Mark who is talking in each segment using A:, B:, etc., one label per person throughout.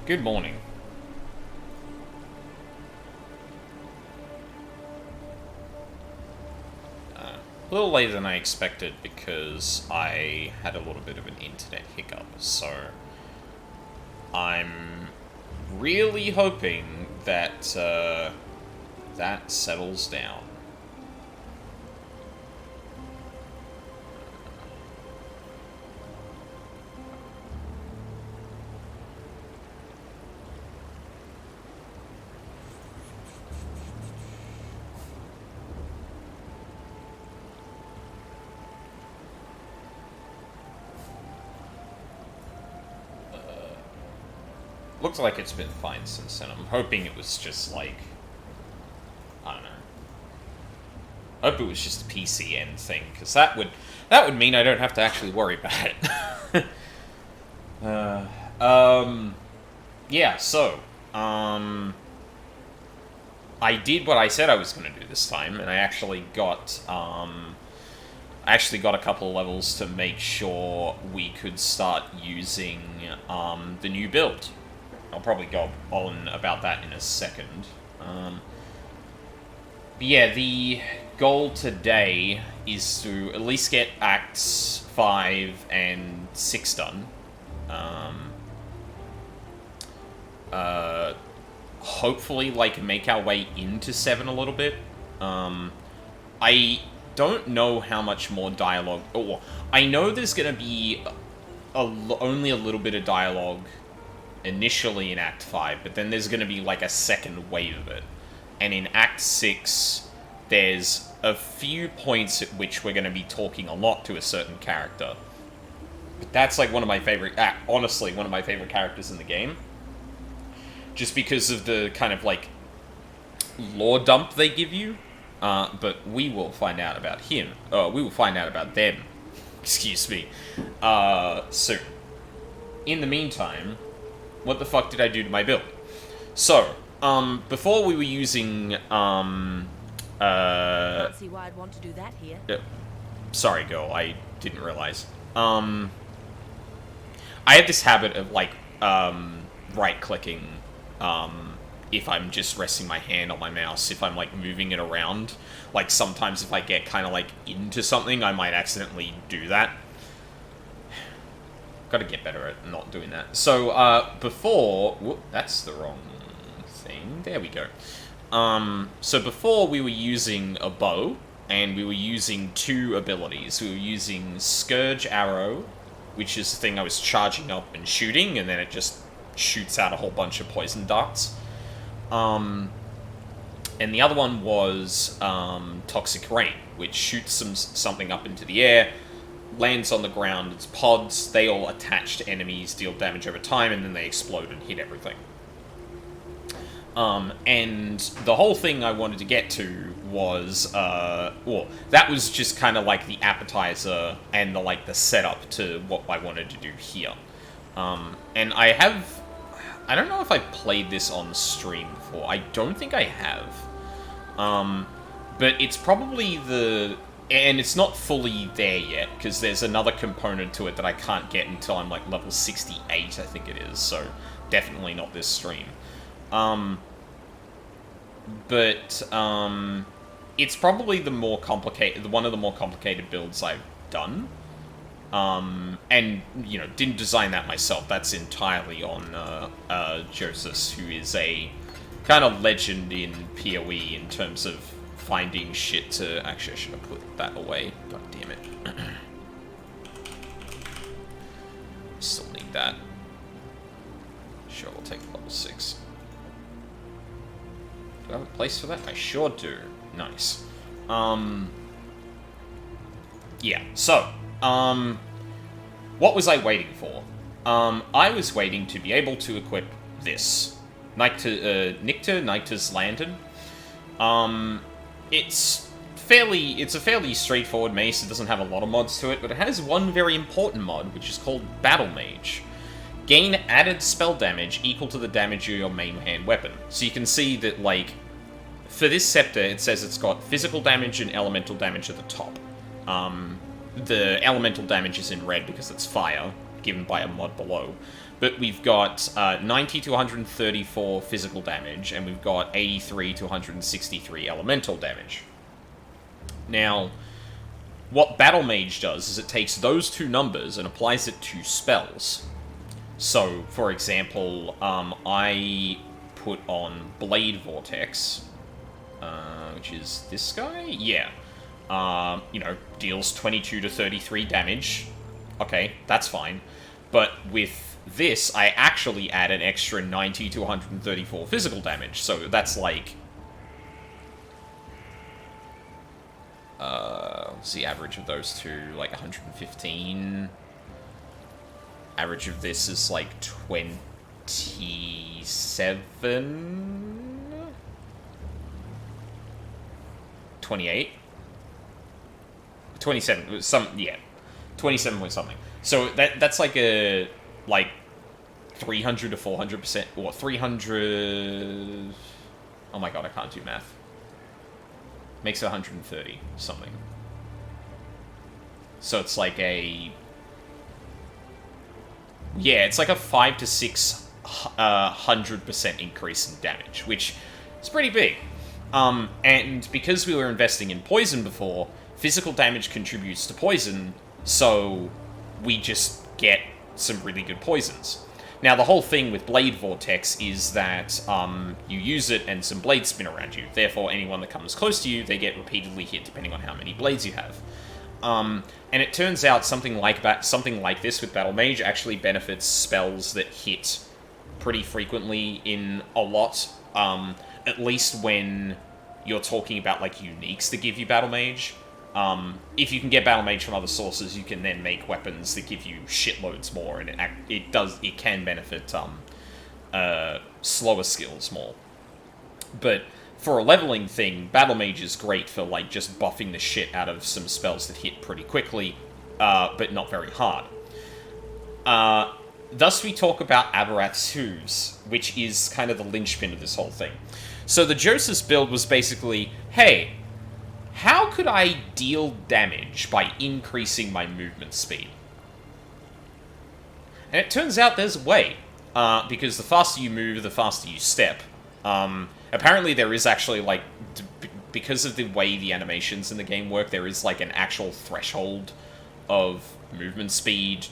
A: Good morning. A little later than I expected because I had a little bit of an internet hiccup, so I'm really hoping that that settles down. Looks like it's been fine since then. I'm hoping it was just like, I don't know. I hope it was just a PCN thing, because that would mean I don't have to actually worry about it. Yeah, so, I did what I said I was going to do this time, and I actually got a couple of levels to make sure we could start using the new build. I'll probably go on about that in a second. But yeah, the goal today is to at least get Acts 5 and 6 done. Hopefully, like, make our way into 7 a little bit. I don't know how much more dialogue... Oh, I know there's going to be only a little bit of dialogue initially in Act 5, but then there's going to be, like, a second wave of it. And in Act 6, there's a few points at which we're going to be talking a lot to a certain character. But that's, like, one of my favorite... honestly, one of my favorite characters in the game. Just because of the kind of, like, lore dump they give you. But we will find out about him. We will find out about them. Excuse me. Soon. In the meantime, what the fuck did I do to my build? So, before we were using,
B: Can't see why I'd want to do that here.
A: Sorry, girl, I didn't realize. I have this habit of, like, right-clicking, if I'm just resting my hand on my mouse, if I'm, like, moving it around. Like, sometimes if I get kind of, like, into something, I might accidentally do that. Gotta get better at not doing that. So, before... Whoop, that's the wrong thing. There we go. So before we were using a bow, and we were using 2 abilities. We were using Scourge Arrow, which is the thing I was charging up and shooting, and then it just shoots out a whole bunch of poison darts. And the other one was Toxic Rain, which shoots something up into the air, lands on the ground, it's pods, they all attach to enemies, deal damage over time, and then they explode and hit everything. And the whole thing I wanted to get to was, well, that was just kind of like the appetizer and the setup to what I wanted to do here. And I don't know if I played this on stream before. I don't think I have. But it's probably and it's not fully there yet, because there's another component to it that I can't get until I'm, like, level 68, I think it is, so definitely not this stream. But it's probably one of the more complicated builds I've done. And, you know, didn't design that myself. That's entirely on Joseph, who is a kind of legend in PoE in terms of finding shit to... Actually, I should have put that away. God damn it. Still need that. Sure, we'll take level 6. Do I have a place for that? I sure do. Nice. Yeah, so, what was I waiting for? I was waiting to be able to equip this. Nycta's Lantern. It's a fairly straightforward mace. It doesn't have a lot of mods to it, but it has one very important mod, which is called Battle Mage. Gain added spell damage equal to the damage of your main hand weapon. So you can see that, like, for this scepter, it says it's got physical damage and elemental damage at the top. The elemental damage is in red because it's fire, given by a mod below. But we've got 90 to 134 physical damage, and we've got 83 to 163 elemental damage. Now, what Battle Mage does is it takes those two numbers and applies it to spells. So, for example, I put on Blade Vortex, which is this guy? Yeah. Deals 22 to 33 damage. Okay, that's fine. But with this, I actually add an extra 90 to 134 physical damage. So that's like... what's the average of those two? Like 115. Average of this is like 27? 28? 27, yeah. 27 point something. So that's like a, 300 to 400%, or 300... Oh my god, I can't do math. Makes it 130 something. So it's like a... Yeah, it's like a 5 to 600% increase in damage, which is pretty big. And because we were investing in poison before, physical damage contributes to poison, so we just get some really good poisons. Now, the whole thing with Blade Vortex is that you use it and some blades spin around you. Therefore, anyone that comes close to you, they get repeatedly hit depending on how many blades you have. And it turns out something like this with Battle Mage actually benefits spells that hit pretty frequently in a lot. At least when you're talking about uniques that give you Battle Mage. If you can get Battle Mage from other sources, you can then make weapons that give you shitloads more, and it can benefit slower skills more. But for a leveling thing, Battle Mage is great for just buffing the shit out of some spells that hit pretty quickly, but not very hard. Thus we talk about Aberrath's Hooves, which is kind of the linchpin of this whole thing. So the Josus build was basically, hey, how could I deal damage by increasing my movement speed? And it turns out there's a way, because the faster you move, the faster you step. Apparently there is actually, because of the way the animations in the game work, there is, an actual threshold of movement speed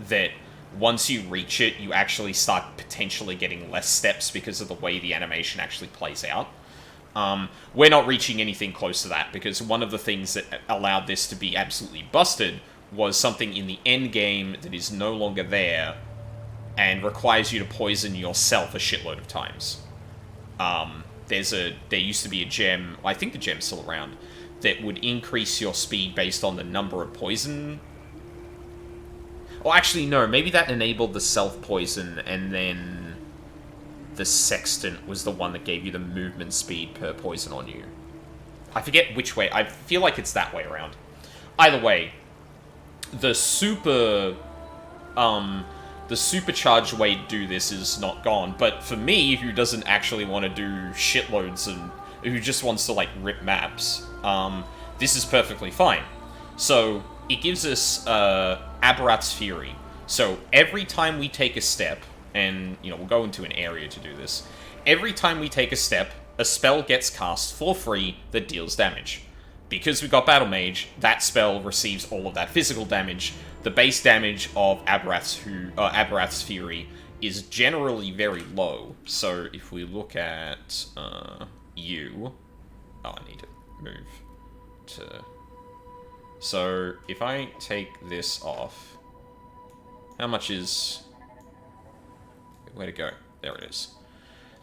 A: that once you reach it, you actually start potentially getting less steps because of the way the animation actually plays out. We're not reaching anything close to that, because one of the things that allowed this to be absolutely busted was something in the end game that is no longer there and requires you to poison yourself a shitload of times. There used to be a gem, I think the gem's still around, that would increase your speed based on the number of poison. Oh, actually, no, maybe that enabled the self-poison, and then the Sextant was the one that gave you the movement speed per poison on you. I forget which way. I feel like it's that way around. Either way, the supercharged way to do this is not gone. But for me, who doesn't actually want to do shitloads and who just wants to rip maps, this is perfectly fine. So it gives us Aberrath's Fury. So every time we take a step, and, we'll go into an area to do this. Every time we take a step, a spell gets cast for free that deals damage. Because we got Battle Mage, that spell receives all of that physical damage. The base damage of Aberrath's Fury is generally very low. So if we look at you... Oh, I need to move to... So if I take this off... How much is... Where'd it go? There it is.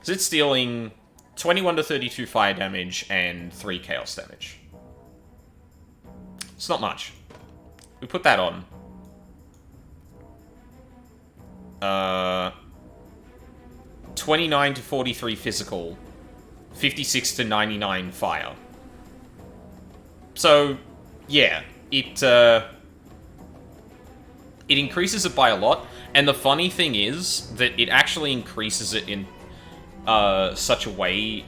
A: So it's dealing 21 to 32 fire damage and 3 chaos damage. It's not much. We put that on. 29 to 43 physical, 56 to 99 fire. So, yeah, it increases it by a lot. And the funny thing is that it actually increases it in such a way...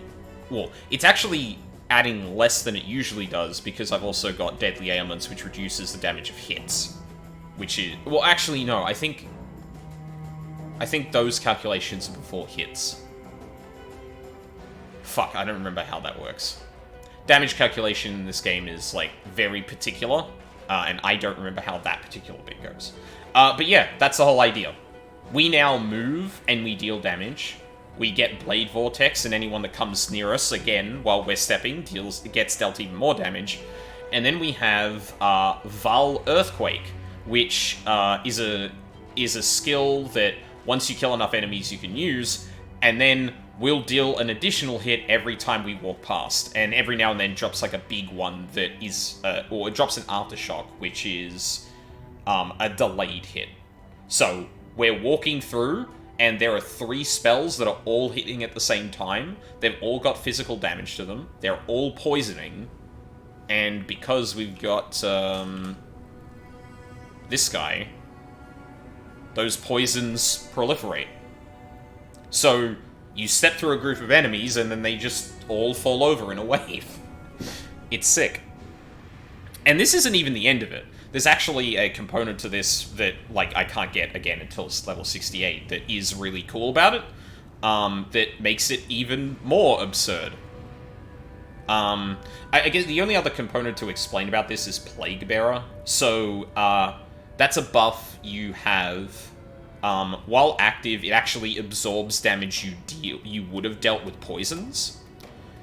A: Well, it's actually adding less than it usually does, because I've also got Deadly Ailments, which reduces the damage of hits. which is... Well, actually, no, I think those calculations are before hits. Fuck, I don't remember how that works. Damage calculation in this game is, like, very particular, and I don't remember how that particular bit goes. But yeah, that's the whole idea. We now move, and we deal damage. We get Blade Vortex, and anyone that comes near us, again, while we're stepping, gets dealt even more damage. And then we have Val Earthquake, which is a skill that once you kill enough enemies you can use, and then will deal an additional hit every time we walk past. And every now and then drops like a big one that is, or it drops an Aftershock, which is a delayed hit. So we're walking through, and there are 3 spells that are all hitting at the same time. They've all got physical damage to them. They're all poisoning. And because we've got this guy, those poisons proliferate. So you step through a group of enemies, and then they just all fall over in a wave. It's sick. And this isn't even the end of it. There's actually a component to this that, like, I can't get again until it's level 68 that is really cool about it, that makes it even more absurd. I guess the only other component to explain about this is Plague Bearer. So, that's a buff you have. While active, it actually absorbs damage you would have dealt with poisons.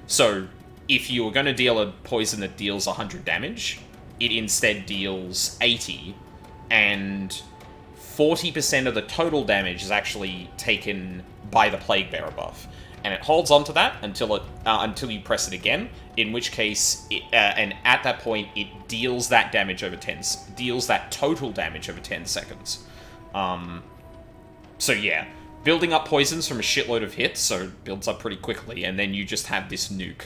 A: So, if you were going to deal a poison that deals 100 damage, it instead deals 80, and 40% of the total damage is actually taken by the Plague Bearer buff. And it holds on to that until you press it again, in which case, and at that point, it deals that damage over deals that total damage over 10 seconds. So yeah, building up poisons from a shitload of hits, so it builds up pretty quickly, and then you just have this nuke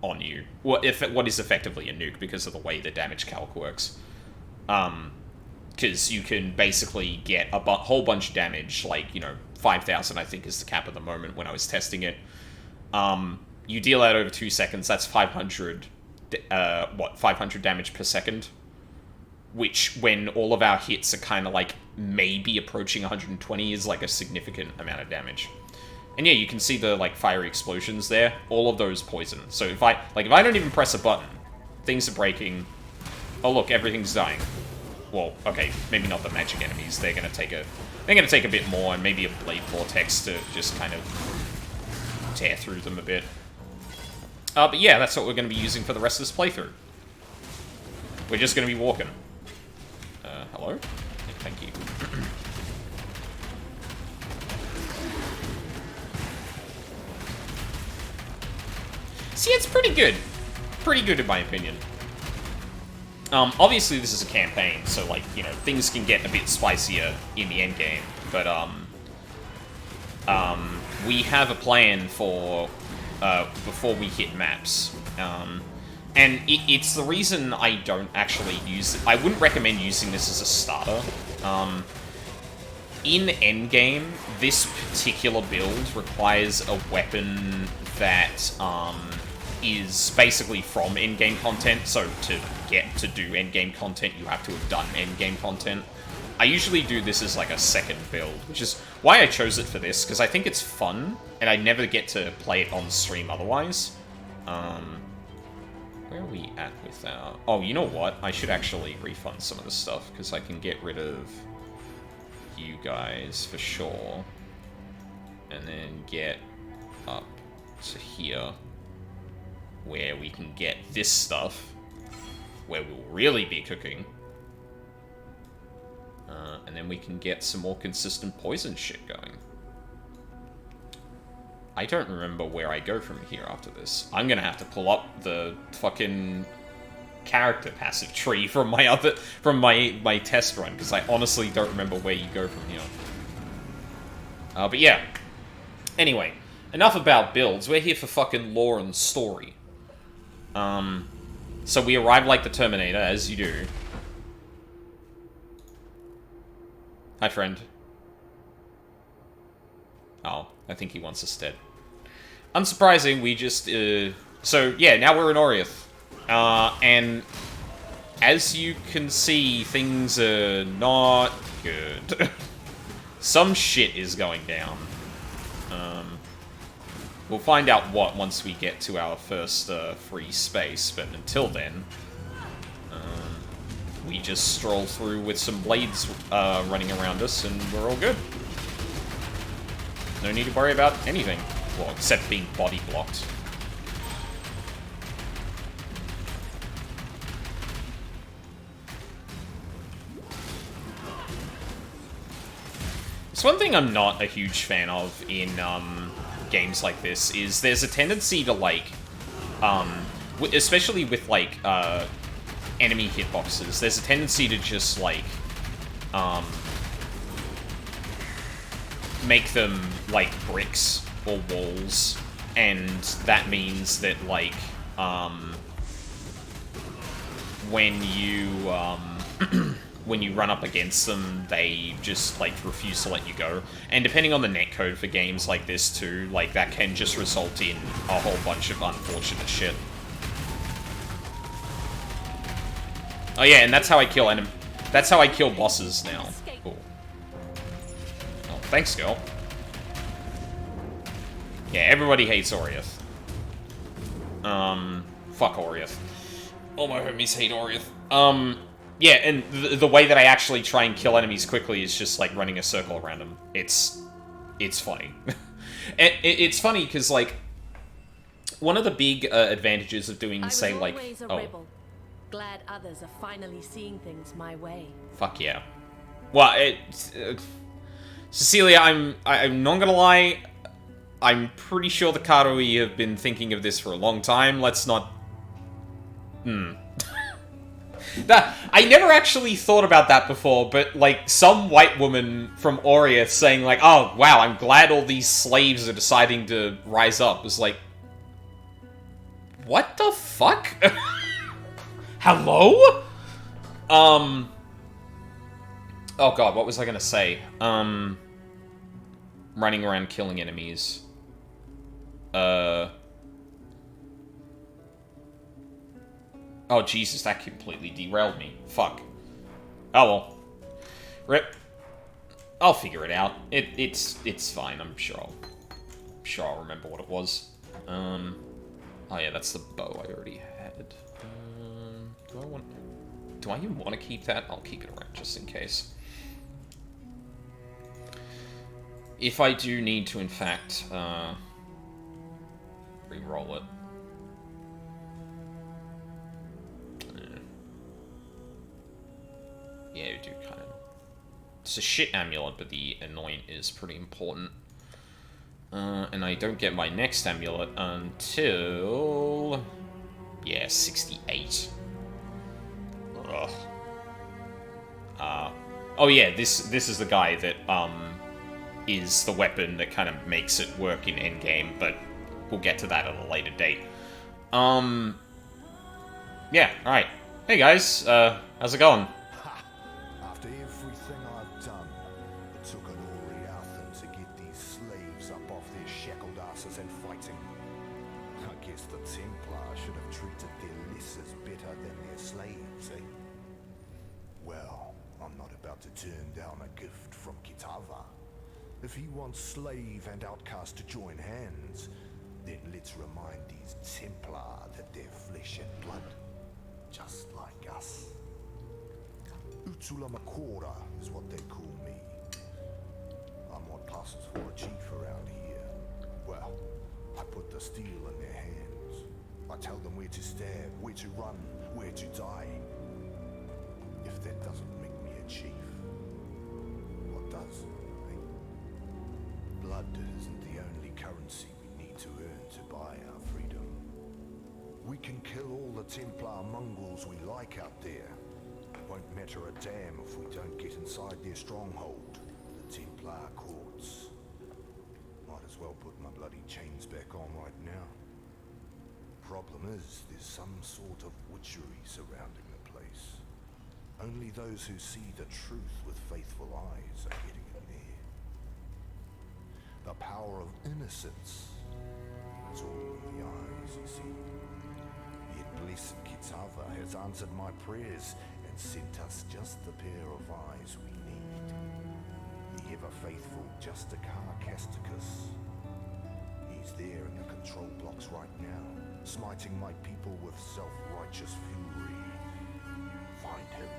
A: on you. What is effectively a nuke because of the way the damage calc works. Because you can basically get a whole bunch of damage, like, 5,000 I think is the cap at the moment when I was testing it. You deal that over 2 seconds, that's 500 damage per second. Which, when all of our hits are kind of like maybe approaching 120, is like a significant amount of damage. And yeah, you can see the like fiery explosions there. All of those poison. So if I don't even press a button, things are breaking. Oh look, everything's dying. Well, okay, maybe not the magic enemies. They're gonna take a bit more, and maybe a Blade Vortex to just kind of tear through them a bit. But yeah, that's what we're gonna be using for the rest of this playthrough. We're just gonna be walking. Hello? Yeah, thank you. See, it's pretty good. Pretty good in my opinion. Obviously this is a campaign, so like, things can get a bit spicier in the end game, but we have a plan for before we hit maps. And it's the reason I don't actually use it. I wouldn't recommend using this as a starter. In endgame, this particular build requires a weapon that is basically from endgame content. So to get to do endgame content, you have to have done endgame content. I usually do this as like a second build, which is why I chose it for this, because I think it's fun, and I never get to play it on stream otherwise. Where are we at with our... Oh, you know what? I should actually refund some of this stuff, because I can get rid of you guys for sure. And then get up to here, where we can get this stuff, where we'll really be cooking. And then we can get some more consistent poison shit going. I don't remember where I go from here after this. I'm gonna have to pull up the fucking character passive tree from my test run, because I honestly don't remember where you go from here. But yeah. Anyway, enough about builds. We're here for fucking lore and story. So we arrive like the Terminator, as you do. Hi, friend. Oh, I think he wants us dead. Unsurprising, we just, So, yeah, now we're in Oriath. And as you can see, things are not good. Some shit is going down. We'll find out what once we get to our first free space, but until then, we just stroll through with some blades running around us, and we're all good. No need to worry about anything. Well, except being body blocked. It's one thing I'm not a huge fan of in games like this is there's a tendency to, like, especially with, like, enemy hitboxes, there's a tendency to just, like, make them, like, bricks or walls, and that means that, like, when you, when you run up against them, they just, like, refuse to let you go. And depending on the netcode for games like this, too, like, that can just result in a whole bunch of unfortunate shit. Oh yeah, and that's how I kill that's how I kill bosses now. Cool. Oh, thanks, girl. Yeah, everybody hates Oriath. Fuck Oriath. All my homies hate Oriath. Yeah, and the way that I actually try and kill enemies quickly is just, like, running a circle around them. It's funny. It's funny, because, like, one of the big advantages of doing, say, like... Oh.
B: Glad others are finally seeing things my way.
A: Fuck yeah. Well, Cecilia, I'm not gonna lie, I'm pretty sure the Karui have been thinking of this for a long time. Let's not... I never actually thought about that before, but, like, some white woman from Oriath saying, like, oh, wow, I'm glad all these slaves are deciding to rise up, is like... What the fuck? Hello? Oh god, what was I gonna say? Running around killing enemies. Oh, Jesus, that completely derailed me. Fuck. Oh, well. Rip. I'll figure it out. It's fine, I'm sure I'll remember what it was. Oh yeah, that's the bow I already had. Do I even want to keep that? I'll keep it around just in case. If I do need to, in fact, re-roll it. Yeah, we do kind of... It's a shit amulet, but the anoint is pretty important. And I don't get my next amulet until... Yeah, 68. Ugh. Oh yeah, this is the guy that, is the weapon that kind of makes it work in endgame, but we'll get to that at a later date. Yeah, alright. Hey guys, how's it going?
C: After everything I've done, it took an Oriath to get these slaves up off their shackled asses and fighting. I guess the Templar should have treated their lessers better than their slaves, eh? Well, I'm not about to turn down a gift from Kitava. If he wants slave and outcast to join hands, then let's remind these Templar that they're flesh and blood, just like us. Utsula Makora is what they call me. I'm what passes for a chief around here. Well, I put the steel in their hands. I tell them where to stab, where to run, where to die. If that doesn't make me a chief, what does? Eh? Blood isn't the only currency we need to earn to buy our freedom. We can kill all the Templar mongrels we like out there. Won't matter a damn if we don't get inside their stronghold, the Templar courts. Might as well put my bloody chains back on right now. Problem is, there's some sort of witchery surrounding the place. Only those who see the truth with faithful eyes are getting in there. The power of innocence is all in the eyes, you see. Yet Blessed Kitava has answered my prayers and sent us just the pair of eyes we need. The ever-faithful Justicar Casticus. He's there in the control blocks right now, smiting my people with self-righteous fury. Find him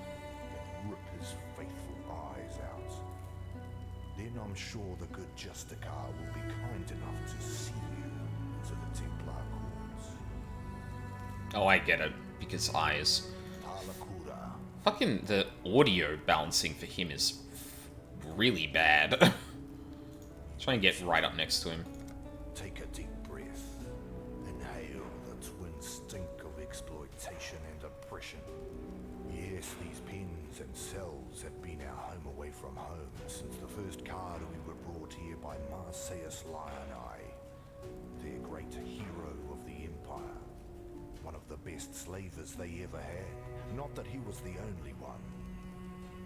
C: and rip his faithful eyes out. Then I'm sure the good Justicar will be kind enough to see you into the Templar cause.
A: Oh, I get it. Because eyes.
C: Talakura.
A: Fucking the audio balancing for him is really bad. Try and get right up next to him.
C: Take a deep breath. Inhale the twin stink of exploitation and oppression. Yes, these pens and cells have been our home away from home since the first card we were brought here by Marseus Lioneye, their great hero of the Empire. One of the best slavers they ever had. Not that he was the only one.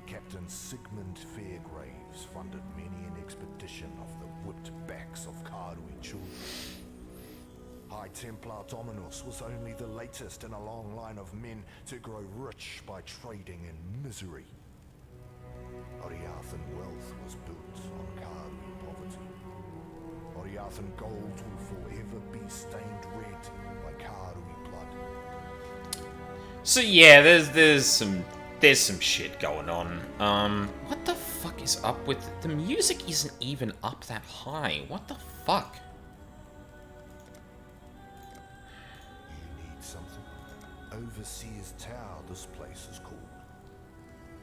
C: Captain Sigmund Fairgraves funded many an expedition of the whipped backs of Karui children. High Templar Dominus was only the latest in a long line of men to grow rich by trading in misery. Oriathan wealth was built on Karui poverty. Oriathan gold will forever be stained red by Karui blood.
A: So yeah, there's some shit going on. What the fuck is up with the music? Isn't even up that high. What the fuck?
C: You need something? Overseer's Tower, this place is called.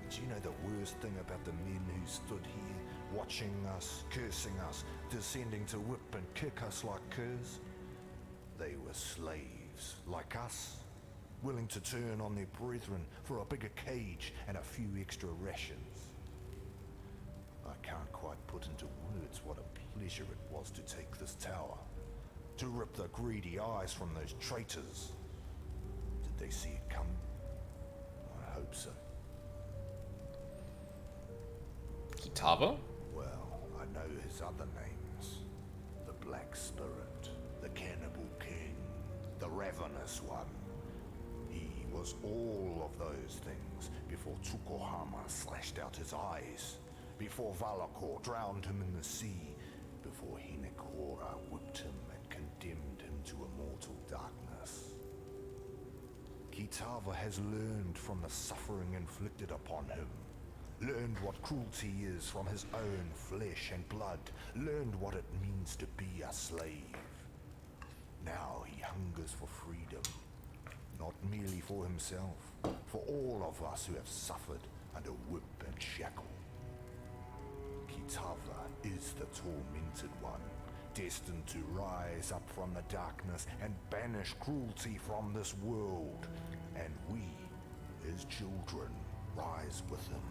C: Do you know the worst thing about the men who stood here, watching us, cursing us, descending to whip and kick us like curs? They were slaves, like us. Willing to turn on their brethren for a bigger cage and a few extra rations. I can't quite put into words what a pleasure it was to take this tower, to rip the greedy eyes from those traitors. Did they see it coming? I hope so.
A: Kitava?
C: Well, I know his other names. The Black Spirit, the Cannibal King, the Ravenous One. He was all of those things before Tsukuhama slashed out his eyes, before Valakor drowned him in the sea, before Hinekora whipped him and condemned him to immortal darkness. Kitava has learned from the suffering inflicted upon him, learned what cruelty is from his own flesh and blood, learned what it means to be a slave. Now he hungers for freedom. Not merely for himself, for all of us who have suffered under whip and shackle. Kitava is the tormented one, destined to rise up from the darkness and banish cruelty from this world. And we, his children, rise with him.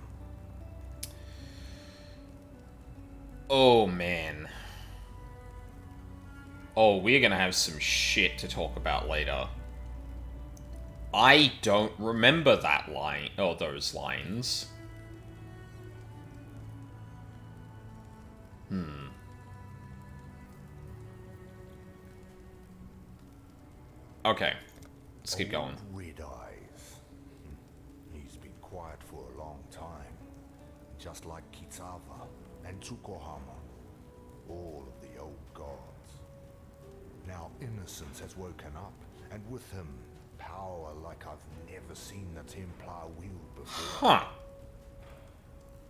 A: Oh, man. Oh, we're gonna have some shit to talk about later. I don't remember that line, or those lines. Okay, let's keep going.
C: Red Eyes. He's been quiet for a long time, just like Kitava and Tsukuhama, all of the old gods. Now innocence has woken up, and with him, power like I've never seen the Templar wield before.
A: Huh.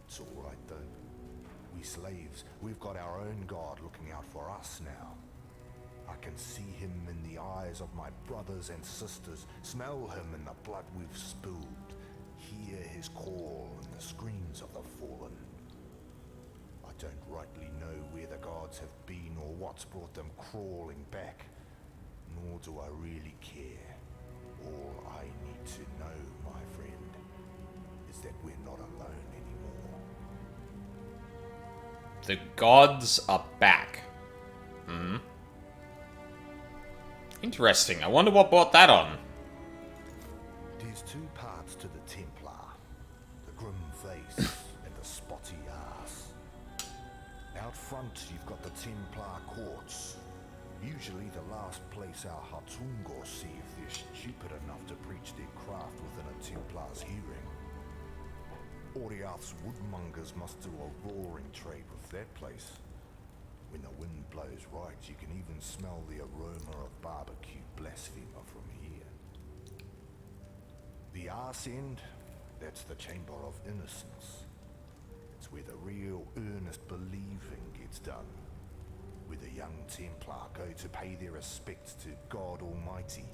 C: It's alright though. We slaves, we've got our own god looking out for us now. I can see him in the eyes of my brothers and sisters, smell him in the blood we've spilled, hear his call in the screams of the fallen. I don't rightly know where the gods have been or what's brought them crawling back, nor do I really care. All I need to know, my friend, is that we're not alone anymore.
A: The gods are back. Interesting. I wonder what brought that on.
C: There's two parts to the Templar. The grim face and the spotty ass. Out front, you've got the Templar courts. Usually the last place our Hatungor see if they're stupid enough to preach their craft within a Templar's hearing. Oriath's woodmongers must do a roaring trade with that place. When the wind blows right, you can even smell the aroma of barbecue blasphemer from here. The arse end, that's the Chamber of Innocence. It's where the real earnest believing gets done. Where the young Templar go to pay their respects to God Almighty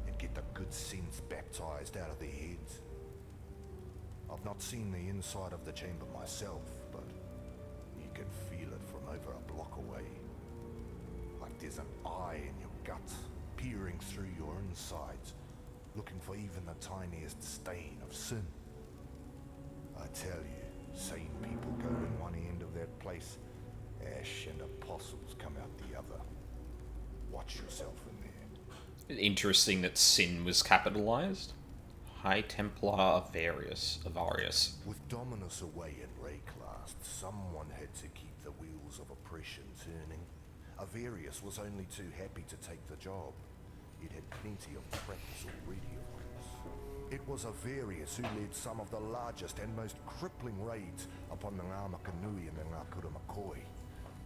C: and get the good sense baptized out of their heads. I've not seen the inside of the chamber myself, but you can feel it from over a block away. Like there's an eye in your gut, peering through your insides, looking for even the tiniest stain of sin. I tell you, sane people go in one end of that place, ash and apostles come out the other. Watch yourself in there.
A: Interesting that sin was capitalized. High Templar Avarius.
C: With Dominus away in Rayclast, someone had to keep the wheels of oppression turning. Avarius was only too happy to take the job. It had plenty of practice already, of course. It was Avarius who led some of the largest and most crippling raids upon the Ngāmakanui and the Ngākura McCoy.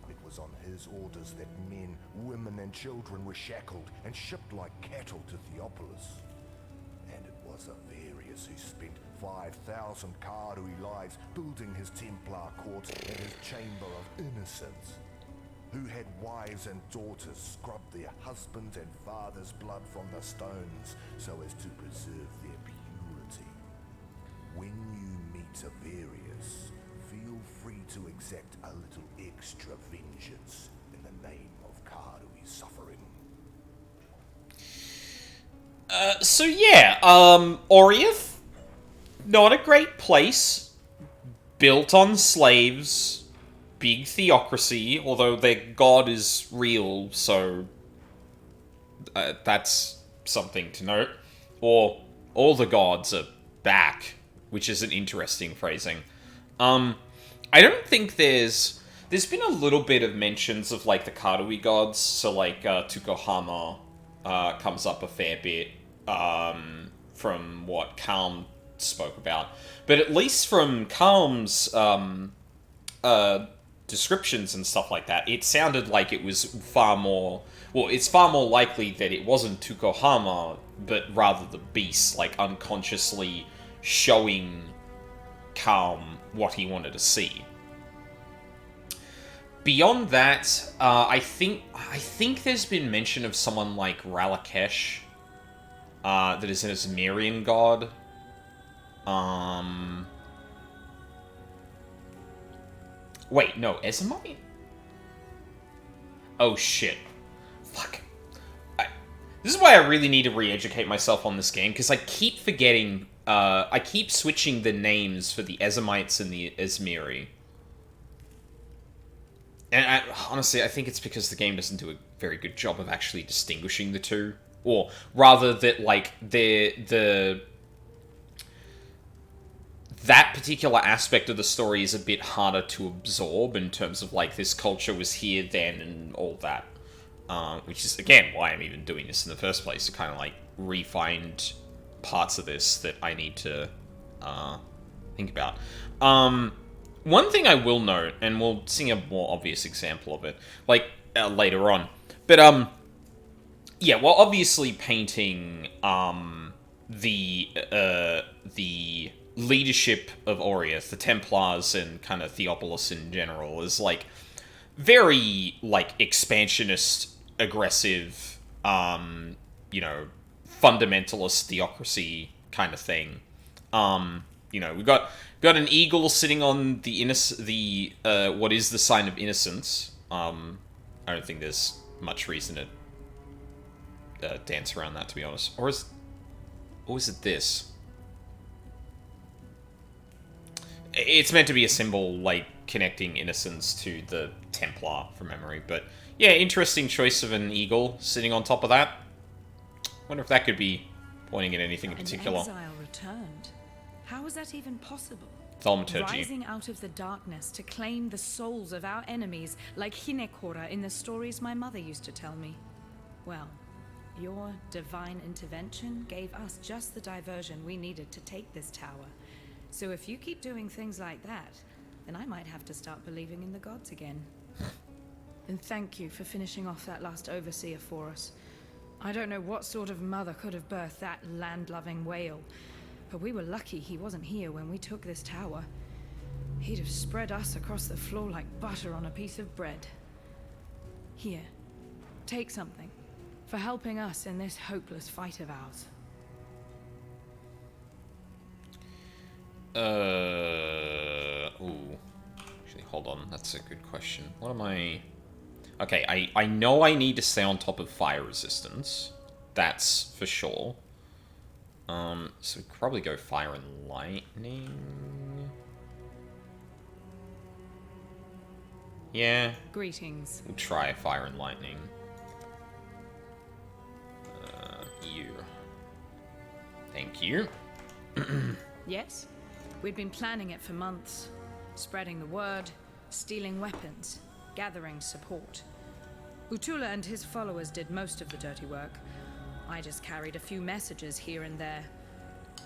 C: It was on his orders that men, women and children were shackled and shipped like cattle to Theopolis. And it was Avarius who spent 5,000 Karui lives building his Templar court and his Chamber of Innocence. Who had wives and daughters scrub their husbands' and fathers' blood from the stones so as to preserve their purity. When you meet Avarius, feel free to exact a little extra vengeance in the name of Karui's suffering.
A: So yeah, Oriath, not a great place, built on slaves, big theocracy, although their god is real, so that's something to note. Or, all the gods are back, which is an interesting phrasing. I don't think there's been a little bit of mentions of, like, the Karui gods, so, like, Tukohama comes up a fair bit, from what Calm spoke about. But at least from Calm's, descriptions and stuff like that, it sounded like it was far more... Well, it's far more likely that it wasn't Tukohama, but rather the beast, like, unconsciously showing Calm what he wanted to see. Beyond that, I think there's been mention of someone like Ralakesh, that is an Asmerian god. Wait, no, Ezamite? Oh, shit. Fuck. This is why I really need to re-educate myself on this game, because I keep forgetting, I keep switching the names for the Ezamites and the Esmeri. And honestly, I think it's because the game doesn't do a very good job of actually distinguishing the two. Or, rather, that, like, that particular aspect of the story is a bit harder to absorb in terms of, like, this culture was here then and all that. Which is, again, why I'm even doing this in the first place, to kind of, like, re-find parts of this that I need to think about. One thing I will note, and we'll see a more obvious example of it, like, later on, but, yeah, well, obviously painting, the leadership of Oriath, the Templars, and kind of Theopolis in general, is, like, very, like, expansionist, aggressive, you know, fundamentalist theocracy kind of thing. You know, we've got an eagle sitting on the what is the sign of innocence. I don't think there's much reason to dance around that, to be honest. Or is it this? It's meant to be a symbol, like, connecting innocence to the Templar, from memory. But, yeah, interesting choice of an eagle sitting on top of that. Wonder if that could be pointing at anything in particular.
B: Exile returned. How was that even possible?
A: Thaumaturgy.
B: Rising out of the darkness to claim the souls of our enemies, like Hinekora in the stories my mother used to tell me. Well, your divine intervention gave us just the diversion we needed to take this tower. So if you keep doing things like that, then I might have to start believing in the gods again. And thank you for finishing off that last overseer for us. I don't know what sort of mother could have birthed that land-loving whale, but we were lucky he wasn't here when we took this tower. He'd have spread us across the floor like butter on a piece of bread. Here, take something for helping us in this hopeless fight of ours.
A: Ooh. Actually, hold on. That's a good question. What am I... Okay, I know I need to stay on top of fire resistance. That's for sure. So we could probably go fire and lightning. Yeah.
B: Greetings.
A: We'll try fire and lightning. You. Thank you.
B: Yes? We'd been planning it for months. Spreading the word, stealing weapons, gathering support. Utula and his followers did most of the dirty work. I just carried a few messages here and there.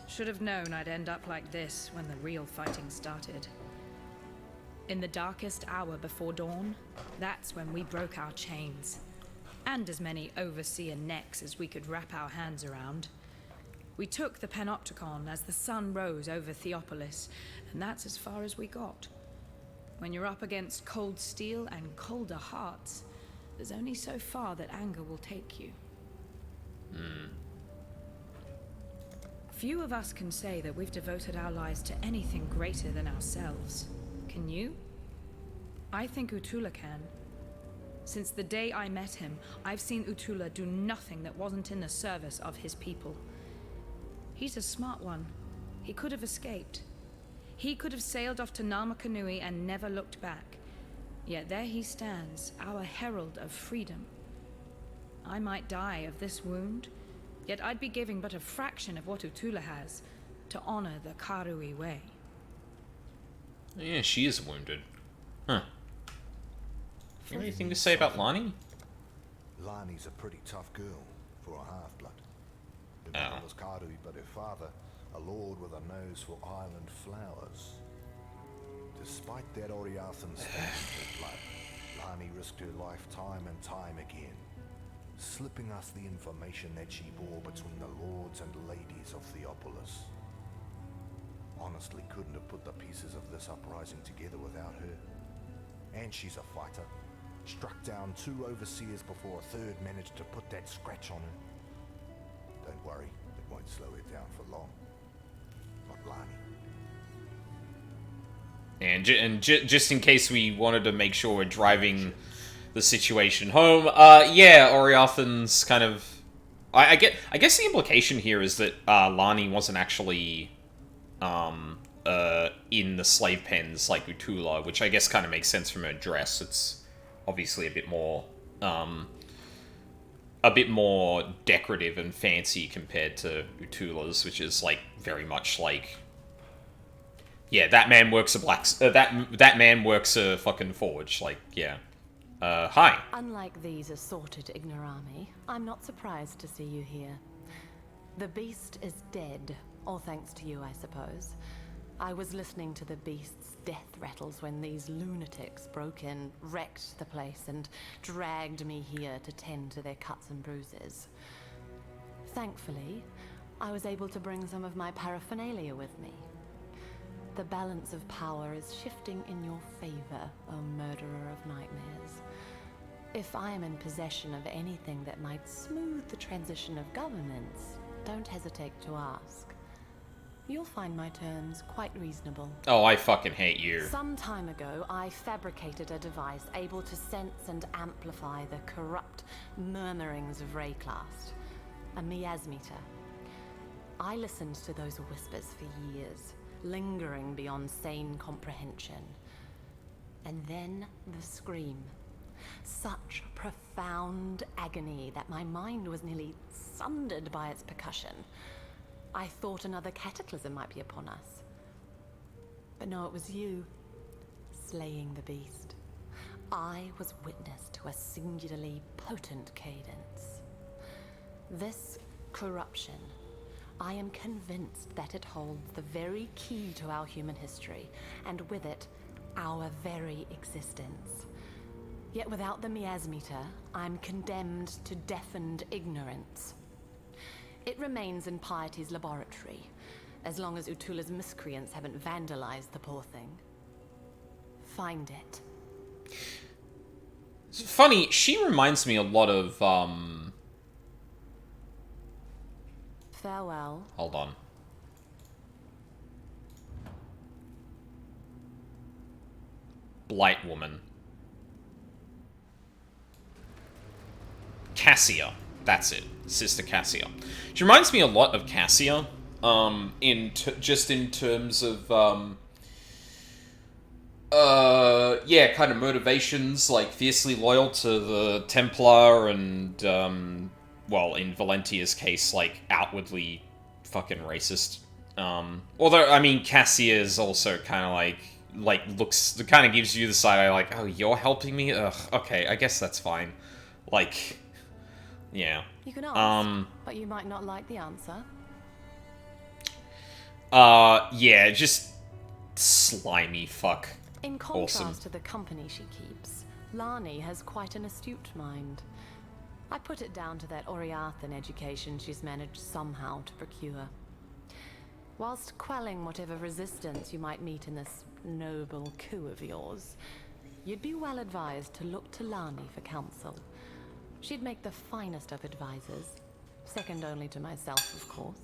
B: Should have known I'd end up like this when the real fighting started. In the darkest hour before dawn, that's when we broke our chains. And as many overseer necks as we could wrap our hands around. We took the Panopticon as the sun rose over Theopolis, and that's as far as we got. When you're up against cold steel and colder hearts, there's only so far that anger will take you. Few of us can say that we've devoted our lives to anything greater than ourselves. Can you? I think Utula can. Since the day I met him, I've seen Utula do nothing that wasn't in the service of his people. He's a smart one. He could have escaped. He could have sailed off to Namakanui and never looked back. Yet there he stands, our herald of freedom. I might die of this wound, yet I'd be giving but a fraction of what Utula has to honor the Karui way.
A: Yeah, she is wounded. Huh. You have anything to say about Lani?
C: Lani's a pretty tough girl for a half-blood. Her
A: Oh.
C: mother was Karui, but her father, a lord with a nose for island flowers. Despite that Oriathan stain in her blood, Lani risked her life time and time again, slipping us the information that she bore between the lords and ladies of Theopolis. Honestly, couldn't have put the pieces of this uprising together without her. And she's a fighter. Struck down 2 overseers before a third managed to put that scratch on her. Don't worry, it won't slow her down for long. Not Lani.
A: And just in case we wanted to make sure we're driving the situation home, yeah, Oriathan's kind of... I guess the implication here is that Lani wasn't actually in the slave pens like Utula, which I guess kind of makes sense from her dress. It's obviously a bit more decorative and fancy compared to Utula's, which is like very much like, yeah, that man works a that man works a fucking forge. Like, yeah. Hi.
D: Unlike these assorted ignorami, I'm not surprised to see you here. The beast is dead, all thanks to you, I suppose. I was listening to the beast's death rattles when these lunatics broke in, wrecked the place, and dragged me here to tend to their cuts and bruises. Thankfully, I was able to bring some of my paraphernalia with me. The balance of power is shifting in your favor, O murderer of nightmares. If I am in possession of anything that might smooth the transition of governance, don't hesitate to ask. You'll find my terms quite reasonable.
A: Oh, I fucking hate you.
D: Some time ago, I fabricated a device able to sense and amplify the corrupt murmurings of Rayclast, a miasmeter. I listened to those whispers for years, lingering beyond sane comprehension. And then the scream. Such profound agony that my mind was nearly sundered by its percussion. I thought another cataclysm might be upon us. But no, it was you, slaying the beast. I was witness to a singularly potent cadence. This corruption, I am convinced that it holds the very key to our human history, and with it, our very existence. Yet without the miasmeter, I'm condemned to deafened ignorance. It remains in Piety's laboratory, as long as Utula's miscreants haven't vandalized the poor thing. Find it.
A: It's funny, she reminds me a lot of,
D: Farewell.
A: hold on. Blight Woman. Cassia. That's it. Sister Cassia. She reminds me a lot of Cassia, just in terms of, yeah, kind of motivations, like fiercely loyal to the Templar and, well, in Valentia's case, like, outwardly fucking racist. Although, I mean, Cassia is also kind of like, looks, kind of gives you the side eye, like, oh, you're helping me? Ugh, okay, I guess that's fine. Like, yeah.
D: You can ask, but you might not like the answer.
A: Yeah, just slimy fuck.
D: In contrast
A: Awesome.
D: to the company she keeps, Lani has quite an astute mind. I put it down to that Oriathan education she's managed somehow to procure. Whilst quelling whatever resistance you might meet in this noble coup of yours, you'd be well advised to look to Lani for counsel. She'd make the finest of advisors, second only to myself, of course.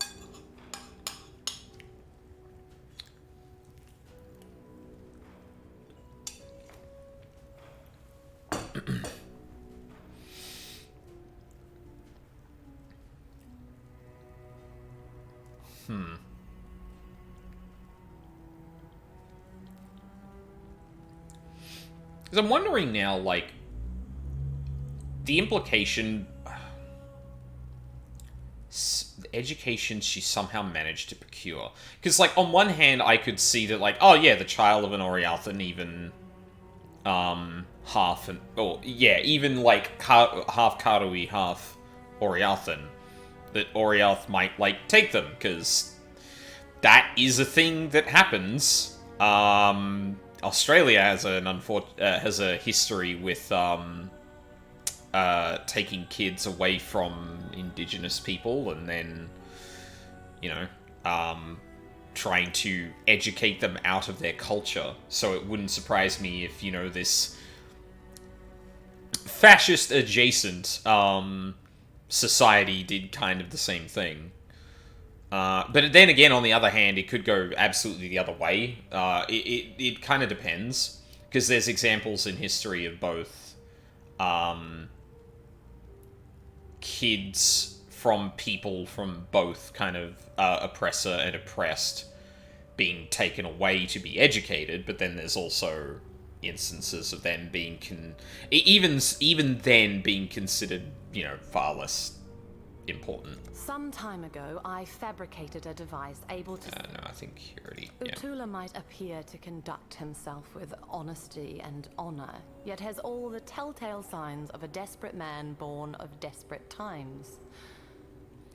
A: Because I'm wondering now, like, the implication... the education she somehow managed to procure. Because, like, on one hand, I could see that, like, oh, yeah, the child of an Oriathan even... half... even, like, half Karui, half Oriathan. That Oriath might, like, take them, because that is a thing that happens. Australia has has a history with taking kids away from Indigenous people and then, you know, trying to educate them out of their culture. So it wouldn't surprise me if, you know, this fascist adjacent society did kind of the same thing. But then again, on the other hand, it could go absolutely the other way. It kind of depends, because there's examples in history of both kids from people from both kind of oppressor and oppressed being taken away to be educated, but then there's also instances of them being even then being considered, you know, far less important.
D: Some time ago, I fabricated a device able to...
A: No, I think he already... Yeah.
D: Utula might appear to conduct himself with honesty and honor, yet has all the telltale signs of a desperate man born of desperate times.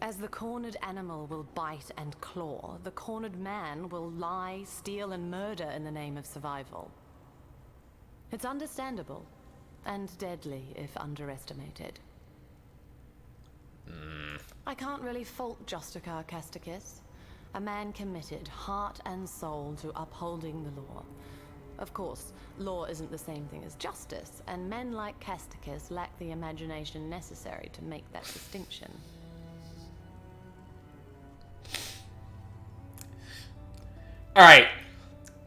D: As the cornered animal will bite and claw, the cornered man will lie, steal, and murder in the name of survival. It's understandable, and deadly if underestimated. I can't really fault Justicar Casticus, a man committed heart and soul to upholding the law. Of course, law isn't the same thing as justice, and men like Casticus lack the imagination necessary to make that distinction.
A: Alright.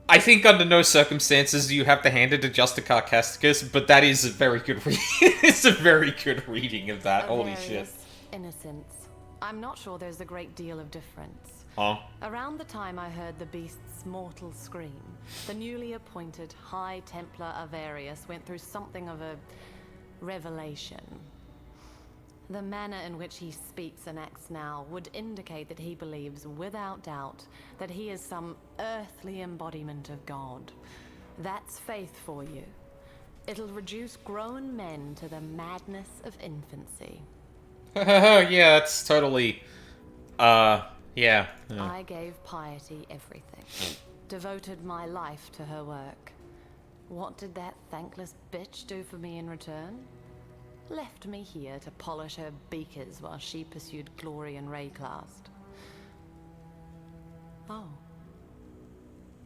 A: I think under no circumstances do you have to hand it to Justicar Casticus, but that is a very good it's a very good reading of that. Holy shit.
D: Innocence. I'm not sure there's a great deal of difference.
A: Huh?
D: Around the time I heard the beast's mortal scream, the newly appointed High Templar Avarius went through something of a revelation. The manner in which he speaks and acts now would indicate that he believes without doubt that he is some earthly embodiment of God. That's faith for you. It'll reduce grown men to the madness of infancy.
A: Yeah, that's totally... yeah.
D: I gave Piety everything. Devoted my life to her work. What did that thankless bitch do for me in return? Left me here to polish her beakers while she pursued glory in Rayclast. Oh.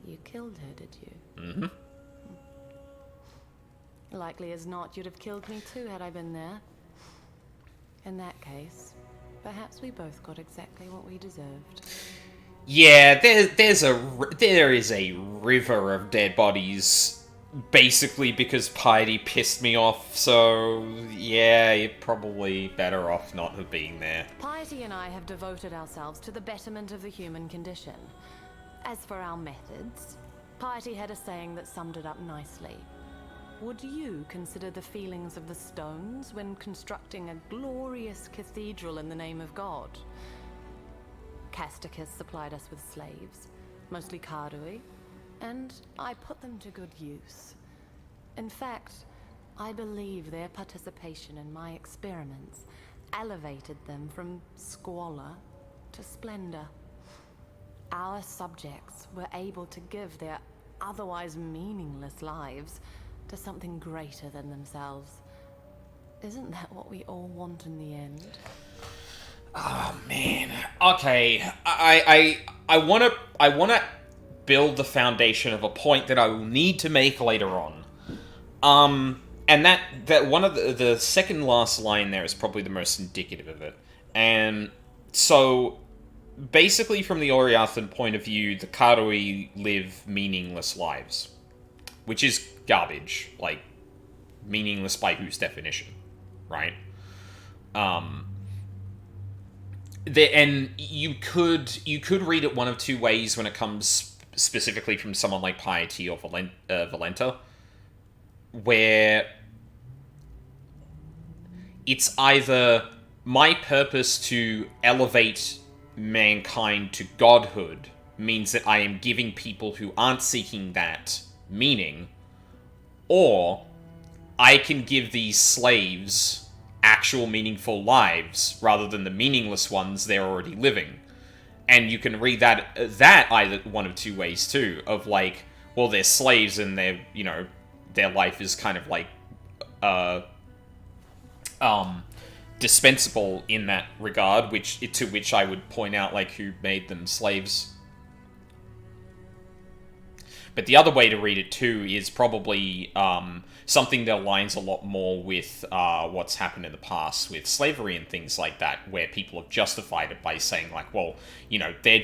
D: You killed her, did you?
A: Mm-hmm.
D: Likely as not, you'd have killed me too had I been there. In that case, perhaps we both got exactly what we deserved.
A: Yeah, there is a river of dead bodies, basically because Piety pissed me off, so yeah, you're probably better off not have been there.
D: Piety and I have devoted ourselves to the betterment of the human condition. As for our methods, Piety had a saying that summed it up nicely. Would you consider the feelings of the stones when constructing a glorious cathedral in the name of God? Casticus supplied us with slaves, mostly Kardui, and I put them to good use. In fact, I believe their participation in my experiments elevated them from squalor to splendor. Our subjects were able to give their otherwise meaningless lives to something greater than themselves. Isn't that what we all want in the end?
A: Oh man. Okay, I wanna build the foundation of a point that I will need to make later on. And that one of the second last line there is probably the most indicative of it. And so, basically from the Oriathan point of view, the Karui live meaningless lives. Which is garbage. Like, meaningless by whose definition, right? And you could read it one of two ways when it comes specifically from someone like Piety or Valenta, where it's either my purpose to elevate mankind to godhood means that I am giving people who aren't seeking that meaning, or I can give these slaves actual meaningful lives rather than the meaningless ones they're already living. And you can read that either one of two ways too, of like, well, they're slaves and they're, you know, their life is kind of like dispensable in that regard, to which I would point out like who made them slaves. But the other way to read it too is probably something that aligns a lot more with what's happened in the past with slavery and things like that, where people have justified it by saying like, well, you know, they're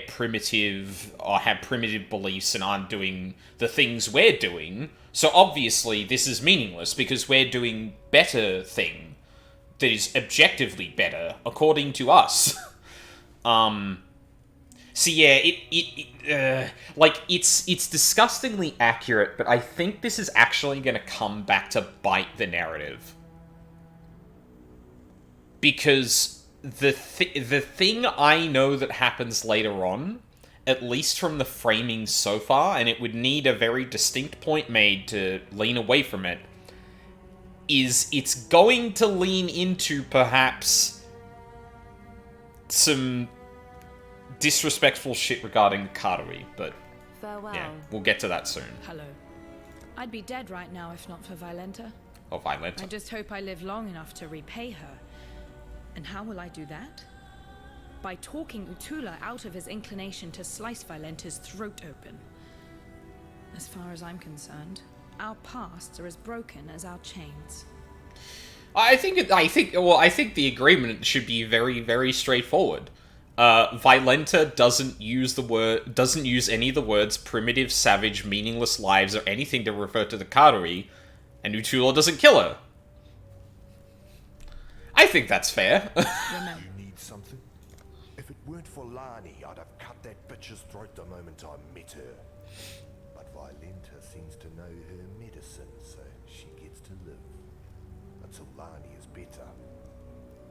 A: primitive or have primitive beliefs and aren't doing the things we're doing. So obviously this is meaningless because we're doing better thing that is objectively better according to us. So yeah, it's disgustingly accurate, but I think this is actually going to come back to bite the narrative. Because the thing I know that happens later on, at least from the framing so far, and it would need a very distinct point made to lean away from it, is it's going to lean into perhaps some disrespectful shit regarding the Karui, but
D: Farewell.
A: yeah, we'll get to that soon.
B: Hello. I'd be dead right now if not for Violenta.
A: Or Violenta.
B: I just hope I live long enough to repay her. And how will I do that? By talking Utula out of his inclination to slice Violenta's throat open. As far as I'm concerned, our pasts are as broken as our chains.
A: I think the agreement should be very, very straightforward. Violenta doesn't use any of the words primitive, savage, meaningless lives or anything to refer to the Karui, and Utula doesn't kill her. I think that's fair.
B: Remember.
C: You need something? If it weren't for Lani, I'd have cut that bitch's throat the moment I met her. But Violenta seems to know her medicine, so she gets to live. Until Lani is bitter.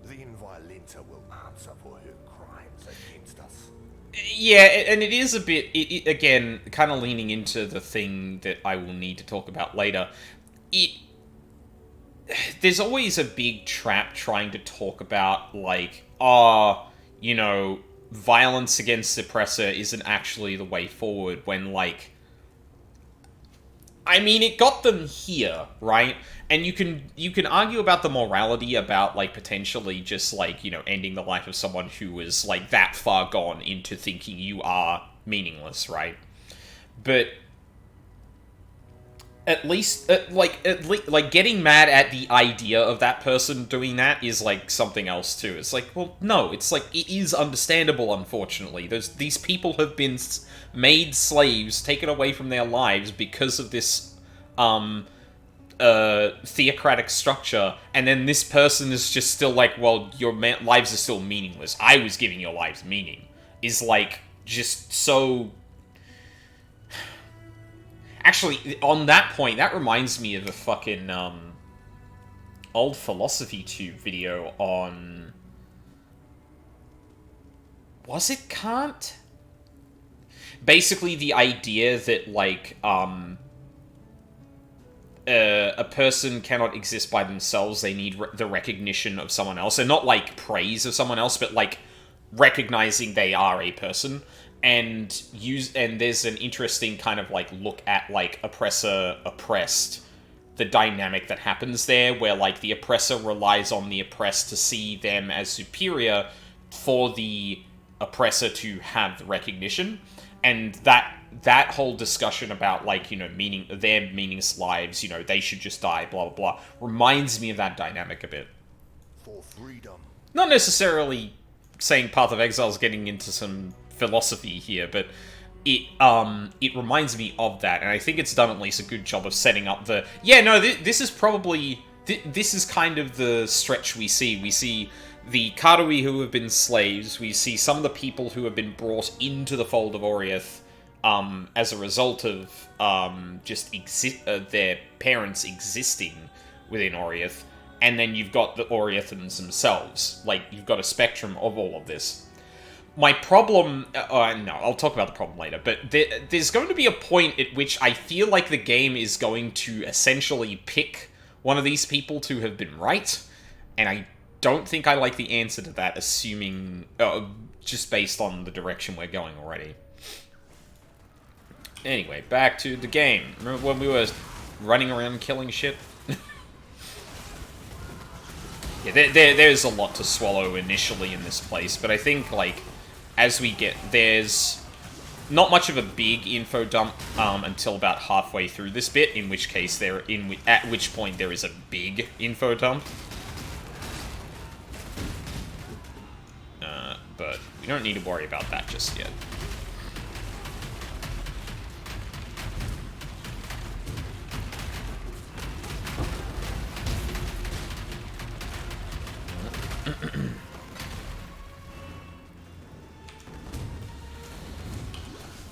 C: The Inviolata will answer for her crimes against us.
A: Yeah, and it is a bit, again, kind of leaning into the thing that I will need to talk about later. There's always a big trap trying to talk about, like, you know, violence against the oppressor isn't actually the way forward, when, like, I mean, it got them here, right? And you can argue about the morality about, like, potentially just, like, you know, ending the life of someone who was, like, that far gone into thinking you are meaningless, right? But at least, like, getting mad at the idea of that person doing that is, like, something else, too. It's like, well, no, it's like, it is understandable, unfortunately. These people have been made slaves, taken away from their lives because of this, theocratic structure, and then this person is just still like, well, your lives are still meaningless. I was giving your lives meaning. Is, like, just so... Actually, on that point, that reminds me of a fucking, old Philosophy Tube video on... Was it Kant? Basically, the idea that, like, a person cannot exist by themselves. They need the recognition of someone else. And not, like, praise of someone else, but, like, recognizing they are a person. And there's an interesting kind of, like, look at, like, oppressor-oppressed. The dynamic that happens there, where, like, the oppressor relies on the oppressed to see them as superior for the oppressor to have the recognition. And that whole discussion about, like, you know, their meaningless lives, you know, they should just die, blah, blah, blah, reminds me of that dynamic a bit.
C: For freedom.
A: Not necessarily saying Path of Exile is getting into some philosophy here, but it reminds me of that, and I think it's done at least a good job of setting up the... Yeah, no, this is probably... This is kind of the stretch we see. We see the Karui who have been slaves, we see some of the people who have been brought into the fold of Oriath, as a result of their parents existing within Oriath, and then you've got the Oriathans themselves. Like, you've got a spectrum of all of this. My problem... no, I'll talk about the problem later, but there's going to be a point at which I feel like the game is going to essentially pick one of these people to have been right, and I don't think I like the answer to that, assuming... just based on the direction we're going already. Anyway, back to the game. Remember when we were running around killing shit? Yeah, there's a lot to swallow initially in this place, but I think, like, as we get... There's not much of a big info dump until about halfway through this bit, in which case at which point there is a big info dump. But we don't need to worry about that just yet.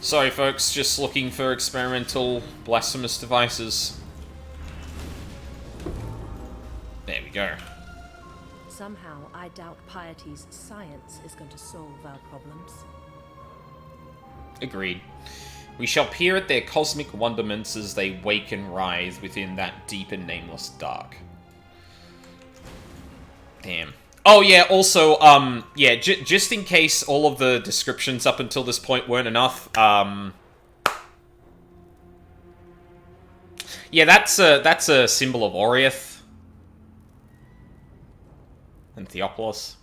A: Sorry folks, just looking for experimental blasphemous devices. There we go.
E: Somehow, I doubt piety's science is going to solve our problems.
A: Agreed. We shall peer at their cosmic wonderments as they wake and writhe within that deep and nameless dark. Damn. Oh yeah, also, yeah, just in case all of the descriptions up until this point weren't enough, yeah, that's a symbol of Oriath. And Theopolis.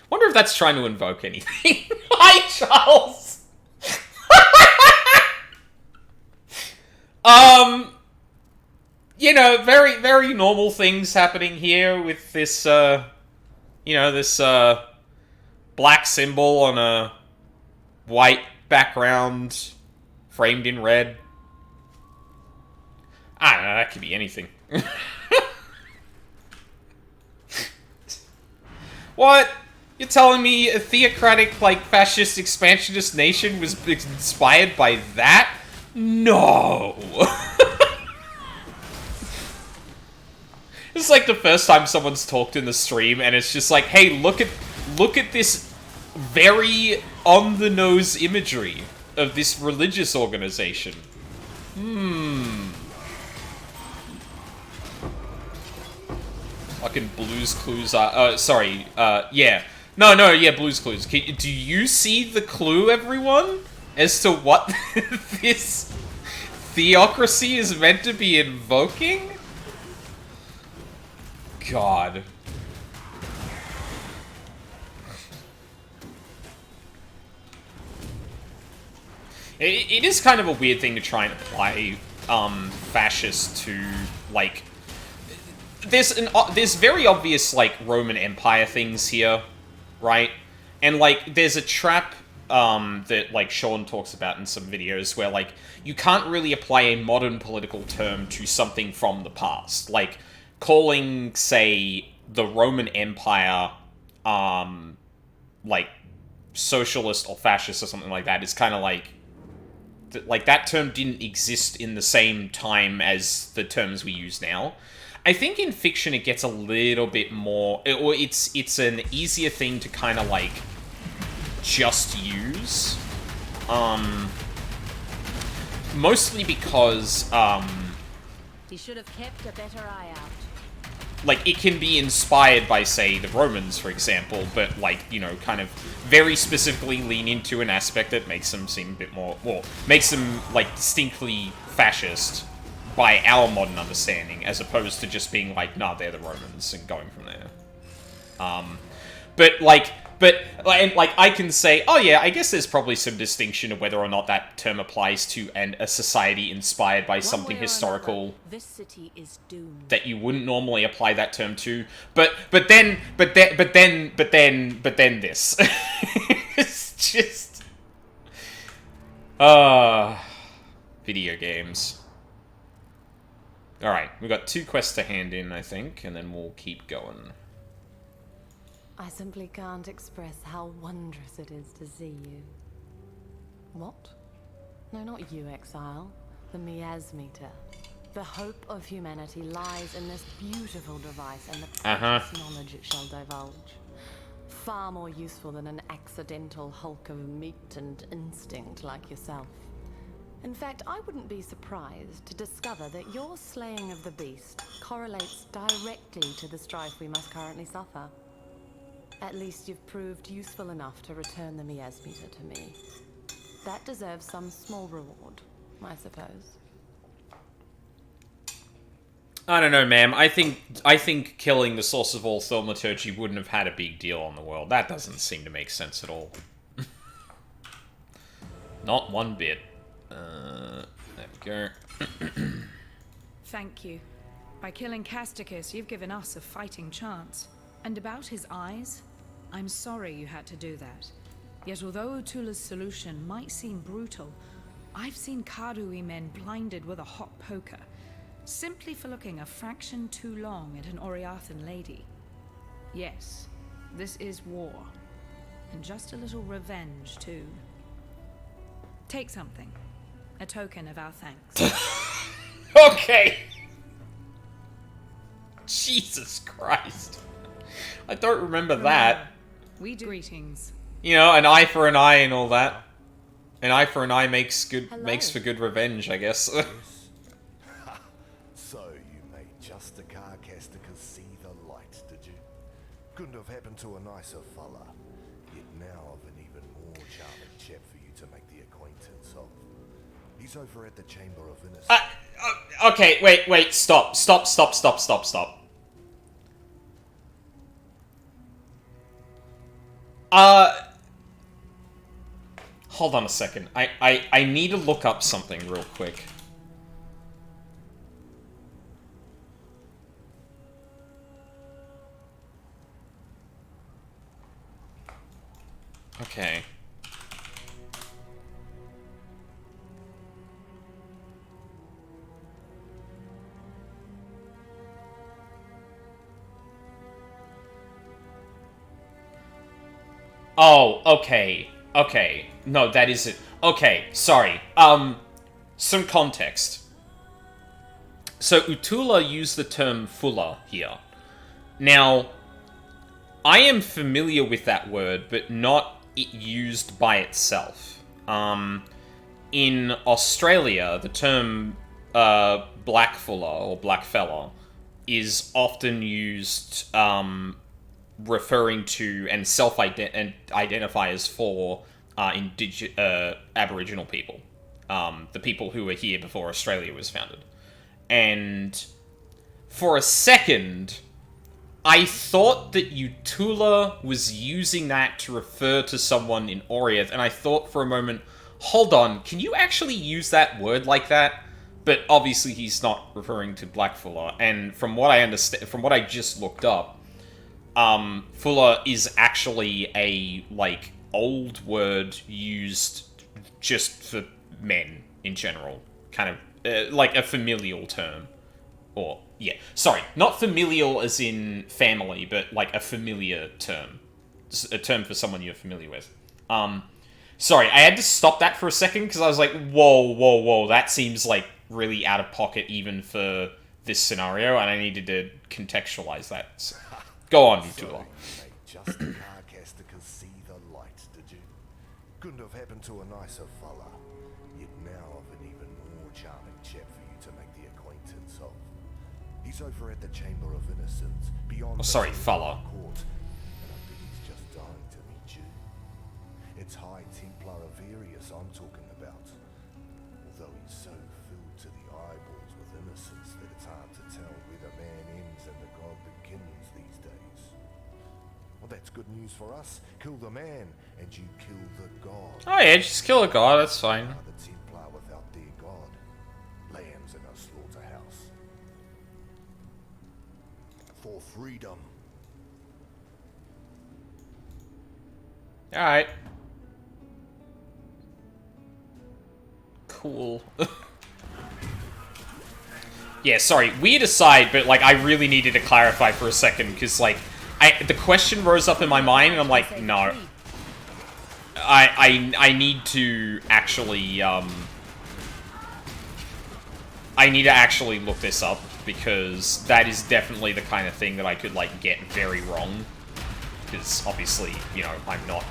A: Wonder if that's trying to invoke anything. Hi, Charles! You know, very, very normal things happening here with this, you know, this, black symbol on a white background framed in red. I don't know, that could be anything. What? You're telling me a theocratic, like, fascist expansionist nation was inspired by that? No! seems like the first time someone's talked in the stream, and it's just like, hey, look at this very on-the-nose imagery of this religious organization. Fucking Blue's Clues are... sorry. Yeah. No, yeah, Blue's Clues. Do you see the clue, everyone? As to what this theocracy is meant to be invoking? God. It is kind of a weird thing to try and apply fascist to, like... There's very obvious, like, Roman Empire things here, right? And, like, there's a trap that, like, Sean talks about in some videos where, like, you can't really apply a modern political term to something from the past. Like, calling, say, the Roman Empire, like, socialist or fascist or something like that is kind of like that term didn't exist in the same time as the terms we use now. I think in fiction it gets a little bit more, or it's an easier thing to kind of like just use, mostly because
E: He should have kept a better eye out.
A: like, it can be inspired by, say, the Romans, for example, but, like, you know, kind of very specifically lean into an aspect that makes them seem a bit more, well, makes them, like, distinctly fascist by our modern understanding, as opposed to just being like, nah, they're the Romans, and going from there. But I can say, oh yeah, I guess there's probably some distinction of whether or not that term applies to a society inspired by something historical.
E: This city is doomed.
A: That you wouldn't normally apply that term to, but then this. It's just, video games. All right, we've got 2 quests to hand in, I think, and then we'll keep going.
D: I simply can't express how wondrous it is to see you. What? No, not you, Exile. The miasmeter. The hope of humanity lies in this beautiful device and the precious knowledge it shall divulge. Far more useful than an accidental hulk of meat and instinct like yourself. In fact, I wouldn't be surprised to discover that your slaying of the beast correlates directly to the strife we must currently suffer. At least you've proved useful enough to return the miasmeter to me. That deserves some small reward, I suppose.
A: I don't know, ma'am. I think killing the source of all thaumaturgy wouldn't have had a big deal on the world. That doesn't seem to make sense at all. Not one bit. There we go.
B: Thank you. By killing Casticus, you've given us a fighting chance. And about his eyes, I'm sorry you had to do that. Yet although Utula's solution might seem brutal, I've seen Kadui men blinded with a hot poker, simply for looking a fraction too long at an Oriathan lady. Yes, this is war. And just a little revenge, too. Take something. A token of our thanks.
A: Okay. Jesus Christ. I don't remember that.
B: We do greetings.
A: You know, an eye for an eye and all that. An eye for an eye makes for good revenge, I guess.
C: So you made just a car Casticus see the light, did you? Couldn't have happened to a nicer fella. Yet now I've an even more charming chap for you to make the acquaintance of. He's over at the Chamber of Innocence.
A: Okay, wait, stop. Hold on a second. I need to look up something real quick. Okay. Oh, okay. Okay. No, that isn't. Okay, sorry. Some context. So Utula used the term fuller here. Now, I am familiar with that word, but not it used by itself. In Australia, the term blackfuller or blackfella is often used referring to and self-identifiers for Aboriginal people. The people who were here before Australia was founded. And for a second, I thought that Utula was using that to refer to someone in Oriath, and I thought for a moment, hold on, can you actually use that word like that? But obviously he's not referring to blackfuller, and from what I understand, from what I just looked up, fuller is actually a, like, old word used just for men in general. Kind of, like a familial term. Or, yeah, sorry, not familial as in family, but like a familiar term. A term for someone you're familiar with. Sorry, I had to stop that for a second, because I was like, whoa, that seems like really out of pocket even for this scenario, and I needed to contextualize that. So, go on, Utula.
C: Just a carcaster could see the light, did you? Couldn't have happened to a nicer fella. You'd now have an even more charming chap for you to make the acquaintance of. He's over at the Chamber of Innocence, beyond
A: fella.
C: Court, and I bet he's just dying to meet you. It's High Templar Avarius I'm talking about. Although he's so filled to the eyeballs with innocence that it's hard to tell where the man ends and the god begins these days. Well, that's good news for us. Kill the man, and you kill the god.
A: Oh yeah, just kill a god, that's fine.
C: The Templar without their god. Lambs in a slaughterhouse. For freedom.
A: Alright. Cool. Yeah, sorry, weird aside, but, like, I really needed to clarify for a second, because, like, the question rose up in my mind, and I'm like, no. I need to actually, I need to actually look this up, because that is definitely the kind of thing that I could, like, get very wrong. Because, obviously, you know, I'm not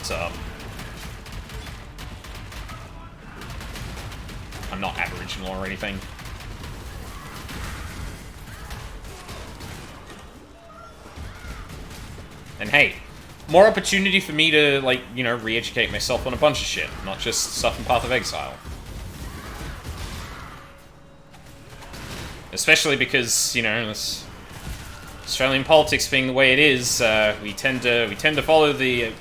A: Aboriginal or anything. And hey, more opportunity for me to, like, you know, re-educate myself on a bunch of shit, not just stuff in Path of Exile. Especially because, you know, this Australian politics being the way it is, we tend to follow the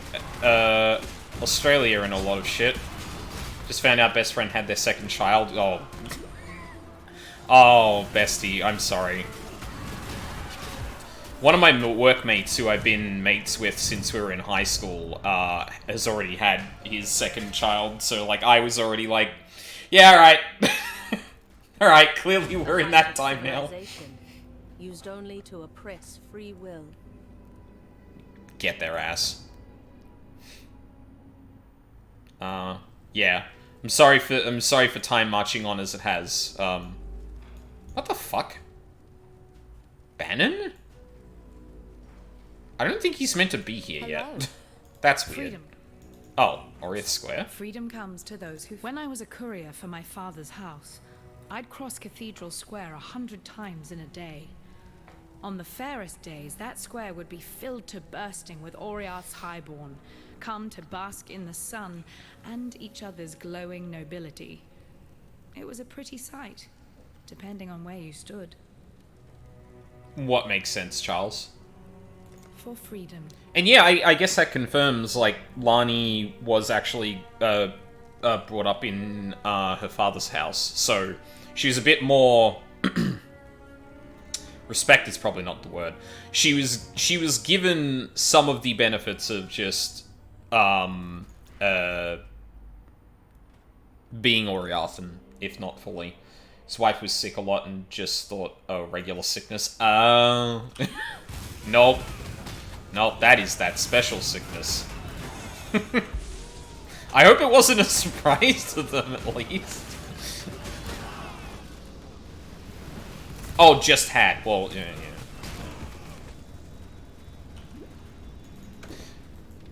A: Australia in a lot of shit. Just found out best friend had their second child. Oh, bestie, I'm sorry. One of my workmates, who I've been mates with since we were in high school, has already had his second child, so, like, I was already like, yeah, alright. Alright, clearly we're in that time now.
E: Used only to oppress free will.
A: Get their ass. Yeah. I'm sorry for time marching on as it has. What the fuck? Bannon? I don't think he's meant to be here yet. That's weird.
B: Freedom.
A: Oh, Oriath Square?
B: Freedom comes to those who... When I was a courier for my father's house, I'd cross Cathedral Square 100 times in a day. On the fairest days, that square would be filled to bursting with Oriath's highborn, come to bask in the sun and each other's glowing nobility. It was a pretty sight, depending on where you stood.
A: What makes sense, Charles?
B: For freedom.
A: And yeah, I guess that confirms, like, Lani was actually brought up in her father's house, so she was a bit more... Respect is probably not the word. She was given some of the benefits of just being Oriathan, if not fully. His wife was sick a lot and just thought, oh, regular sickness. Nope. Nope, that is that special sickness. I hope it wasn't a surprise to them, at least. Oh, just had. Well, yeah.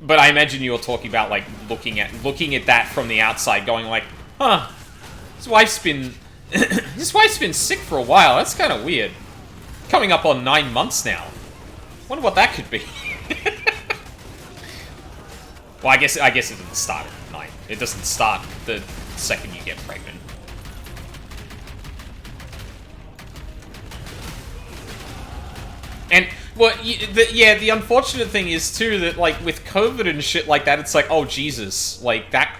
A: But I imagine you were talking about, like, looking at that from the outside, going like, huh, his wife's been sick for a while. That's kind of weird. Coming up on 9 months now. Wonder what that could be. Well, I guess it doesn't start at 9. It doesn't start the second you get pregnant. And, well, the unfortunate thing is, too, that, like, with COVID and shit like that, it's like, oh, Jesus. Like, that,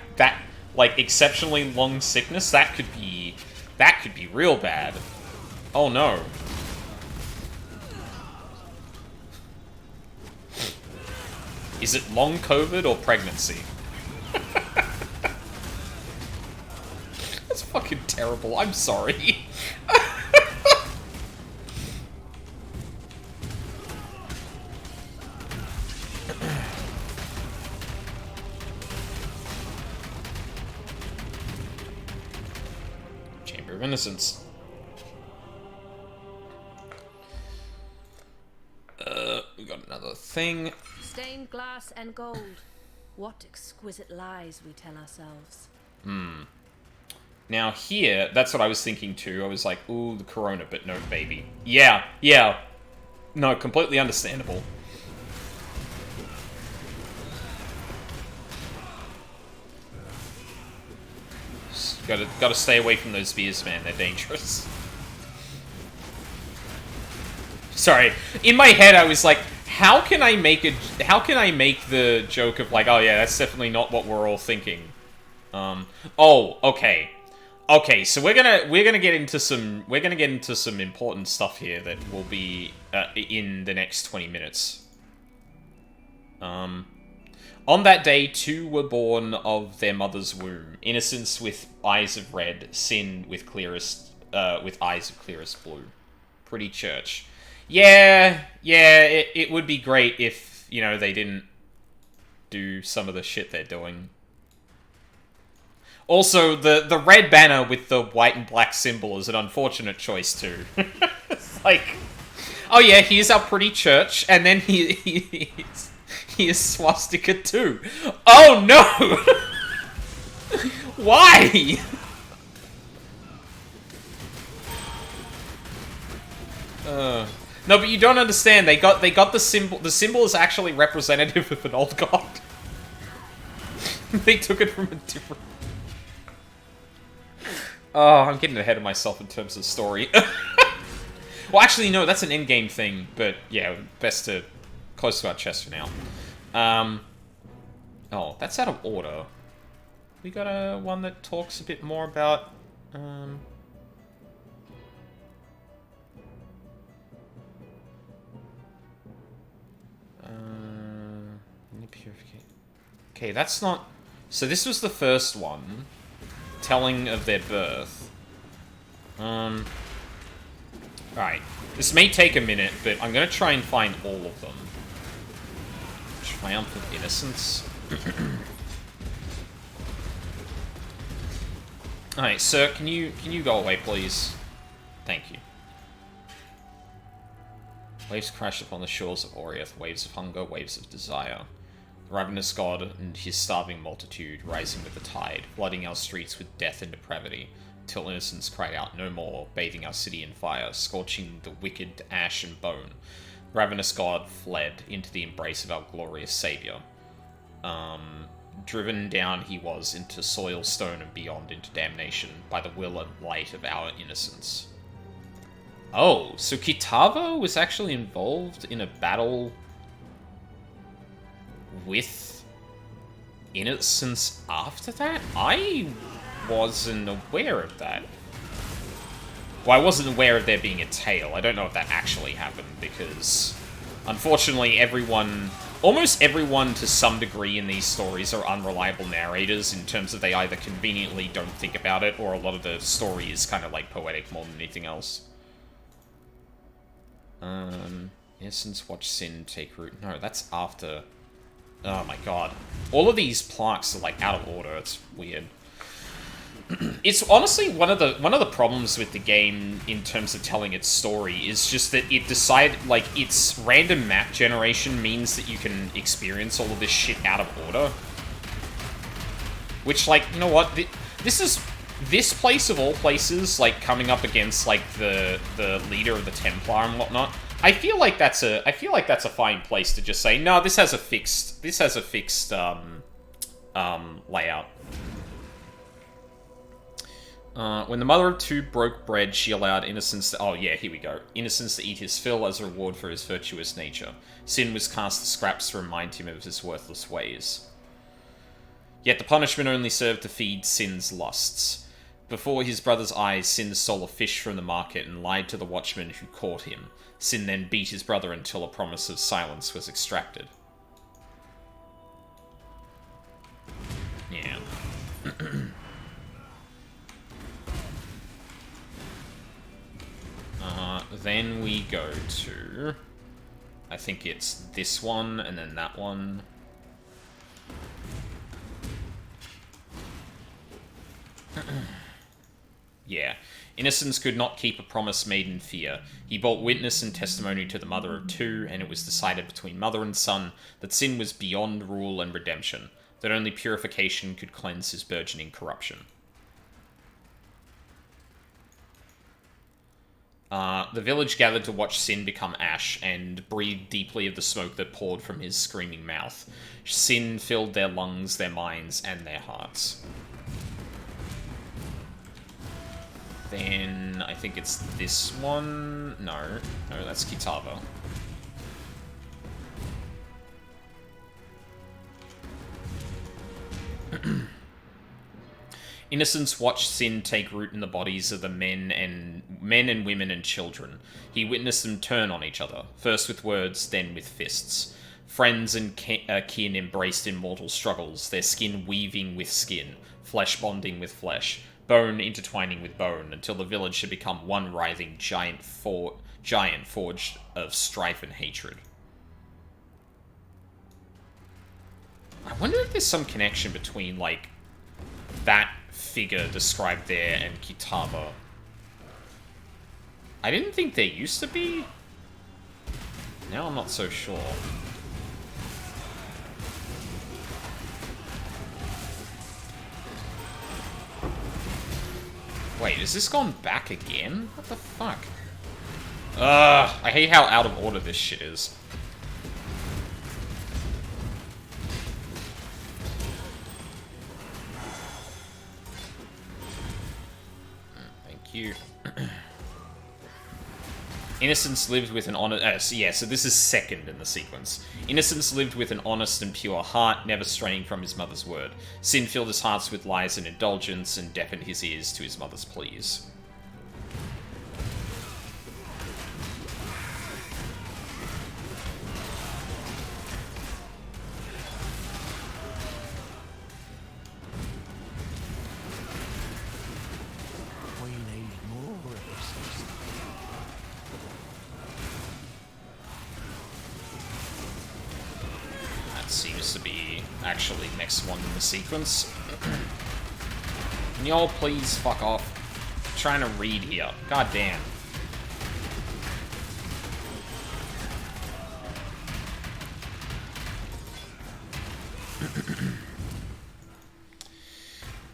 A: like, exceptionally long sickness, that could be real bad. Oh, no. Is it long COVID or pregnancy? That's fucking terrible. I'm sorry. Chamber of Innocence. We got another thing.
E: Stained glass and gold. What exquisite lies we tell ourselves.
A: Now here, that's what I was thinking too. I was like, ooh, the corona, but no baby. Yeah. No, completely understandable. Just gotta stay away from those beers, man. They're dangerous. Sorry. In my head, I was like, how can I make the joke of like, oh yeah, that's definitely not what we're all thinking. Oh, okay. Okay, so we're gonna get into some important stuff here that will be in the next 20 minutes. On that day, 2 were born of their mother's womb. Innocence with eyes of red, sin with eyes of clearest blue. Pretty church. Yeah, it would be great if, you know, they didn't do some of the shit they're doing. Also, the red banner with the white and black symbol is an unfortunate choice, too. It's like, oh yeah, here's our pretty church, and then he is swastika too. Oh no! Why? No, but you don't understand. They got the symbol. The symbol is actually representative of an old god. They took it from a different. Oh, I'm getting ahead of myself in terms of story. Well, actually, no, that's an in-game thing. But yeah, best to close to our chest for now. Oh, that's out of order. We got one that talks a bit more about. Purification. Okay, that's not. So this was the first one, telling of their birth. Alright. This may take a minute, but I'm gonna try and find all of them. Triumph of Innocence. Alright, sir, can you go away, please? Thank you. Waves crash upon the shores of Oriath, waves of hunger, waves of desire. The ravenous god and his starving multitude rising with the tide, flooding our streets with death and depravity, till innocents cried out no more, bathing our city in fire, scorching the wicked to ash and bone. The ravenous god fled into the embrace of our glorious saviour. Driven down he was into soil, stone, and beyond into damnation by the will and light of our innocence. Oh, so Kitavo was actually involved in a battle with Innocence after that? I wasn't aware of that. Well, I wasn't aware of there being a tale. I don't know if that actually happened, because unfortunately almost everyone to some degree in these stories are unreliable narrators in terms of they either conveniently don't think about it, or a lot of the story is kind of like poetic more than anything else. Innocence, watch sin take root. No, that's after. Oh my god. All of these plaques are like out of order. It's weird. It's honestly one of the problems with the game in terms of telling its story is just that it decided, like, its random map generation means that you can experience all of this shit out of order. Which, like, you know what? This place of all places, like, coming up against, like, the leader of the Templar and whatnot. I feel like that's a fine place to just say, no, this has a fixed layout. When the mother of two broke bread, she allowed innocence to... Oh, yeah, here we go. Innocence to eat his fill as a reward for his virtuous nature. Sin was cast to scraps to remind him of his worthless ways. Yet the punishment only served to feed Sin's lusts. Before his brother's eyes, Sin stole a fish from the market and lied to the watchman who caught him. Sin then beat his brother until a promise of silence was extracted. Yeah. Then we go to... I think it's this one, and then that one. Yeah. Innocence could not keep a promise made in fear. He bore witness and testimony to the mother of two, and it was decided between mother and son that Sin was beyond rule and redemption, that only purification could cleanse his burgeoning corruption. The village gathered to watch Sin become ash, and breathed deeply of the smoke that poured from his screaming mouth. Sin filled their lungs, their minds, and their hearts. Then, I think it's this one. No, that's Kitava. Innocence watched sin take root in the bodies of the men and women and children. He witnessed them turn on each other, first with words, then with fists. Friends and kin embraced in mortal struggles, their skin weaving with skin, flesh bonding with flesh, bone intertwining with bone, until the village had become one writhing giant forged of strife and hatred. I wonder if there's some connection between, like, that figure described there and Kitava. I didn't think there used to be. Now I'm not so sure. Wait, has this gone back again? What the fuck? Ugh, I hate how out of order this shit is. Thank you. Innocence lived with an honest... yeah, so this is second in the sequence. Innocence lived with an honest and pure heart, never straying from his mother's word. Sin filled his heart with lies and indulgence, and deafened his ears to his mother's pleas. Seems to be actually next one in the sequence. Can y'all please fuck off? I'm trying to read here. God damn.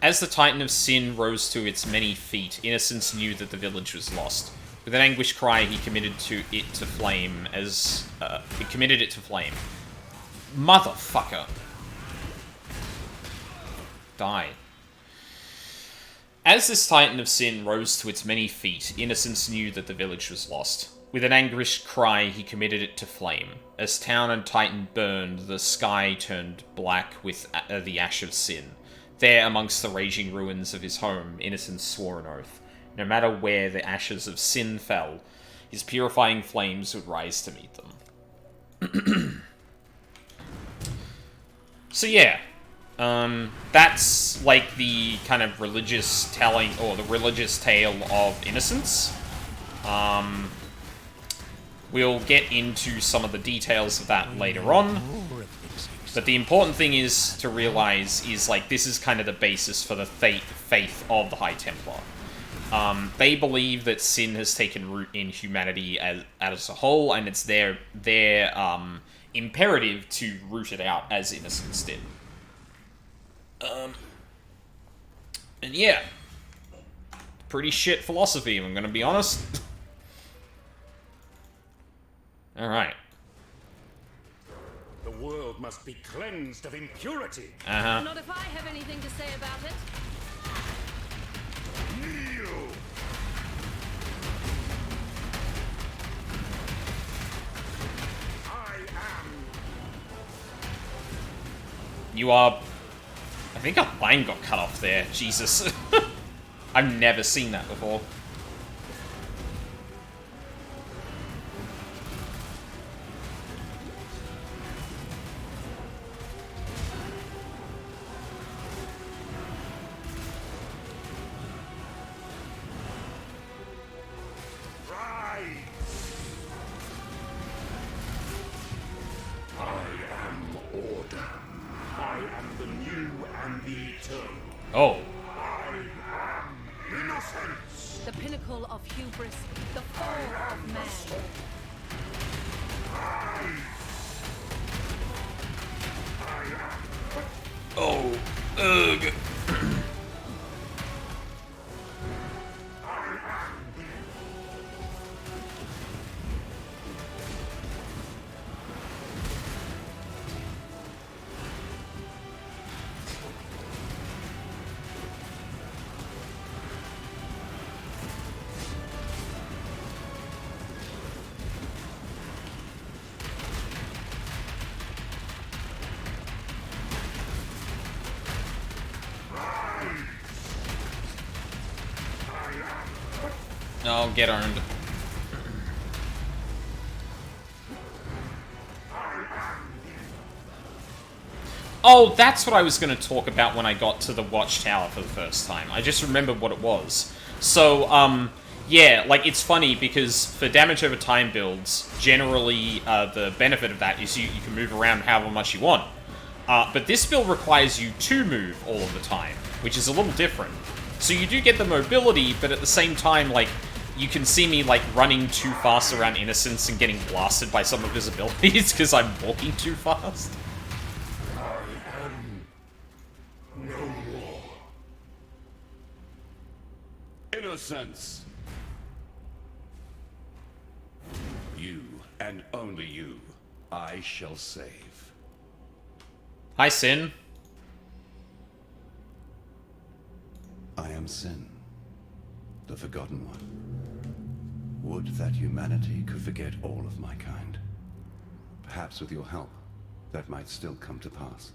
A: As the Titan of Sin rose to its many feet, Innocence knew that the village was lost. With an anguished cry, he committed it to flame. Motherfucker. Die. As this Titan of Sin rose to its many feet, Innocence knew that the village was lost. With an anguished cry, he committed it to flame. As town and Titan burned, the sky turned black with the ash of sin. There, amongst the raging ruins of his home, Innocence swore an oath. No matter where the ashes of sin fell, his purifying flames would rise to meet them. So yeah, that's like the kind of religious telling, or the religious tale of Innocence. We'll get into some of the details of that later on. But the important thing is to realize is, like, this is kind of the basis for the faith of the High Templar. They believe that sin has taken root in humanity as a whole, and it's their imperative to root it out as innocence did. And yeah, pretty shit philosophy, if I'm gonna be honest. Alright.
F: The world must be cleansed of impurity.
E: Not if I have anything to say about it.
F: Kneel! I am.
A: You are... I think a line got cut off there. Jesus. I've never seen that before. Oh.
E: The pinnacle of hubris, the fall of man.
A: Oh. Ugh. No, get earned. Oh, that's what I was going to talk about when I got to the Watchtower for the first time. I just remembered what it was. So, yeah, like, it's funny because for damage over time builds, generally, the benefit of that is you can move around however much you want. But this build requires you to move all of the time, which is a little different. So you do get the mobility, but at the same time, like, you can see me, like, running too fast around Innocence and getting blasted by some of his abilities because I'm walking too fast.
F: I am no more. Innocence. You, and only you, I shall save.
A: Hi, Sin.
G: I am Sin, the Forgotten One. Would that humanity could forget all of my kind. Perhaps with your help, that might still come to pass.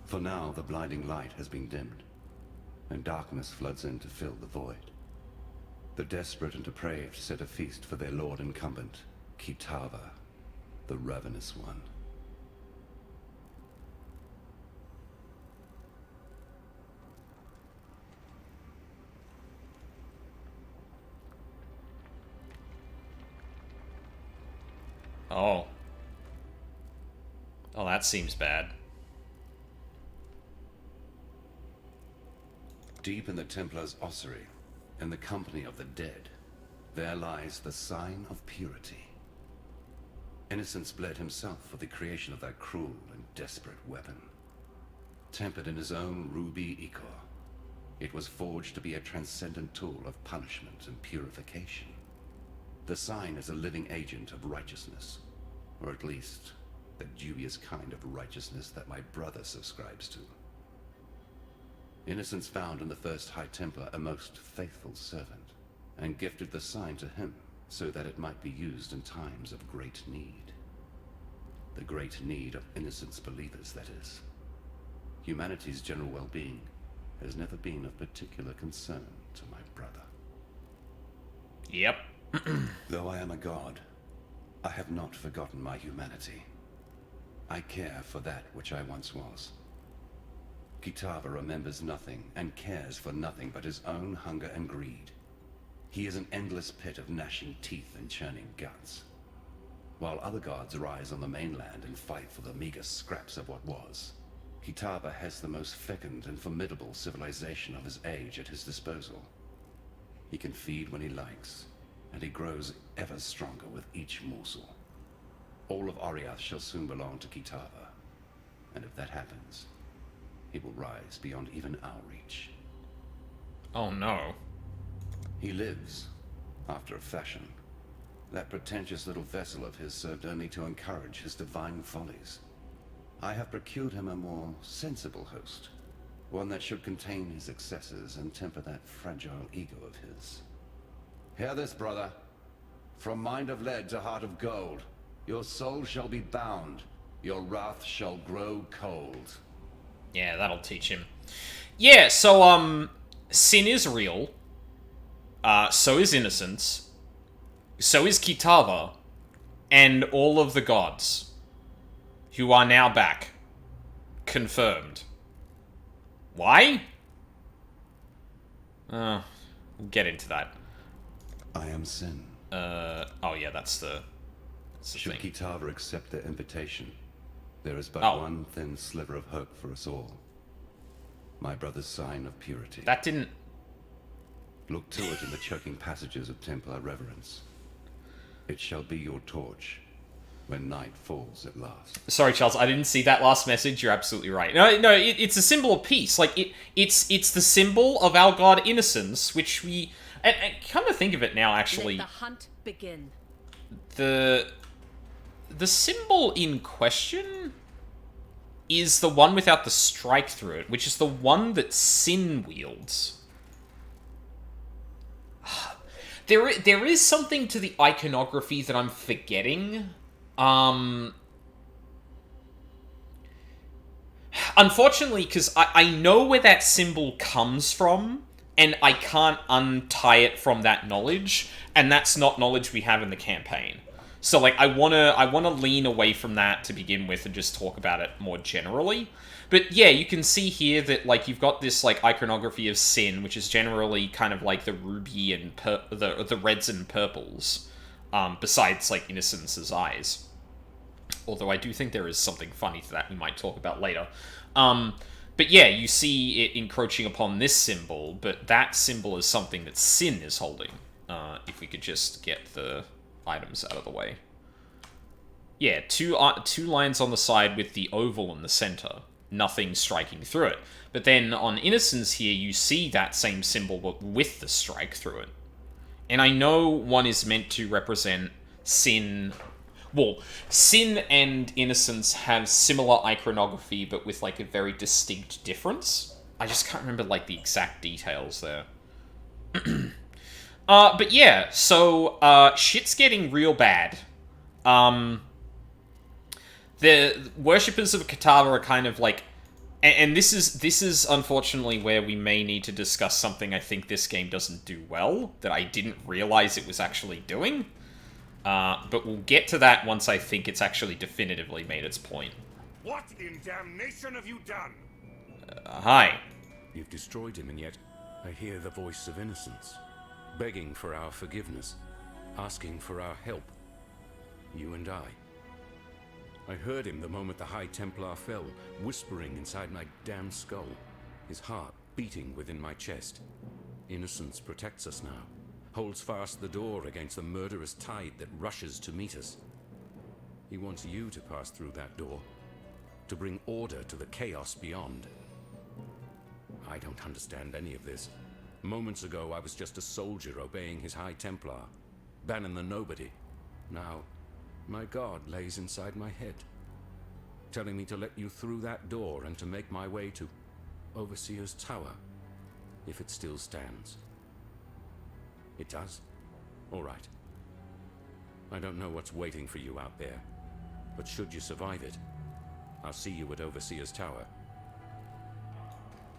G: For now, the blinding light has been dimmed, and darkness floods in to fill the void. The desperate and depraved set a feast for their lord incumbent, Kitava, the Ravenous One.
A: Oh. Oh, that seems bad.
G: Deep in the Templar's ossuary, in the company of the dead, there lies the sign of purity. Innocence bled himself for the creation of that cruel and desperate weapon. Tempered in his own ruby ichor, it was forged to be a transcendent tool of punishment and purification. The sign is a living agent of righteousness, or at least the dubious kind of righteousness that my brother subscribes to. Innocence found in the first High Templar a most faithful servant, and gifted the sign to him so that it might be used in times of great need. The great need of Innocence believers, that is. Humanity's general well-being has never been of particular concern to my brother.
A: Yep.
G: Though I am a god, I have not forgotten my humanity. I care for that which I once was. Kitava remembers nothing and cares for nothing but his own hunger and greed. He is an endless pit of gnashing teeth and churning guts. while other gods rise on the mainland and fight for the meager scraps of what was. Kitava has the most fecund and formidable civilization of his age at his disposal. He can feed when he likes, and he grows ever stronger with each morsel. All of Oriath shall soon belong to Kitava, and if that happens, he will rise beyond even our reach.
A: Oh no.
G: He lives, after a fashion. That pretentious little vessel of his served only to encourage his divine follies. I have procured him a more sensible host, one that should contain his excesses and temper that fragile ego of his. Hear this, brother. From mind of lead to heart of gold, your soul shall be bound, your wrath shall grow cold.
A: Yeah, that'll teach him. Yeah, so, sin is real. So is innocence. So is Kitava. And all of the gods. Who are now back. Confirmed. Why? We'll get into that.
G: I am sin.
A: Oh yeah, that's the
G: Should
A: thing.
G: Kitava accept their invitation, there is but
A: Oh.
G: one thin sliver of hope for us all. My brother's sign of purity.
A: That didn't...
G: Look to it in the choking passages of Templar reverence. It shall be your torch when night falls at last.
A: Sorry, Charles, I didn't see that last message. You're absolutely right. No, it's a symbol of peace. Like, it's the symbol of our god Innocence, which we... And come to think of it now, actually...
E: Let the hunt begin.
A: The symbol in question is the one without the strike through it, which is the one that Sin wields. There is something to the iconography that I'm forgetting. Unfortunately, because I know where that symbol comes from, and I can't untie it from that knowledge, and that's not knowledge we have in the campaign. So, like, I wanna lean away from that to begin with and just talk about it more generally. But yeah, you can see here that, like, you've got this, like, iconography of Sin, which is generally kind of like the ruby and the reds and purples, besides, like, Innocence's eyes. Although I do think there is something funny to that we might talk about later. But yeah, you see it encroaching upon this symbol, but that symbol is something that Sin is holding. If we could just get the items out of the way. Yeah, two lines on the side with the oval in the center. Nothing striking through it. But then on Innocence here, you see that same symbol, but with the strike through it. And I know one is meant to represent Sin... Well, Sin and Innocence have similar iconography, but with, like, a very distinct difference. I just can't remember, like, the exact details there. But yeah, so, shit's getting real bad. The worshippers of Kitava are kind of, like... And this is unfortunately where we may need to discuss something I think this game doesn't do well, that I didn't realize it was actually doing. But we'll get to that once I think it's actually definitively made its point.
F: What in damnation have you done?
A: Hi.
H: You've destroyed him, and yet I hear the voice of Innocence, begging for our forgiveness, asking for our help. You and I. I heard him the moment the High Templar fell, whispering inside my damn skull, his heart beating within my chest. Innocence protects us now, holds fast the door against the murderous tide that rushes to meet us. He wants you to pass through that door, to bring order to the chaos beyond. I don't understand any of this. Moments ago, I was just a soldier obeying his High Templar, banning the nobody. Now, my God lays inside my head, telling me to let you through that door and to make my way to Overseer's Tower, if it still stands. It does? All right. I don't know what's waiting for you out there, but should you survive it, I'll see you at Overseer's Tower.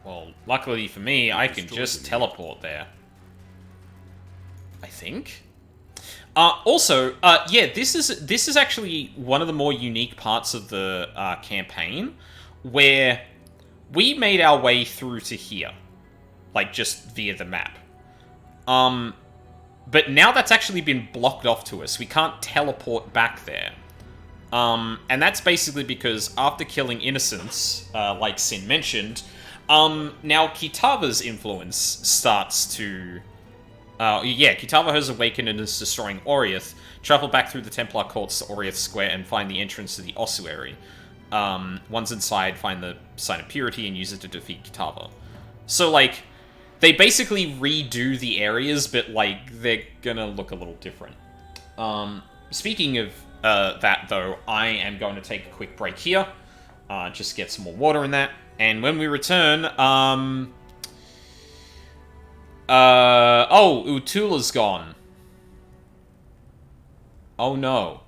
A: Well, luckily for me, I can
H: destroyed
A: just
H: him.
A: teleport there. I think? Also, yeah, this is actually one of the more unique parts of the campaign, where we made our way through to here, like, just via the map. But now that's actually been blocked off to us. We can't teleport back there. And that's basically because after killing innocents, like Sin mentioned, now Kitava's influence starts to... yeah, Kitava has awakened and is destroying Oriath. Travel back through the Templar courts to Oriath Square and find the entrance to the ossuary. Once inside, find the Sign of Purity and use it to defeat Kitava. So, like, they basically redo the areas, but, like, they're gonna look a little different. Speaking of that, though, I am going to take a quick break here. Just get some more water in that. And when we return, oh, Utula's gone. Oh no.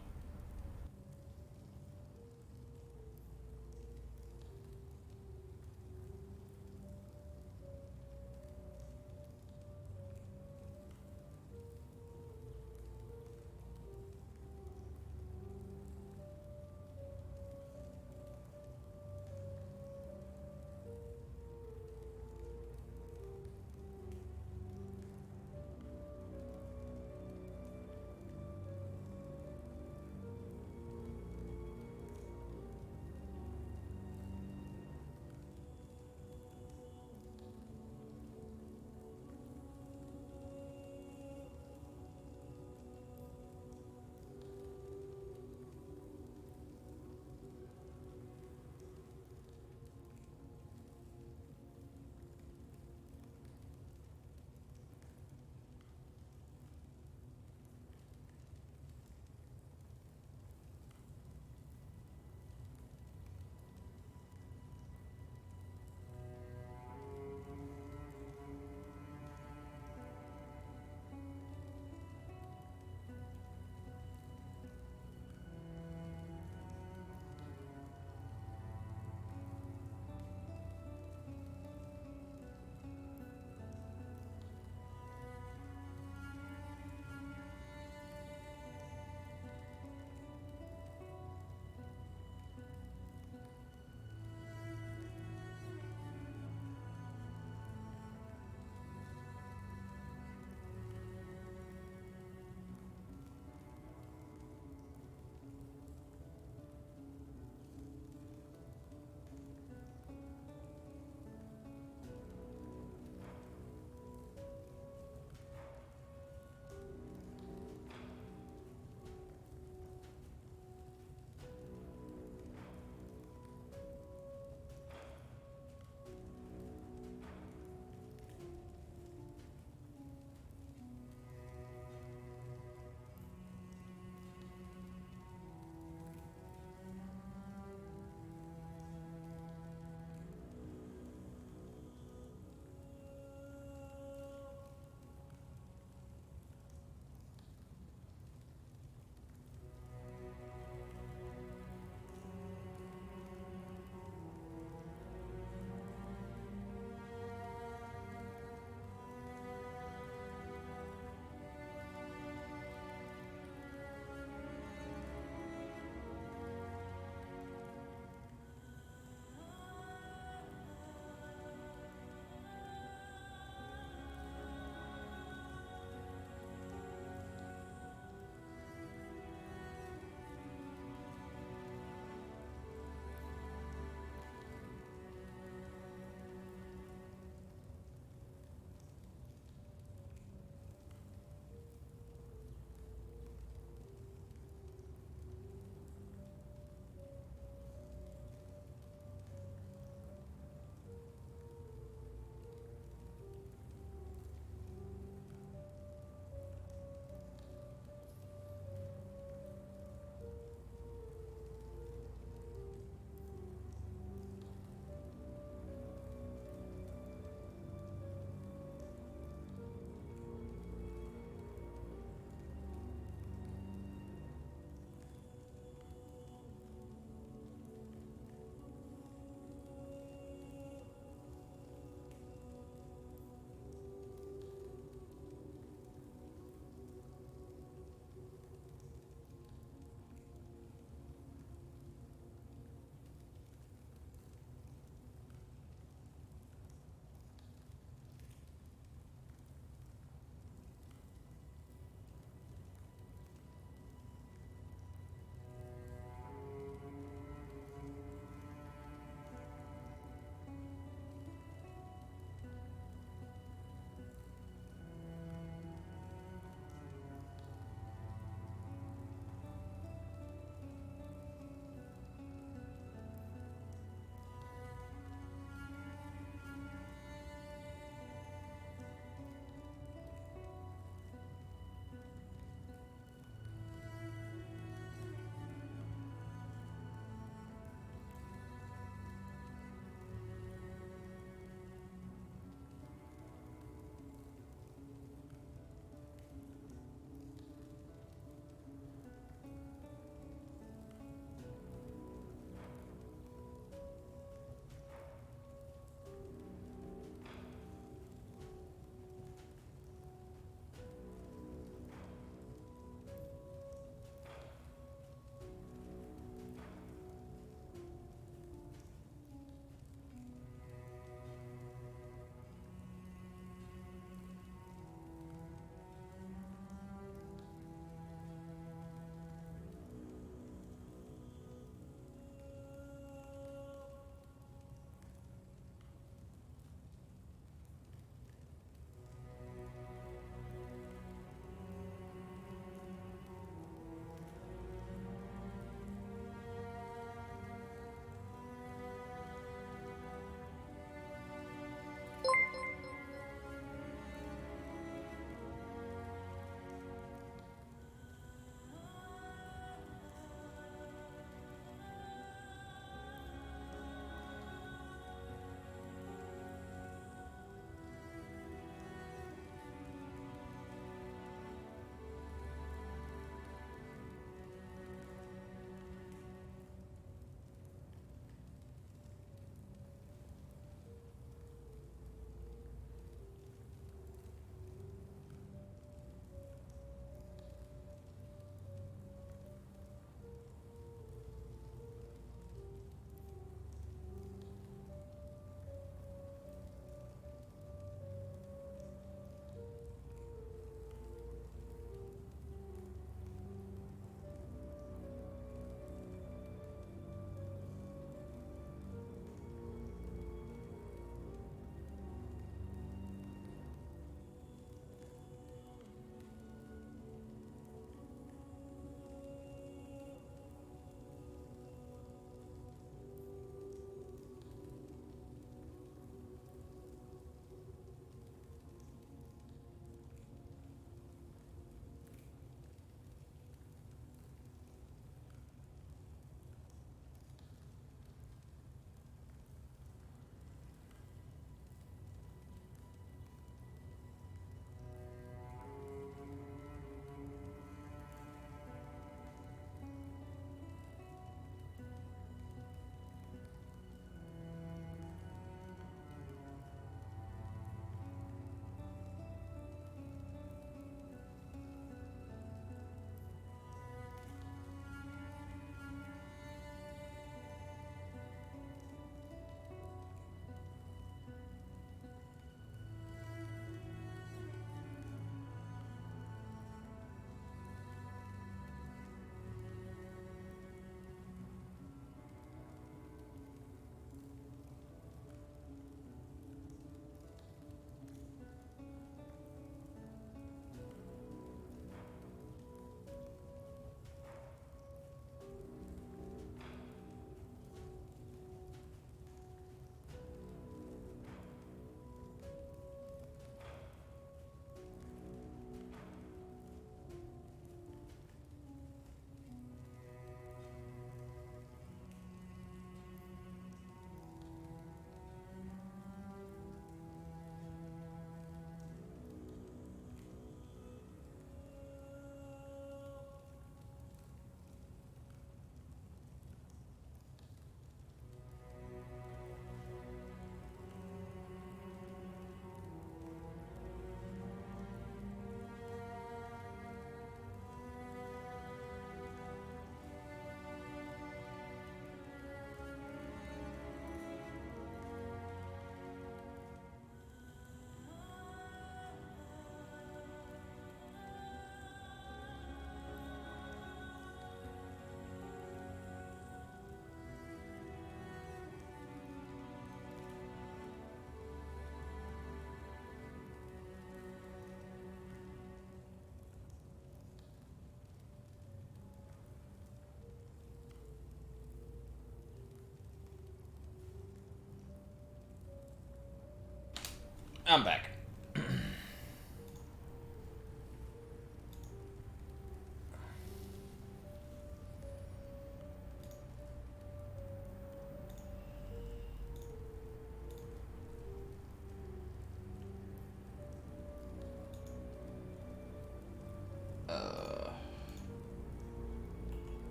A: I'm back.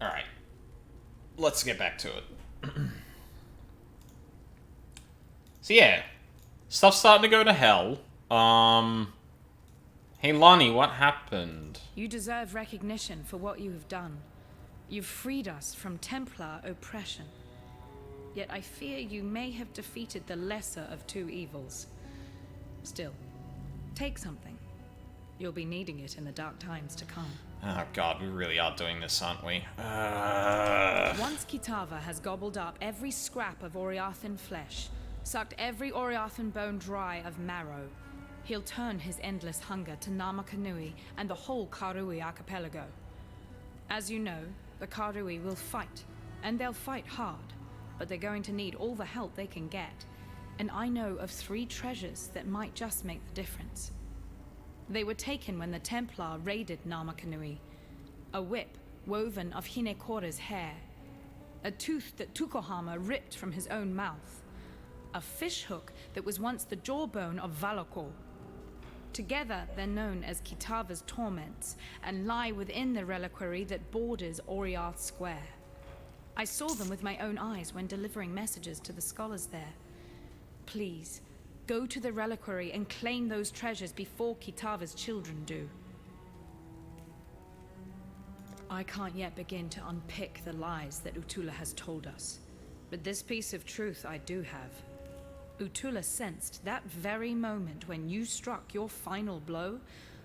A: Alright. Let's get back to it. So yeah. Stuff's starting to go to hell. Hey Lonnie, what happened?
B: You deserve recognition for what you have done. You've freed us from Templar oppression. Yet I fear you may have defeated the lesser of two evils. Still, take something. You'll be needing it in the dark times to come.
A: Oh god, we really are doing this, aren't we?
B: Once Kitava has gobbled up every scrap of Oriathan flesh, sucked every Oriathan bone dry of marrow, he'll turn his endless hunger to Namakanui and the whole Karui archipelago. As you know, the Karui will fight, and they'll fight hard, but they're going to need all the help they can get. And I know of 3 treasures that might just make the difference. They were taken when the Templar raided Namakanui. A whip woven of Hinekora's hair. A tooth that Tukohama ripped from his own mouth. A fishhook that was once the jawbone of Valakor. Together, they're known as Kitava's torments, and lie within the reliquary that borders Oriath Square. I saw them with my own eyes when delivering messages to the scholars there. Please, go to the reliquary and claim those treasures before Kitava's children do. I can't yet begin to unpick the lies that Utula has told us, but this piece of truth I do have. Utula sensed that very moment when you struck your final blow,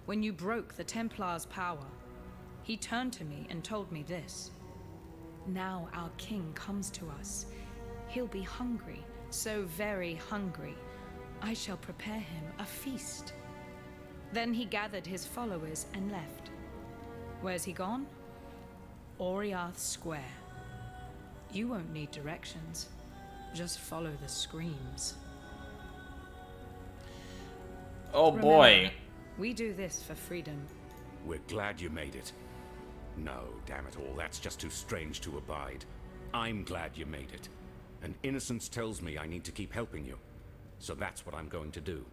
B: when you broke the Templar's power. He turned to me and told me this. Now our king comes to us. He'll be hungry, so very hungry. I shall prepare him a feast. Then he gathered his followers and left. Where's he gone? Oriath Square. You won't need directions. Just follow the screams.
A: Oh boy.
B: Remember, we do this for freedom.
H: We're glad you made it. No, damn it all, that's just too strange to abide. I'm glad you made it. And innocence tells me I need to keep helping you. So that's what I'm going to do.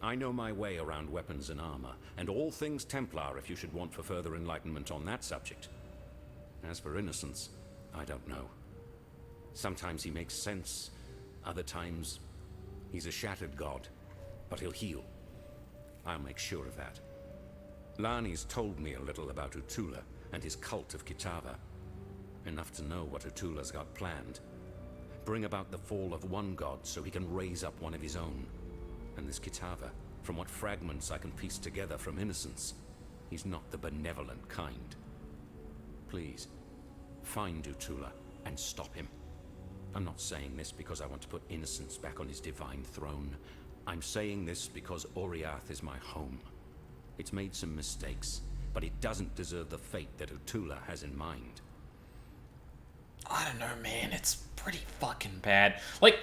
H: I know my way around weapons and armor, and all things Templar if you should want for further enlightenment on that subject. As for innocence, I don't know. Sometimes he makes sense, other times he's a shattered god, but he'll heal. I'll make sure of that. Lani's told me a little about Utula and his cult of Kitava. Enough to know what Utula's got planned. Bring about the fall of one god so he can raise up one of his own. And this Kitava, from what fragments I can piece together from innocence, he's not the benevolent kind. Please, find Utula and stop him. I'm not saying this because I want to put innocence back on his divine throne. I'm saying this because Oriath is my home. It's made some mistakes, but it doesn't deserve the fate that Utula has in mind.
A: I don't know, man. It's pretty fucking bad. Like,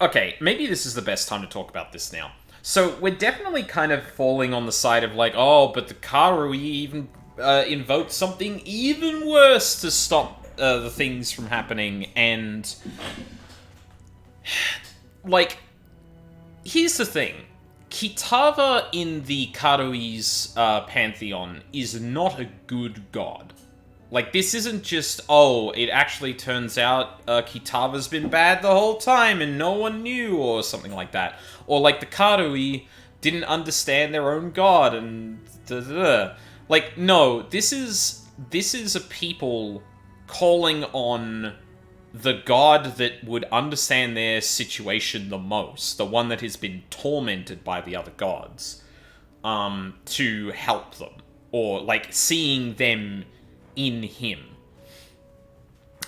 A: okay, maybe this is the best time to talk about this now. So, we're definitely kind of falling on the side of like, oh, but the Karui even invoked something even worse to stop the things from happening, and like, here's the thing. Kitava in the Karui's pantheon is not a good god. Like, this isn't just, oh, it actually turns out Kitava's been bad the whole time and no one knew, or something like that. Or, like, the Karui didn't understand their own god, and da-da-da. Like, no, this is a people calling on the god that would understand their situation the most, the one that has been tormented by the other gods, to help them, or, like, seeing them in him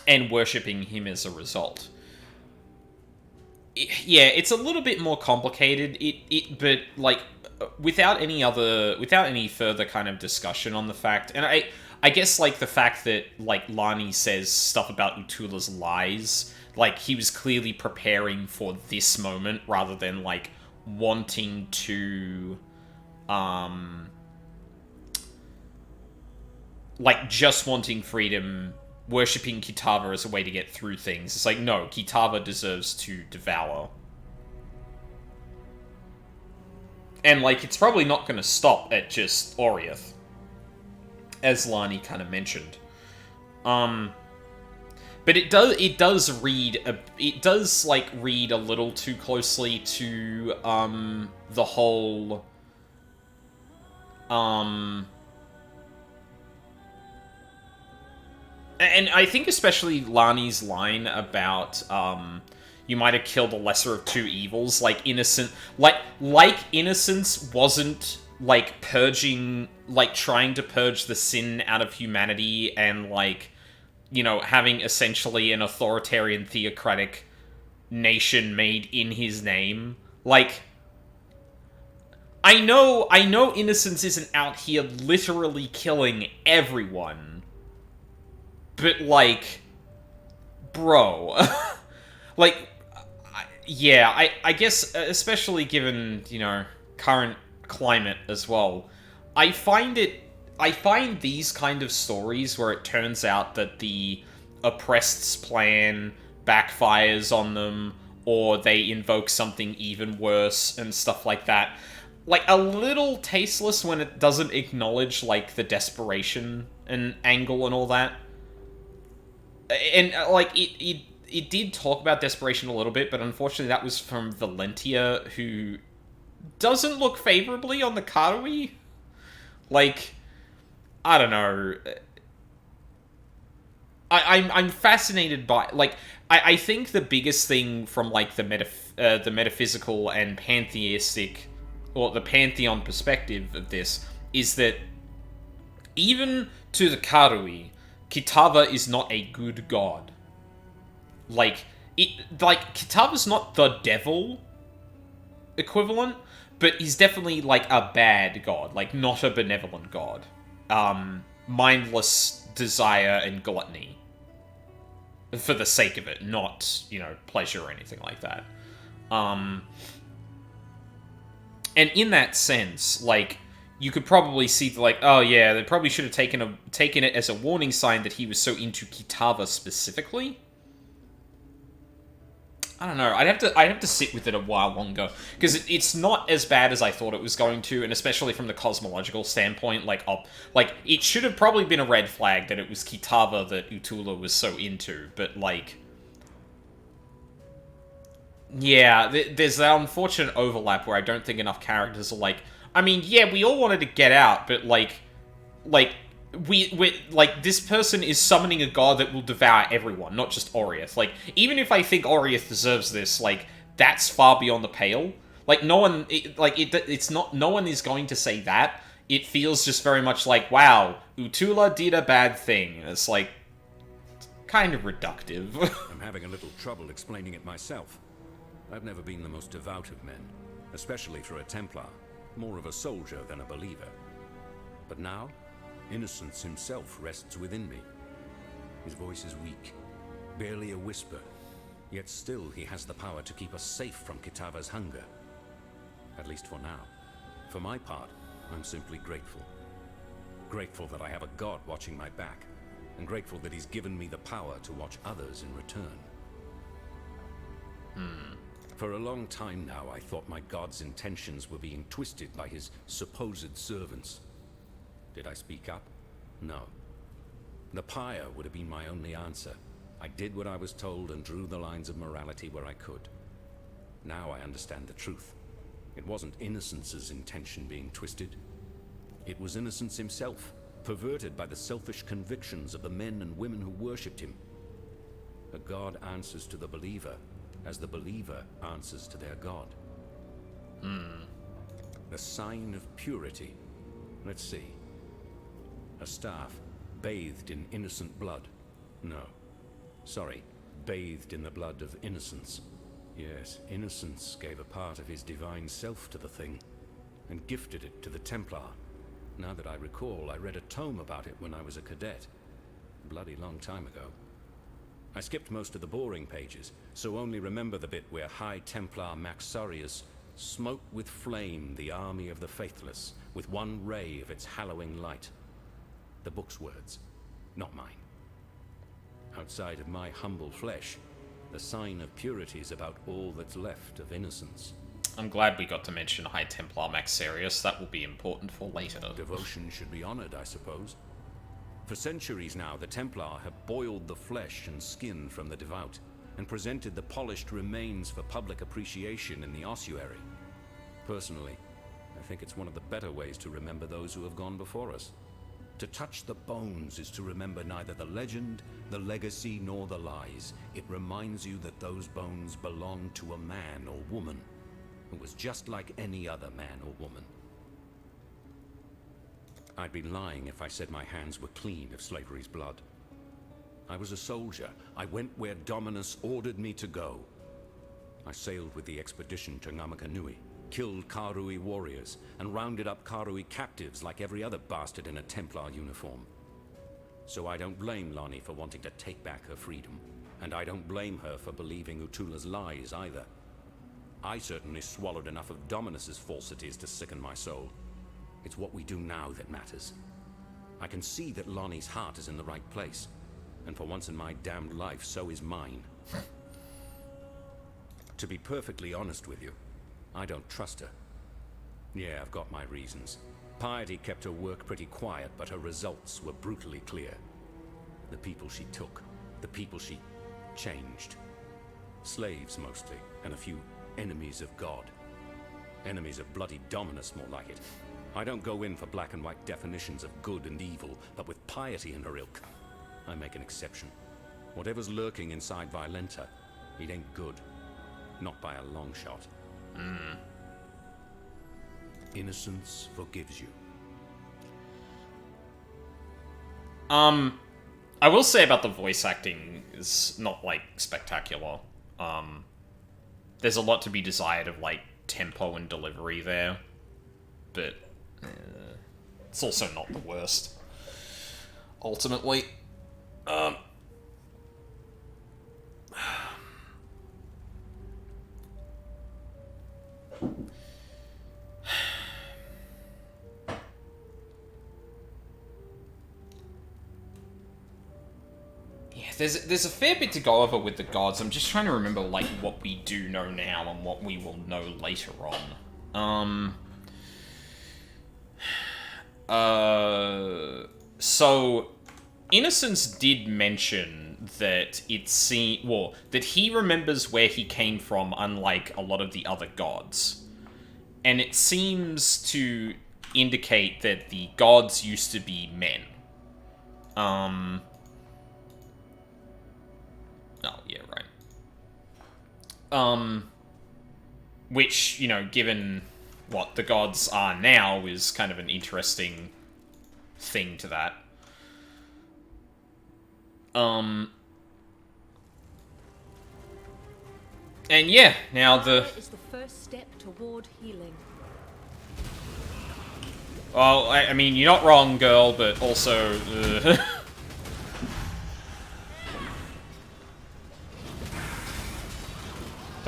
A: and worshipping him as a result. yeah, it's a little bit more complicated. But like without any further kind of discussion on the fact, and I guess like the fact that like Lani says stuff about Utula's lies, like he was clearly preparing for this moment rather than like wanting to, like just wanting freedom, worshipping Kitava as a way to get through things. It's like, no, Kitava deserves to devour. And, like, it's probably not going to stop at just Oriath, as Lani kind of mentioned. But it does read a little too closely to, the whole, and I think especially Lani's line about, you might have killed the lesser of two evils, like Innocent, like Innocence wasn't, like, purging, like, trying to purge the sin out of humanity and, like, you know, having essentially an authoritarian theocratic nation made in his name. Like, I know Innocence isn't out here literally killing everyone, but, like, bro, like, yeah, I guess, especially given, you know, current climate as well, I find these kind of stories where it turns out that the oppressed's plan backfires on them, or they invoke something even worse and stuff like that, like, a little tasteless when it doesn't acknowledge, like, the desperation and angle and all that. And, like, it did talk about desperation a little bit, but unfortunately that was from Valentia, who doesn't look favorably on the Karui. Like, I don't know. I'm fascinated by, like, I think the biggest thing from, like, the metaphysical and pantheistic, or the pantheon perspective of this, is that even to the Karui, Kitava is not a good god. Like, Kitava's not the devil equivalent, but he's definitely, like, a bad god, like, not a benevolent god. Mindless desire and gluttony. For the sake of it, not, you know, pleasure or anything like that. And in that sense, like, you could probably see, like, oh yeah, they probably should have taken it as a warning sign that he was so into Kitava specifically. I don't know. I'd have to sit with it a while longer, because it's not as bad as I thought it was going to, and especially from the cosmological standpoint, like it should have probably been a red flag that it was Kitava that Utula was so into, but like, yeah, there's that unfortunate overlap where I don't think enough characters are like, I mean, yeah, we all wanted to get out, but like we like, this person is summoning a god that will devour everyone, not just Oriath. Like, even if I think Oriath deserves this, like, that's far beyond the pale. Like, no one, it's not, no one is going to say that. It feels just very much like, wow, Utula did a bad thing. It's like, kind of reductive.
H: I'm having a little trouble explaining it myself. I've never been the most devout of men, especially for a Templar, more of a soldier than a believer. But now, Innocence himself rests within me. His voice is weak, barely a whisper, yet still he has the power to keep us safe from Kitava's hunger. At least for now. For my part, I'm simply grateful. Grateful that I have a god watching my back, and grateful that he's given me the power to watch others in return. For a long time now, I thought my god's intentions were being twisted by his supposed servants. Did I speak up? No. The pyre would have been my only answer. I did what I was told and drew the lines of morality where I could. Now I understand the truth. It wasn't Innocence's intention being twisted. It was Innocence himself, perverted by the selfish convictions of the men and women who worshipped him. A god answers to the believer, as the believer answers to their god. The sign of purity. Let's see. A staff, bathed in innocent blood. No. Sorry, bathed in the blood of innocence. Yes, Innocence gave a part of his divine self to the thing, and gifted it to the Templar. Now that I recall, I read a tome about it when I was a cadet. A bloody long time ago. I skipped most of the boring pages, so only remember the bit where High Templar Maxarius smote with flame the army of the faithless, with one ray of its hallowing light. The book's words, not mine. Outside of my humble flesh, the sign of purity is about all that's left of innocence.
A: I'm glad we got to mention High Templar Maxarius. That will be important for later.
H: Devotion should be honored, I suppose. For centuries now, the Templar have boiled the flesh and skin from the devout, and presented the polished remains for public appreciation in the ossuary. Personally, I think it's one of the better ways to remember those who have gone before us. To touch the bones is to remember neither the legend, the legacy, nor the lies. It reminds you that those bones belong to a man or woman who was just like any other man or woman. I'd be lying if I said my hands were clean of slavery's blood. I was a soldier. I went where Dominus ordered me to go. I sailed with the expedition to Ngamakanui, killed Karui warriors, and rounded up Karui captives like every other bastard in a Templar uniform. So I don't blame Lonnie for wanting to take back her freedom, and I don't blame her for believing Utula's lies either. I certainly swallowed enough of Dominus's falsities to sicken my soul. It's what we do now that matters. I can see that Lonnie's heart is in the right place, and for once in my damned life, so is mine. To be perfectly honest with you, I don't trust her. Yeah, I've got my reasons. Piety kept her work pretty quiet, but her results were brutally clear. The people she took, the people she changed. Slaves mostly, and a few enemies of God. Enemies of bloody Dominus, more like it. I don't go in for black and white definitions of good and evil, but with piety in her ilk, I make an exception. Whatever's lurking inside Violenta, it ain't good. Not by a long shot. Innocence forgives you.
A: I will say about the voice acting is not, like, spectacular. There's a lot to be desired of, like, tempo and delivery there. But it's also not the worst. Ultimately. There's a fair bit to go over with the gods. I'm just trying to remember, like, what we do know now and what we will know later on. So Innocence did mention that that he remembers where he came from, unlike a lot of the other gods. And it seems to indicate that the gods used to be men. Oh, yeah, right. Which, you know, given what the gods are now, is kind of an interesting thing to that. And yeah, now
E: is the first step toward healing.
A: Well, I mean, you're not wrong, girl, but also...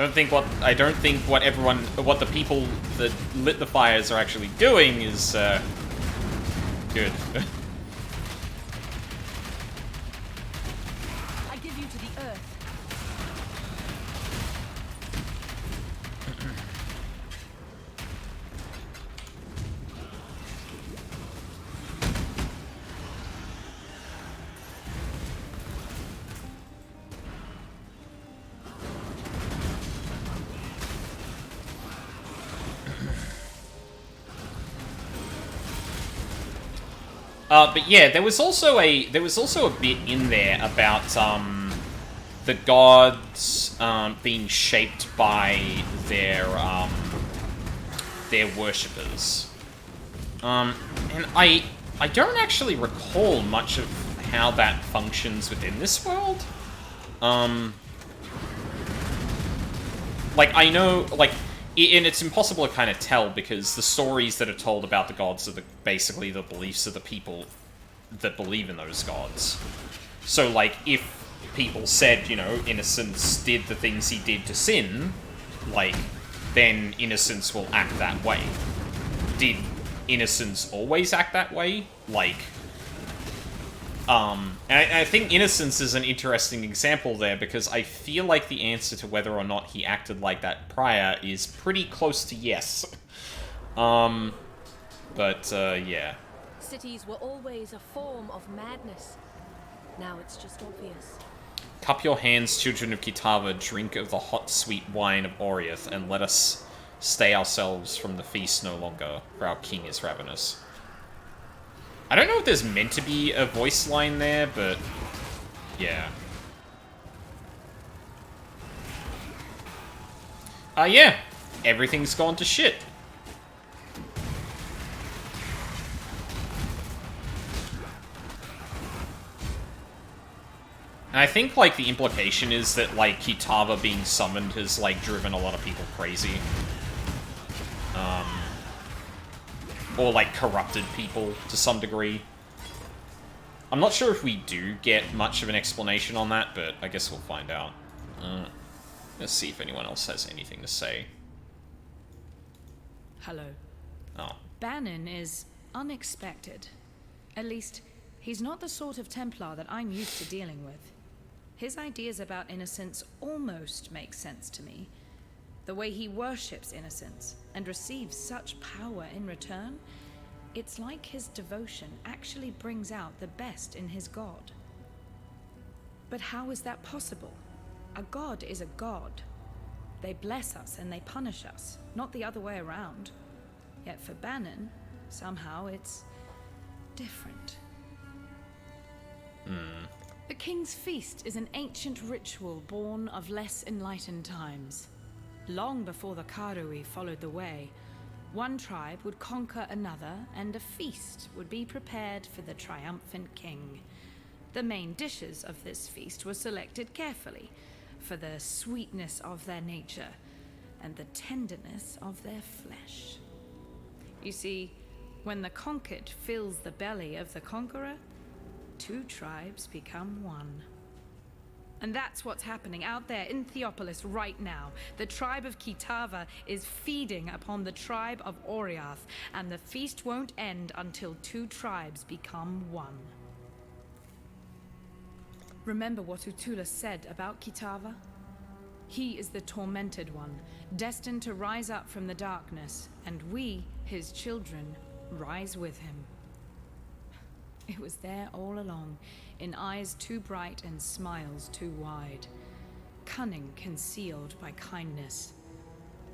A: I don't think what the people that lit the fires are actually doing is, good.
E: I give you to the earth.
A: But yeah, there was also a bit in there about the gods being shaped by their worshippers. And I don't actually recall much of how that functions within this world. like, I know, like, and it's impossible to kind of tell because the stories that are told about the gods are basically the beliefs of the people that believe in those gods. So, like, if people said, you know, Innocence did the things he did to sin, like, then Innocence will act that way. Did Innocence always act that way? Like, and I think Innocence is an interesting example there because I feel like the answer to whether or not he acted like that prior is pretty close to yes. Yeah.
E: Cities were always a form of madness. Now it's just obvious.
A: Cup your hands, children of Kitava, drink of the hot, sweet wine of Oriath, and let us stay ourselves from the feast no longer, for our king is ravenous. I don't know if there's meant to be a voice line there, but yeah. Yeah. Everything's gone to shit. And I think, like, the implication is that, like, Kitava being summoned has, like, driven a lot of people crazy. Or, like, corrupted people to some degree. I'm not sure if we do get much of an explanation on that, but I guess we'll find out. Let's see if anyone else has anything to say.
B: Hello.
A: Oh.
B: Bannon is unexpected. At least, he's not the sort of Templar that I'm used to dealing with. His ideas about Innocence almost make sense to me. The way he worships Innocence and receives such power in return, it's like his devotion actually brings out the best in his god. But how is that possible? A god is a god. They bless us and they punish us, not the other way around. Yet for Bannon, somehow it's different. The King's Feast is an ancient ritual born of less enlightened times. Long before the Karui followed the way, one tribe would conquer another and a feast would be prepared for the triumphant king. The main dishes of this feast were selected carefully for the sweetness of their nature and the tenderness of their flesh. You see, when the conquered fills the belly of the conqueror, two tribes become one. And that's what's happening out there in Theopolis right now. The tribe of Kitava is feeding upon the tribe of Oriath, and the feast won't end until two tribes become one. Remember what Utula said about Kitava? He is the tormented one, destined to rise up from the darkness, and we, his children, rise with him. It was there all along, in eyes too bright and smiles too wide. Cunning concealed by kindness.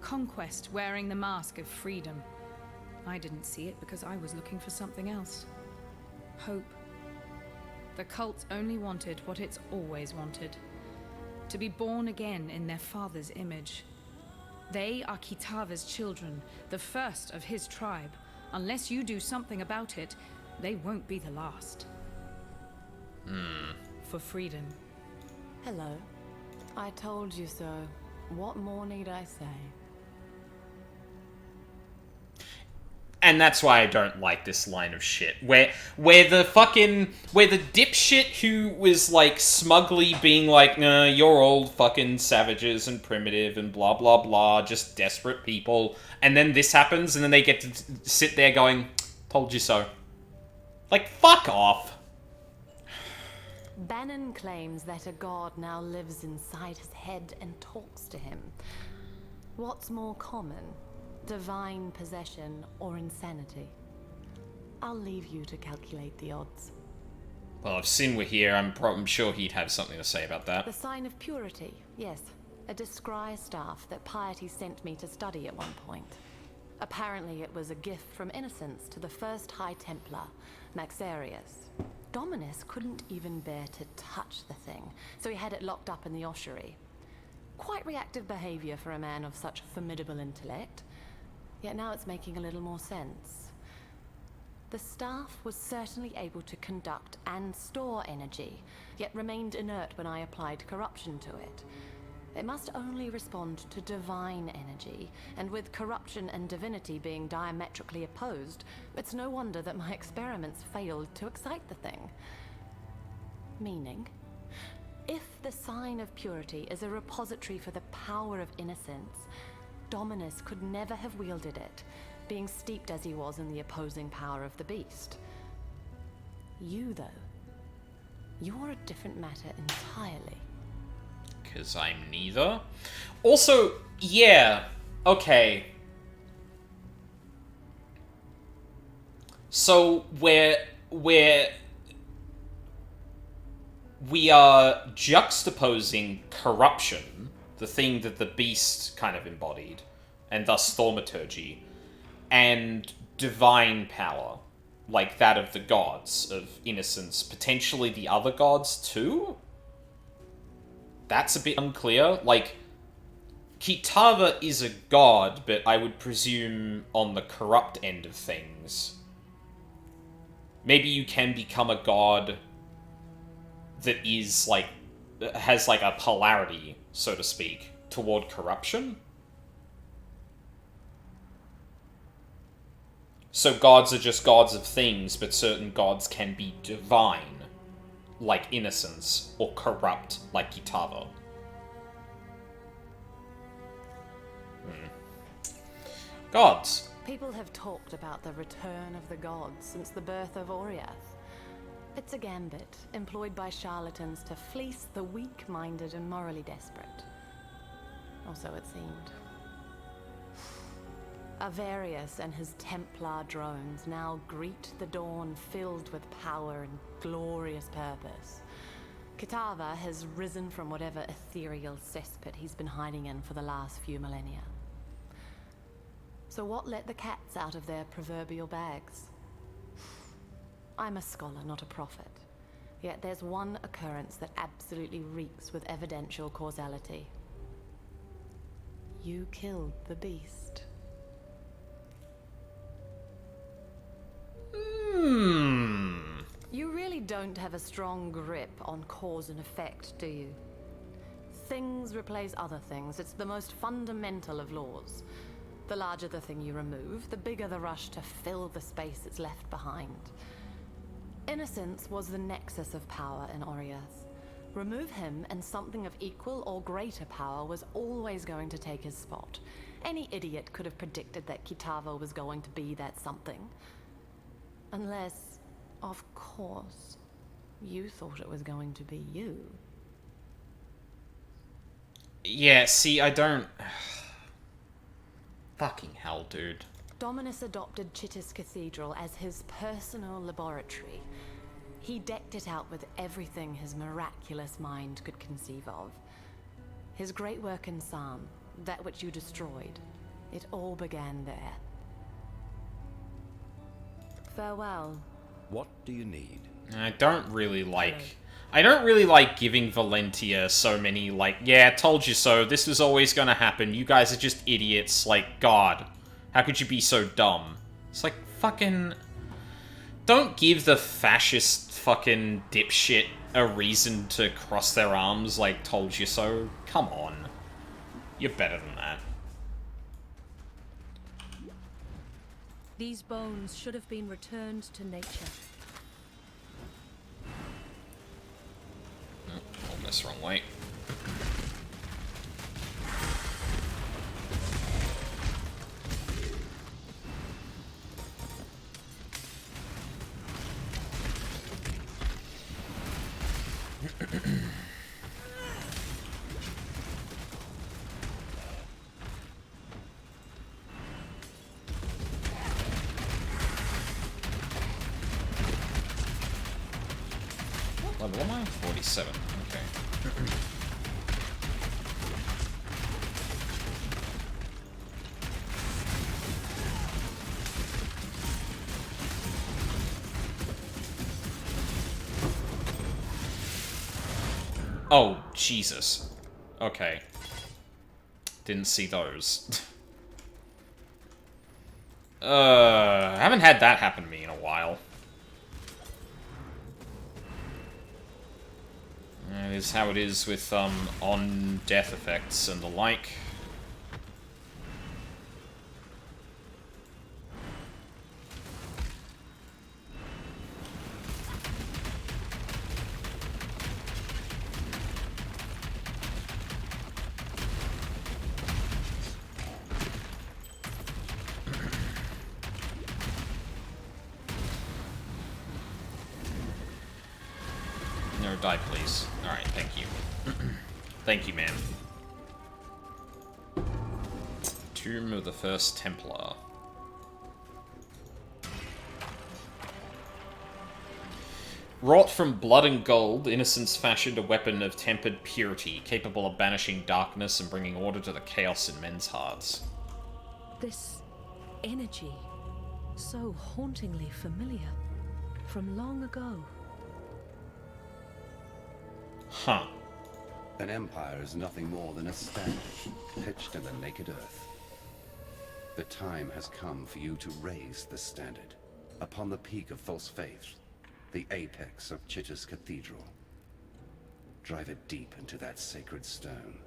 B: Conquest wearing the mask of freedom. I didn't see it because I was looking for something else. Hope. The cult only wanted what it's always wanted. To be born again in their father's image. They are Kitava's children, the first of his tribe. Unless you do something about it, they won't be the last. For freedom.
D: Hello. I told you so. What more need I say?
A: And that's why I don't like this line of shit. Where the dipshit who was, like, smugly being like, nah, you're all fucking savages and primitive and blah, blah, blah, just desperate people. And then this happens, and then they get to sit there going, told you so. Like, fuck off.
D: Bannon claims that a god now lives inside his head and talks to him. What's more common? Divine possession or insanity? I'll leave you to calculate the odds.
A: Well, if Sin were here, I'm sure he'd have something to say about that.
D: The sign of purity, yes. A discry staff that piety sent me to study at one point. Apparently it was a gift from Innocence to the first High Templar, Maxarius. Dominus couldn't even bear to touch the thing, so he had it locked up in the ossuary. Quite reactive behavior for a man of such formidable intellect. Yet now it's making a little more sense. The staff was certainly able to conduct and store energy, yet remained inert when I applied corruption to it. It must only respond to divine energy, and with corruption and divinity being diametrically opposed, it's no wonder that my experiments failed to excite the thing. Meaning, if the sign of purity is a repository for the power of innocence, Dominus could never have wielded it, being steeped as he was in the opposing power of the beast. You, though, you're a different matter entirely.
A: Because I'm neither. Also, yeah, okay. So, we are juxtaposing corruption, the thing that the beast kind of embodied, and thus thaumaturgy, and divine power, like that of the gods, of innocence, potentially the other gods too? That's a bit unclear. Like, Kitava is a god, but I would presume on the corrupt end of things. Maybe you can become a god that is, like, has, like, a polarity, so to speak, toward corruption. So gods are just gods of things, but certain gods can be divine, like innocence, or corrupt, like Kitava. Gods.
D: People have talked about the return of the gods since the birth of Oriath. It's a gambit employed by charlatans to fleece the weak-minded and morally desperate. Or so it seemed. Avarius and his Templar drones now greet the dawn filled with power and glorious purpose. Kitava has risen from whatever ethereal cesspit he's been hiding in for the last few millennia. So what let the cats out of their proverbial bags? I'm a scholar, not a prophet. Yet there's one occurrence that absolutely reeks with evidential causality. You killed the beast. You really don't have a strong grip on cause and effect, do you? Things replace other things. It's the most fundamental of laws. The larger the thing you remove, the bigger the rush to fill the space it's left behind. Innocence was the nexus of power in Oriath. Remove him, and something of equal or greater power was always going to take his spot. Any idiot could have predicted that Kitava was going to be that something. Unless, of course, you thought it was going to be you.
A: Yeah, see, I don't... Fucking hell, dude.
D: Dominus adopted Chittis Cathedral as his personal laboratory. He decked it out with everything his miraculous mind could conceive of. His great work in Psalm, that which you destroyed, it all began there. Farewell.
H: What do you need?
A: I don't really like giving Valentia so many, like, yeah, told you so, this was always gonna happen, you guys are just idiots, like, God. How could you be so dumb? It's like, fucking... Don't give the fascist fucking dipshit a reason to cross their arms like, told you so. Come on. You're better than that.
E: These bones should have been returned to nature.
A: Oh, this wrong way. What level am I? 47. Okay. Oh, Jesus. Okay. Didn't see those. I haven't had that happen to me in a while. is how it is with, on-death effects and the like. No, die, please. Alright, thank you. Thank you, man. Tomb of the First Templar. Wrought from blood and gold, innocence fashioned a weapon of tempered purity, capable of banishing darkness and bringing order to the chaos in men's hearts.
E: This energy, so hauntingly familiar, from long ago.
A: Huh.
G: An empire is nothing more than a standard pitched in the naked earth. The time has come for you to raise the standard upon the peak of false faith, the apex of Chitta's cathedral. Drive it deep into that sacred stone.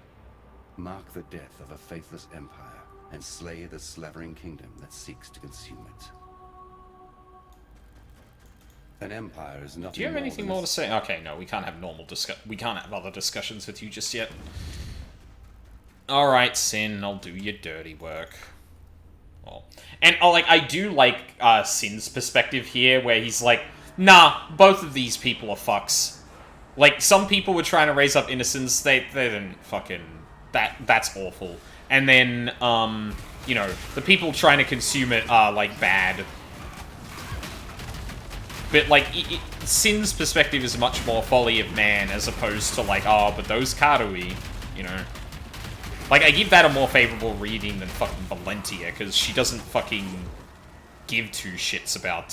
G: Mark the death of a faithless empire and slay the slavering kingdom that seeks to consume it. An empire is nothing.
A: Do you have anything more to say? Okay, no, we can't have we can't have other discussions with you just yet. Alright, Sin, I'll do your dirty work. Well, and I do like Sin's perspective here, where he's like, nah, both of these people are fucks. Like, some people were trying to raise up innocence, they didn't fucking... That's awful. And then, you know, the people trying to consume it are, like, bad. But, like, Sin's perspective is much more folly of man, as opposed to, like, oh, but those Karui, you know. Like, I give that a more favorable reading than fucking Valentia, because she doesn't fucking give two shits about,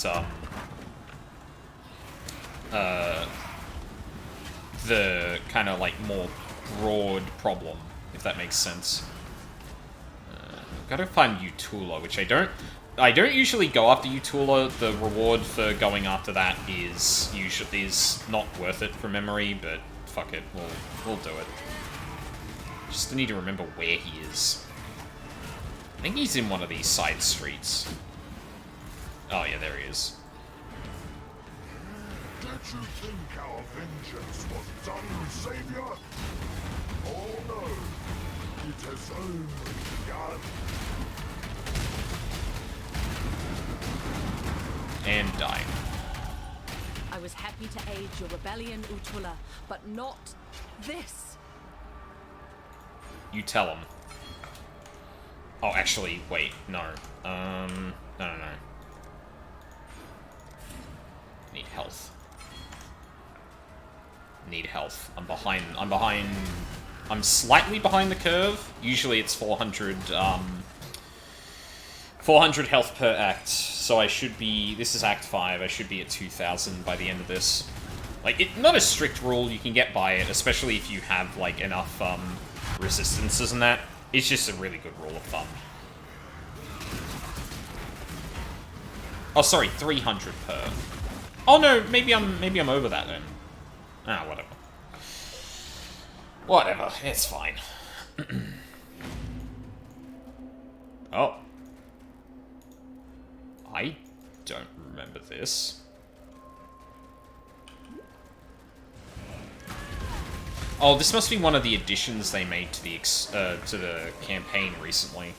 A: the kind of, like, more broad problem, if that makes sense. Gotta find Utula, which I don't usually go after Utula. The reward for going after that is not worth it from memory, but fuck it, we'll do it. Just need to remember where he is. I think he's in one of these side streets. Oh yeah, there he is.
C: Did you think our vengeance was done, Savior? Oh no, it has only begun.
A: And die.
D: I was happy to aid your rebellion, Utula, but not this.
A: You tell him. Oh, actually, wait, no. No. Need health. Need health. I'm slightly behind the curve. Usually it's 400, 400 health per act. So I should be... This is Act 5. I should be at 2,000 by the end of this. Like, not a strict rule. You can get by it, especially if you have, like, enough, resistances and that. It's just a really good rule of thumb. Oh, sorry, 300 per. Oh no, maybe I'm over that then. Ah, whatever. Whatever, it's fine. Oh. I don't remember this. Oh, this must be one of the additions they made to the campaign recently.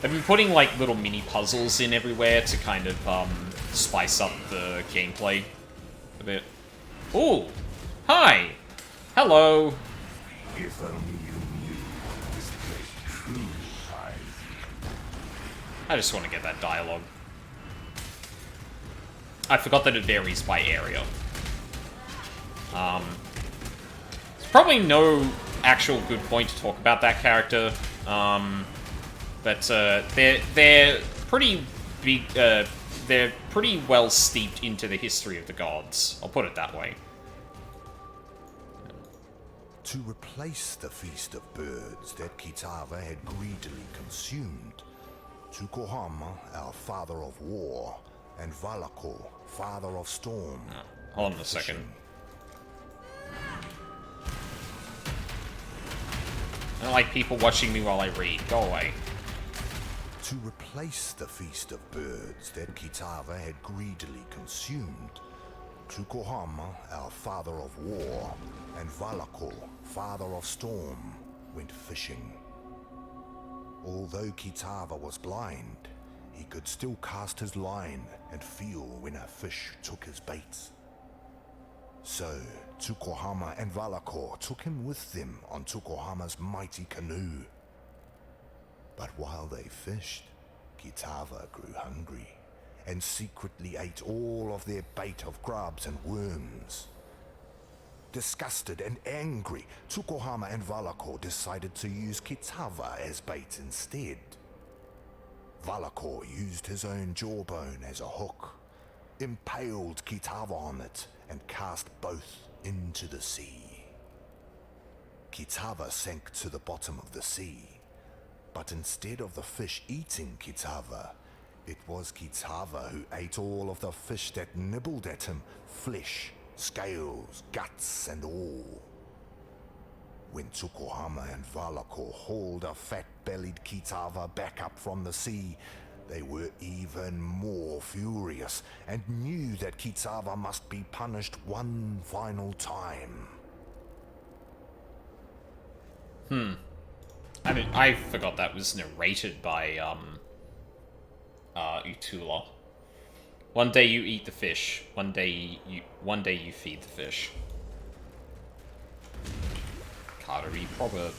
A: They've been putting, like, little mini puzzles in everywhere to kind of, spice up the gameplay a bit. Ooh! Hi! Hello!
C: If only you knew this place truly hides.
A: I just want to get that dialogue. I forgot that it varies by area. There's probably no actual good point to talk about that character. But they're pretty big. They're pretty well steeped into the history of the gods. I'll put it that way.
C: To replace the Feast of Birds that Kitava had greedily consumed, to Kohama, our father of war, and Valako, father of storm.
A: Hold on a second. I don't like people watching me while I read. Go away.
C: To replace the Feast of Birds that Kitava had greedily consumed, Tsukuhama, our father of war, and Valakor, father of storm, went fishing. Although Kitava was blind, he could still cast his line and feel when a fish took his baits. So, Tsukuhama and Valakor took him with them on Tsukuhama's mighty canoe. But while they fished, Kitava grew hungry and secretly ate all of their bait of grubs and worms. Disgusted and angry, Tsukuhama and Valakor decided to use Kitava as bait instead. Valakor used his own jawbone as a hook, impaled Kitava on it, and cast both into the sea. Kitava sank to the bottom of the sea, but instead of the fish eating Kitava, it was Kitava who ate all of the fish that nibbled at him, flesh, scales, guts, and all. When Tsukuhama and Valakor hauled a fat-bellied Kitava back up from the sea, they were even more furious and knew that Kitava must be punished one final time.
A: I mean, I forgot that was narrated by, Utula. One day you eat the fish, one day you feed the fish. Cartery proverb.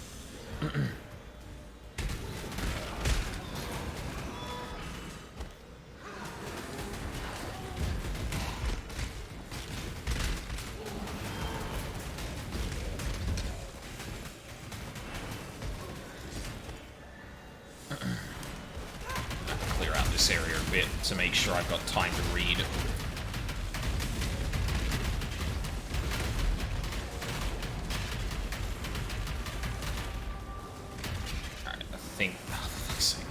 A: Clear out this area a bit to make sure I've got time to read. Alright, I think... Oh, for fuck's sake.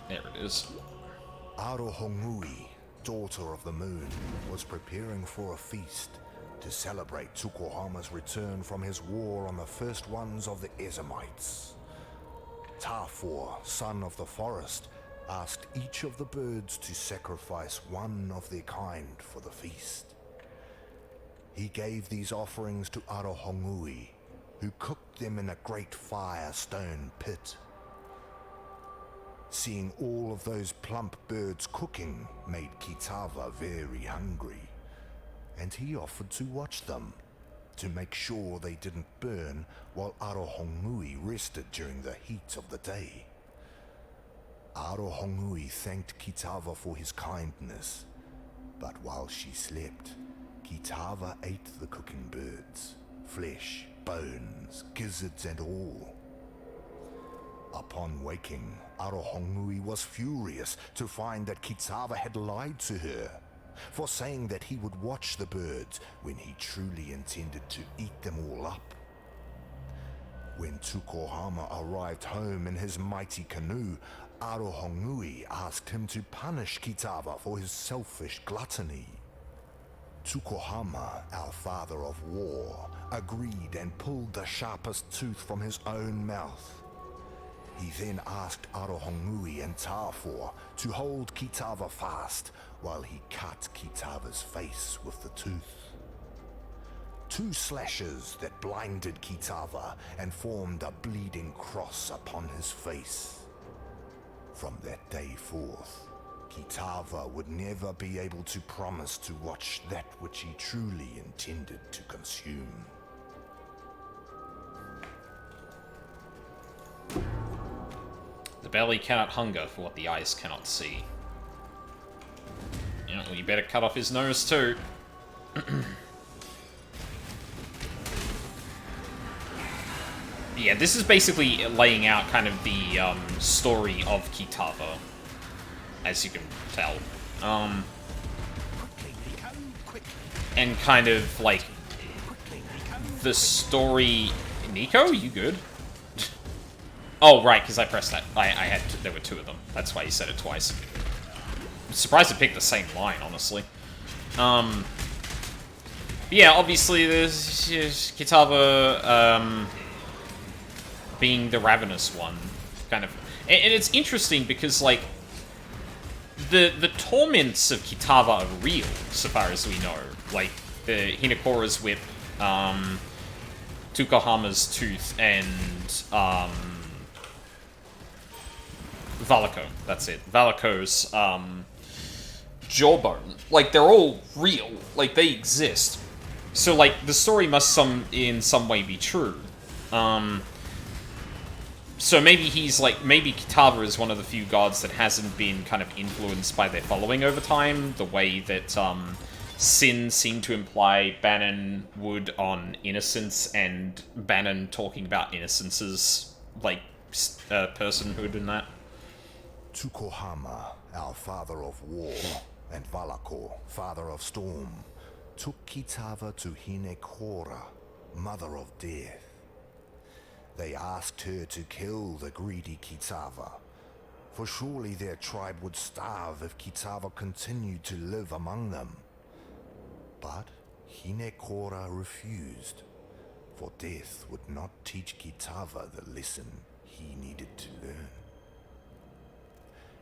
A: There it is.
C: Arohongui, daughter of the moon, was preparing for a feast to celebrate Tsukuhama's return from his war on the first ones of the Ezamites. Tafor, son of the forest, asked each of the birds to sacrifice one of their kind for the feast. He gave these offerings to Arohongui, who cooked them in a great fire-stone pit. Seeing all of those plump birds cooking made Kitava very hungry, and he offered to watch them, to make sure they didn't burn while Arohongui rested during the heat of the day. Arohongui thanked Kitava for his kindness, but while she slept, Kitava ate the cooking birds, flesh, bones, gizzards and all. Upon waking, Arohongui was furious to find that Kitava had lied to her, for saying that he would watch the birds when he truly intended to eat them all up. When Tsukuhama arrived home in his mighty canoe, Arohongui asked him to punish Kitava for his selfish gluttony. Tsukuhama, our father of war, agreed and pulled the sharpest tooth from his own mouth. He then asked Arohongui and Tafor to hold Kitava fast while he cut Kitava's face with the tooth. 2 slashes that blinded Kitava and formed a bleeding cross upon his face. From that day forth, Kitava would never be able to promise to watch that which he truly intended to consume.
A: The belly cannot hunger for what the eyes cannot see. You know, well, you better cut off his nose too. Yeah, this is basically laying out kind of the story of Kitava, as you can tell. And kind of like the story. Nico, you good? Oh, right, because I pressed that. I had there were two of them. That's why you said it twice. I'm surprised it picked the same line, honestly. Yeah, obviously there's Kitava being the ravenous one, kind of, and it's interesting because like the torments of Kitava are real, so far as we know. Like the Hinakora's whip, Tukohama's tooth, and Valako. That's it. Valako's jawbone. Like they're all real. Like they exist. So like the story must in some way be true. So maybe he's like, maybe Kitava is one of the few gods that hasn't been kind of influenced by their following over time, the way that Sin seemed to imply Bannon would on Innocence, and Bannon talking about Innocence's like personhood and that.
C: Tukohama, our father of war, and Valako, father of storm, took Kitava to Hinekora, mother of death. They asked her to kill the greedy Kitava, for surely their tribe would starve if Kitava continued to live among them. But Hinekora refused, for death would not teach Kitava the lesson he needed to learn.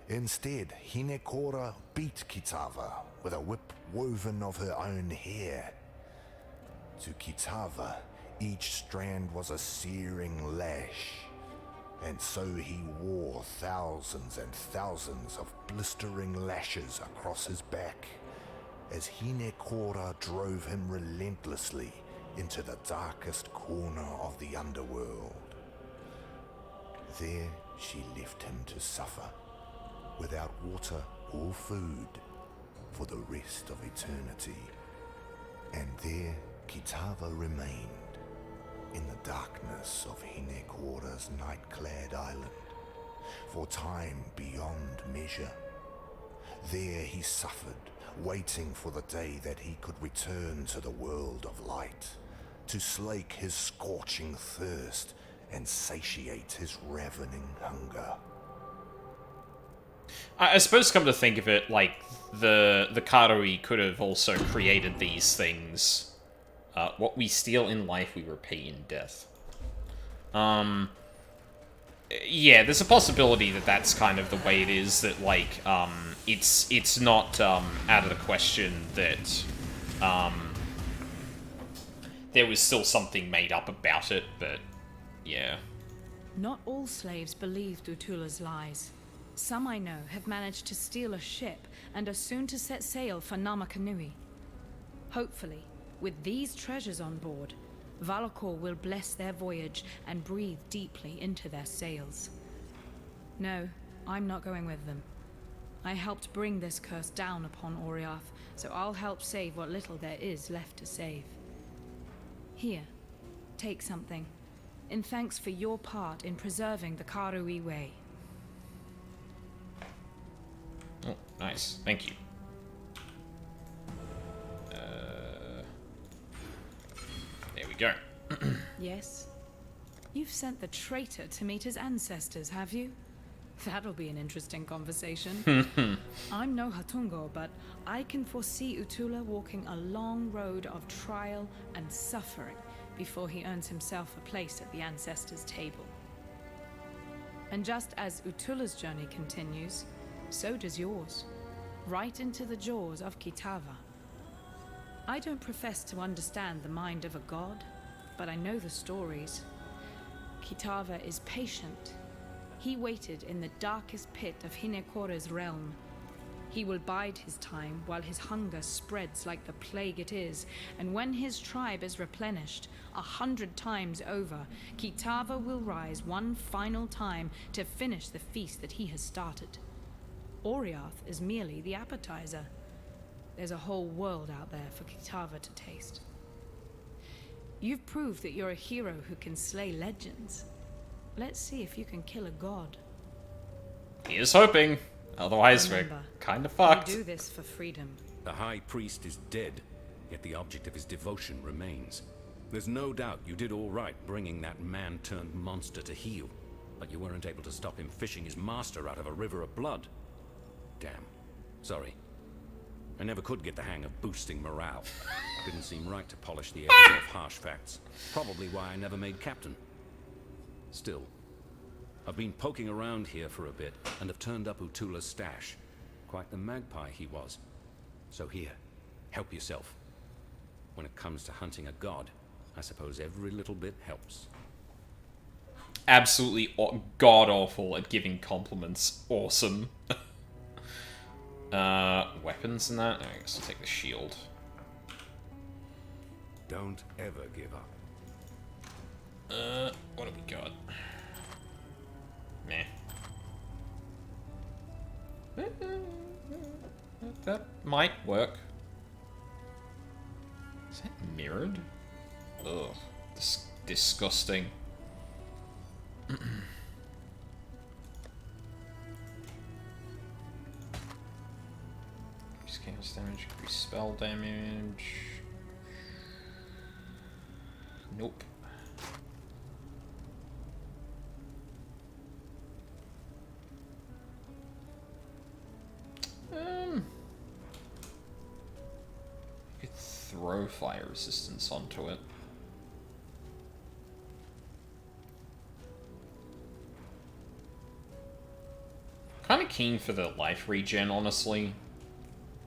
C: Instead, Hinekora beat Kitava with a whip woven of her own hair. To Kitava, each strand was a searing lash, and so he wore thousands and thousands of blistering lashes across his back, as Hinekora drove him relentlessly into the darkest corner of the underworld. There she left him to suffer, without water or food, for the rest of eternity. And there Kitava remained, in the darkness of Hinekora's night-clad island, for time beyond measure. There he suffered, waiting for the day that he could return to the world of light, to slake his scorching thirst and satiate his ravening hunger.
A: I suppose, come to think of it, like, the Karui could have also created these things. What we steal in life, we repay in death. Yeah, there's a possibility that that's kind of the way it is, that, like, it's not, out of the question that, there was still something made up about it, but, yeah.
B: Not all slaves believed Utula's lies. Some I know have managed to steal a ship and are soon to set sail for Namakanui. Hopefully, with these treasures on board, Valakor will bless their voyage and breathe deeply into their sails. No, I'm not going with them. I helped bring this curse down upon Oriath, so I'll help save what little there is left to save. Here, take something, in thanks for your part in preserving the Karui way.
A: Oh, nice. Thank you. There we go.
B: Yes? You've sent the traitor to meet his ancestors, have you? That'll be an interesting conversation. I'm no Hatungo, but I can foresee Utula walking a long road of trial and suffering before he earns himself a place at the ancestors' table. And just as Utula's journey continues, so does yours, right into the jaws of Kitava. I don't profess to understand the mind of a god, but I know the stories. Kitava is patient. He waited in the darkest pit of Hinekora's realm. He will bide his time while his hunger spreads like the plague it is, and when his tribe is replenished 100 times over, Kitava will rise one final time to finish the feast that he has started. Oriath is merely the appetizer. There's a whole world out there for Kitava to taste. You've proved that you're a hero who can slay legends. Let's see if you can kill a god.
A: Here's hoping. Otherwise,
B: Remember,
A: we're kind of fucked.
B: We do this for freedom.
H: The High Priest is dead, yet the object of his devotion remains. There's no doubt you did all right bringing that man-turned-monster to heel. But you weren't able to stop him fishing his master out of a river of blood. Damn. Sorry. I never could get the hang of boosting morale. Didn't seem right to polish the edges off harsh facts. Probably why I never made captain. Still, I've been poking around here for a bit and have turned up Utula's stash. Quite the magpie he was. So here, help yourself. When it comes to hunting a god, I suppose every little bit helps.
A: Absolutely god-awful at giving compliments. Awesome. Weapons and that? I guess I'll take the shield.
H: Don't ever give up.
A: What have we got? Meh. That might work. Is that mirrored? Ugh. Disgusting. Increase chaos damage, increase spell damage. Nope. You could throw fire resistance onto it. Kind of keen for the life regen, honestly.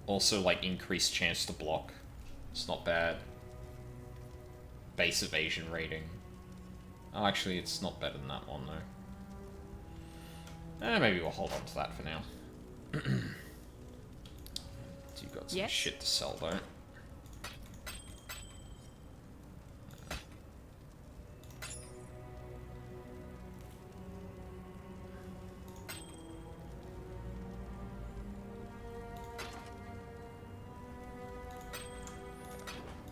A: Also, like, increased chance to block. It's not bad. Base evasion rating. Oh, actually, it's not better than that one, though. Maybe we'll hold on to that for now. You've got some shit to sell, though.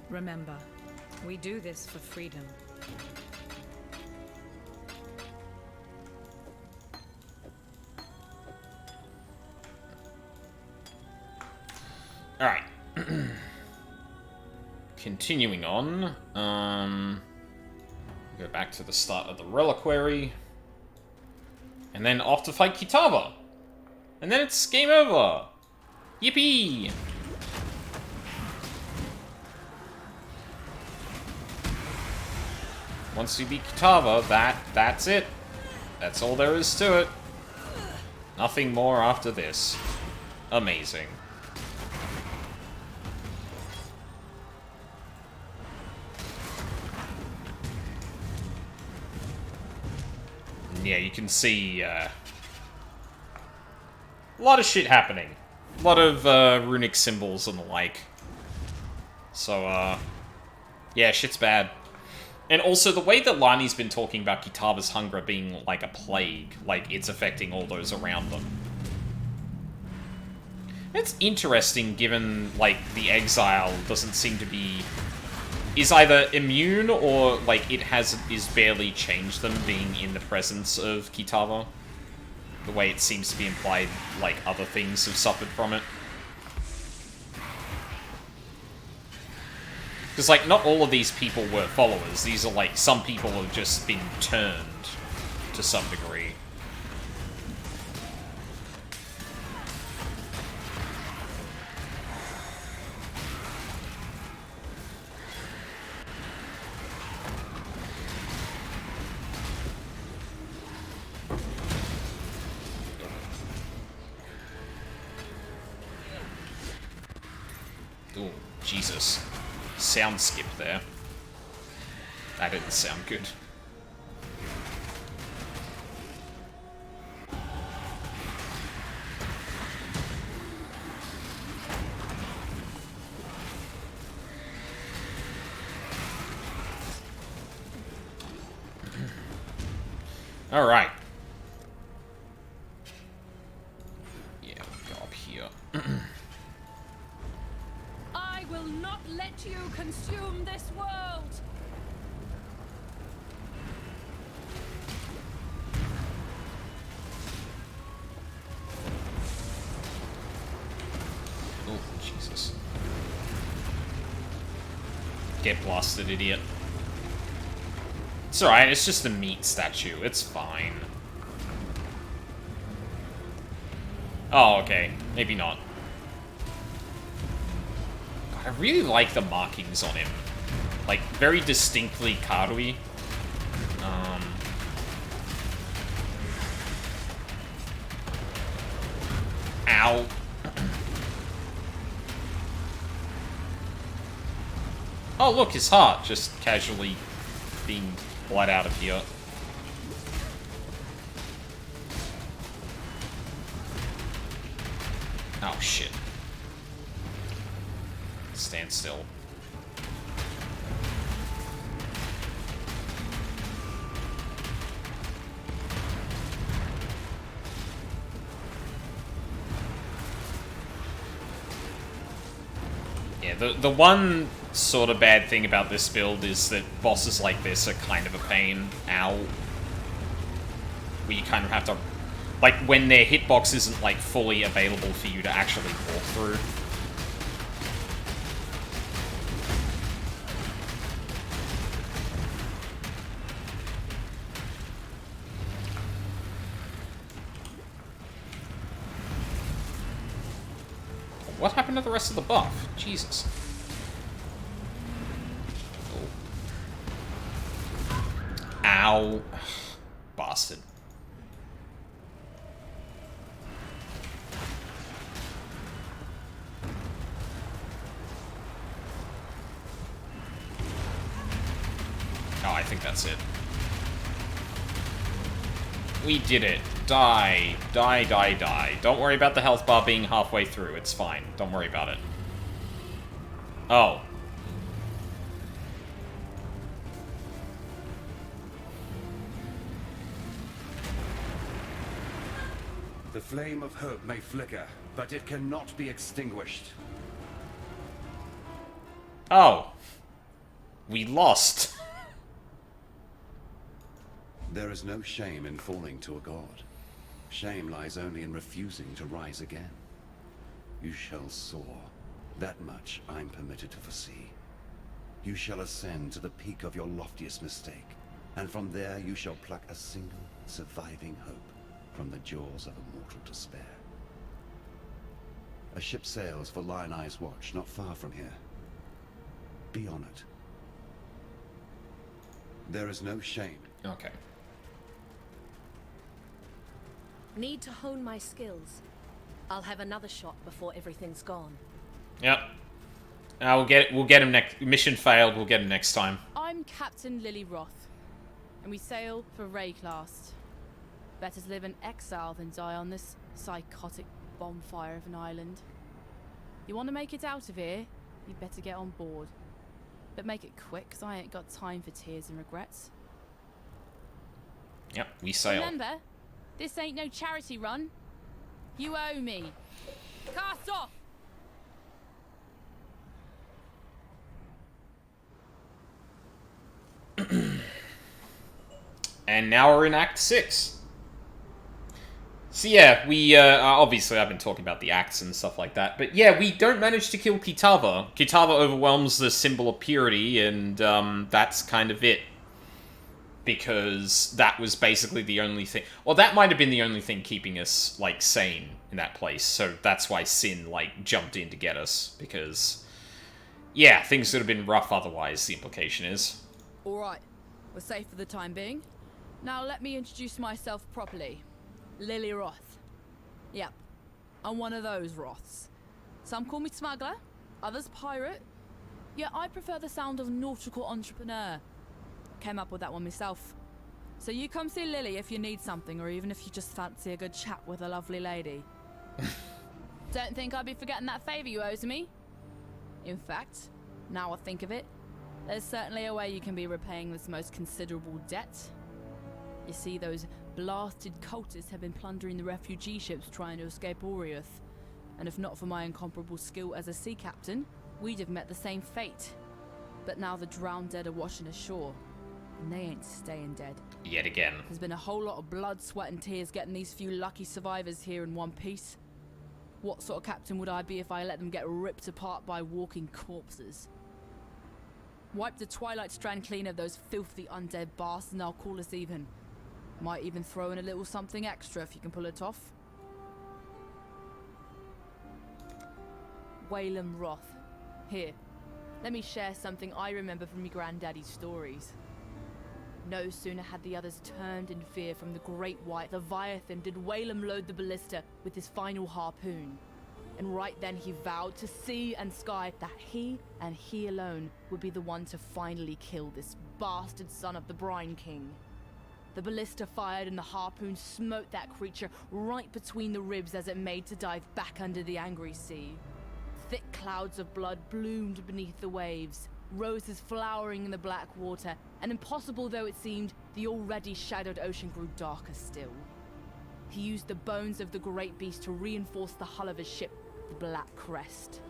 B: Remember, we do this for freedom.
A: Alright. Continuing on. Go back to the start of the reliquary. And then off to fight Kitava. And then it's game over. Yippee! Once you beat Kitava, that's it. That's all there is to it. Nothing more after this. Amazing. Yeah, you can see a lot of shit happening. A lot of runic symbols and the like. So, yeah, shit's bad. And also, the way that Lani's been talking about Kitava's hunger being like a plague, like it's affecting all those around them. It's interesting, given, like, the Exile doesn't seem to be... is either immune or, like, is barely changed them being in the presence of Kitava. The way it seems to be implied, like, other things have suffered from it. Because, like, not all of these people were followers. These are, like, some people have just been turned to some degree. Oh, Jesus. Sound skip there. That didn't sound good. All right. Yeah, we'll go up here.
B: I will not let you consume this world!
A: Oh, Jesus. Get blasted, idiot. It's alright, it's just a meat statue. It's fine. Oh, okay. Maybe not. God, I really like the markings on him. Like, very distinctly Karui. Ow. Oh, look, his heart just casually being bled out of here. Oh, shit. Stand still. Yeah, the one sort of bad thing about this build is that bosses like this are kind of a pain. Ow. Where you kind of have to... Like, when their hitbox isn't, like, fully available for you to actually walk through. What happened to the rest of the buff? Jesus. Oh. Ow. Bastard. Oh, I think that's it. We did it. Die. Die, die, die. Don't worry about the health bar being halfway through. It's fine. Don't worry about it. Oh.
G: The flame of hope may flicker, but it cannot be extinguished.
A: Oh. We lost.
G: There is no shame in falling to a god. Shame lies only in refusing to rise again. You shall soar. That much I'm permitted to foresee. You shall ascend to the peak of your loftiest mistake, and from there you shall pluck a single surviving hope from the jaws of immortal despair. A ship sails for Lion Eye's watch, not far from here. Be on it. There is no shame.
A: Okay.
E: Need to hone my skills. I'll have another shot before everything's gone.
A: Yep. We'll get him next. Mission failed. We'll get him next time.
I: I'm Captain Lily Roth, and we sail for Rayclast. Better to live in exile than die on this psychotic bonfire of an island. You want to make it out of here? You'd better get on board. But make it quick, because I ain't got time for tears and regrets.
A: Yep, we sail.
I: Remember, this ain't no charity run. You owe me. Cast off!
A: And now we're in Act 6. So yeah, we, obviously I've been talking about the acts and stuff like that, but yeah, we don't manage to kill Kitava. Kitava overwhelms the symbol of purity, and, that's kind of it. Because that was basically the only thing... Well, that might have been the only thing keeping us, like, sane in that place, so that's why Sin, like, jumped in to get us, because... Yeah, things would have been rough otherwise, the implication is.
I: Alright, we're safe for the time being. Now let me introduce myself properly. Lily Roth. Yep, I'm one of those Roths. Some call me smuggler, others pirate. Yeah, I prefer the sound of nautical entrepreneur. Came up with that one myself. So you come see Lily if you need something, or even if you just fancy a good chat with a lovely lady. Don't think I'd be forgetting that favour you owe to me. In fact, now I think of it, there's certainly a way you can be repaying this most considerable debt. You see, those blasted cultists have been plundering the refugee ships trying to escape Oriath, and if not for my incomparable skill as a sea captain, we'd have met the same fate. But now the drowned dead are washing ashore, and they ain't staying dead.
A: Yet again.
I: There's been a whole lot of blood, sweat and tears getting these few lucky survivors here in one piece. What sort of captain would I be if I let them get ripped apart by walking corpses? Wipe the Twilight Strand clean of those filthy undead bastards and I'll call us even. 'Em. Might even throw in a little something extra if you can pull it off. Waylem Roth. Here, let me share something I remember from me granddaddy's stories. No sooner had the others turned in fear from the great white Leviathan did Waylem load the ballista with his final harpoon. And right then he vowed to sea and sky that he and he alone would be the one to finally kill this bastard son of the Brine King. The ballista fired and the harpoon smote that creature right between the ribs as it made to dive back under the angry sea. Thick clouds of blood bloomed beneath the waves, roses flowering in the black water, and impossible though it seemed, the already shadowed ocean grew darker still. He used the bones of the great beast to reinforce the hull of his ship, the Black Crest.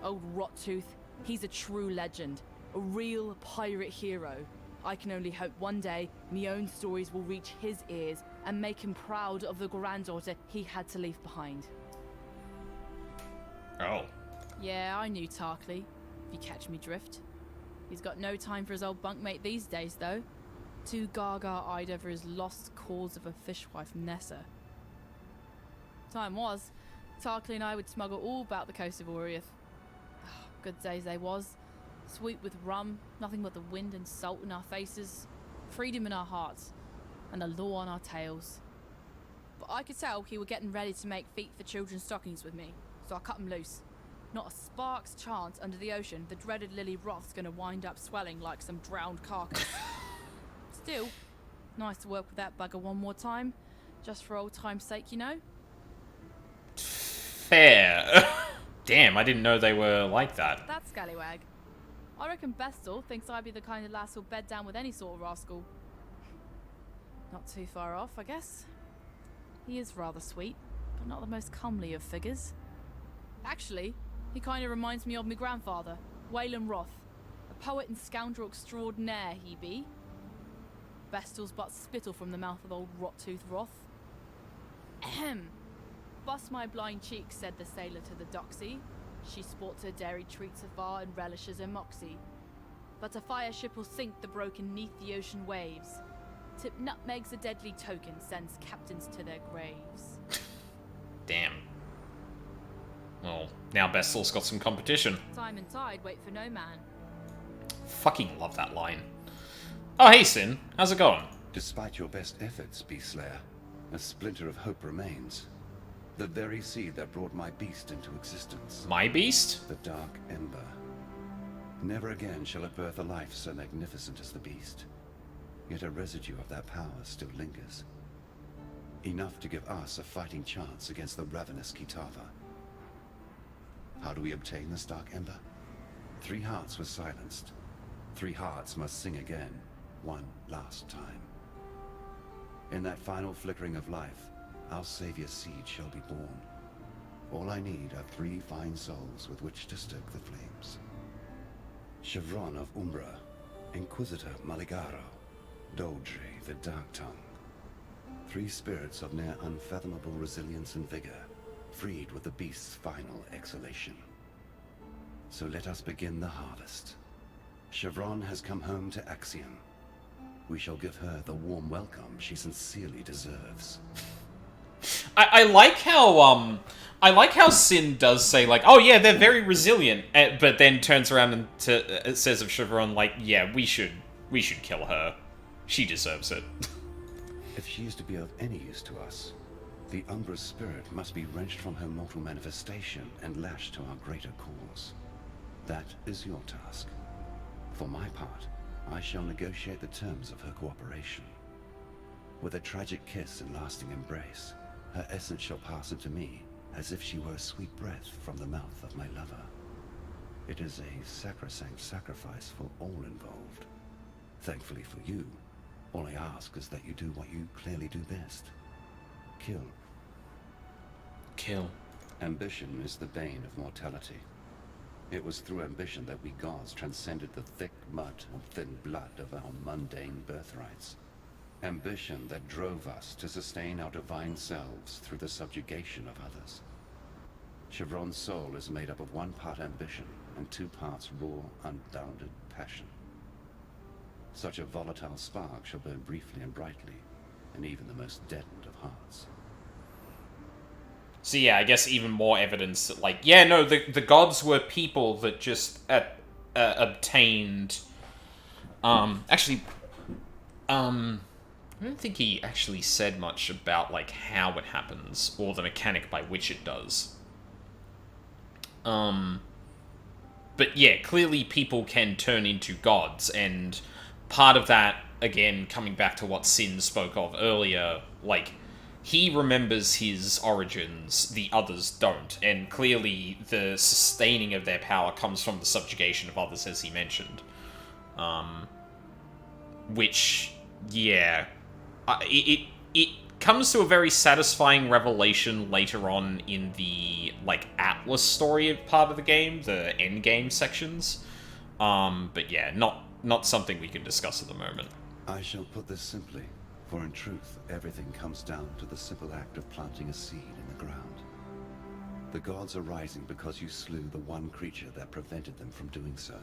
I: Old Rottooth, he's a true legend, a real pirate hero. I can only hope one day my own stories will reach his ears and make him proud of the granddaughter he had to leave behind.
A: Oh.
I: Yeah, I knew Tarkley, if you catch me drift. He's got no time for his old bunkmate these days, though. Too gaga-eyed over his lost cause of a fishwife Nessa. Time was, Tarkley and I would smuggle all about the coast of Oriath. Oh, good days they was. Sweet with rum, nothing but the wind and salt in our faces, freedom in our hearts, and the law on our tails. But I could tell he were getting ready to make feet for children's stockings with me, so I cut him loose. Not a spark's chance under the ocean the dreaded Lily Roth's gonna wind up swelling like some drowned carcass. Still, nice to work with that bugger one more time, just for old time's sake, you know?
A: Fair. Damn, I didn't know they were like that.
I: That scallywag. I reckon Bestel thinks I'd be the kind of lass who'll bed down with any sort of rascal. Not too far off, I guess. He is rather sweet, but not the most comely of figures. Actually, he kind of reminds me of my grandfather, Waylem Roth, a poet and scoundrel extraordinaire he be. Bestel's but spittle from the mouth of old Rottooth Roth. Ahem. Bust my blind cheek, said the sailor to the doxy. She sports her dairy treats afar and relishes her moxie. But a fire ship will sink the broken neath the ocean waves. Tip nutmegs a deadly token sends captains to their graves.
A: Damn. Well, now Bestel's got some competition.
I: Time and tide wait for no man.
A: Fucking love that line. Oh, hey, Sin. How's it going?
G: Despite your best efforts, Beast Slayer, a splinter of hope remains. The very seed that brought my beast into existence.
A: My beast?
G: The Dark Ember. Never again shall it birth a life so magnificent as the beast. Yet a residue of that power still lingers. Enough to give us a fighting chance against the ravenous Kitava. How do we obtain this Dark Ember? 3 hearts were silenced. 3 hearts must sing again, one last time. In that final flickering of life, our savior's seed shall be born. All I need are 3 fine souls with which to stoke the flames. Chevron of Umbra, Inquisitor Maligaro, Dodri the Dark Tongue. 3 spirits of near unfathomable resilience and vigor, freed with the beast's final exhalation. So let us begin the harvest. Chevron has come home to Axiom. We shall give her the warm welcome she sincerely deserves.
A: I like how Sin does say, like, oh yeah, they're very resilient, but then turns around and says of Chevron, like, yeah, we should kill her. She deserves it.
G: If she is to be of any use to us, the Umbra's spirit must be wrenched from her mortal manifestation and lashed to our greater cause. That is your task. For my part, I shall negotiate the terms of her cooperation. With a tragic kiss and lasting embrace, her essence shall pass into me as if she were a sweet breath from the mouth of my lover. It is a sacrosanct sacrifice for all involved. Thankfully for you, all I ask is that you do what you clearly do best. Kill.
A: Kill.
G: Ambition is the bane of mortality. It was through ambition that we gods transcended the thick mud and thin blood of our mundane birthrights. Ambition that drove us to sustain our divine selves through the subjugation of others. Chevron's soul is made up of 1 part ambition and 2 parts raw, unbounded passion. Such a volatile spark shall burn briefly and brightly, in even the most deadened of hearts.
A: So yeah, I guess even more evidence that, like, yeah, no, the gods were people that just obtained. Actually, I don't think he actually said much about, like, how it happens or the mechanic by which it does. But yeah, clearly people can turn into gods, and part of that, again, coming back to what Sin spoke of earlier, like, he remembers his origins, the others don't, and clearly the sustaining of their power comes from the subjugation of others, as he mentioned. Which, yeah, it comes to a very satisfying revelation later on in the, like, Atlas story part of the game, the end game sections. But yeah, not something we can discuss at the moment.
G: I shall put this simply, for in truth, everything comes down to the simple act of planting a seed in the ground. The gods are rising because you slew the one creature that prevented them from doing so.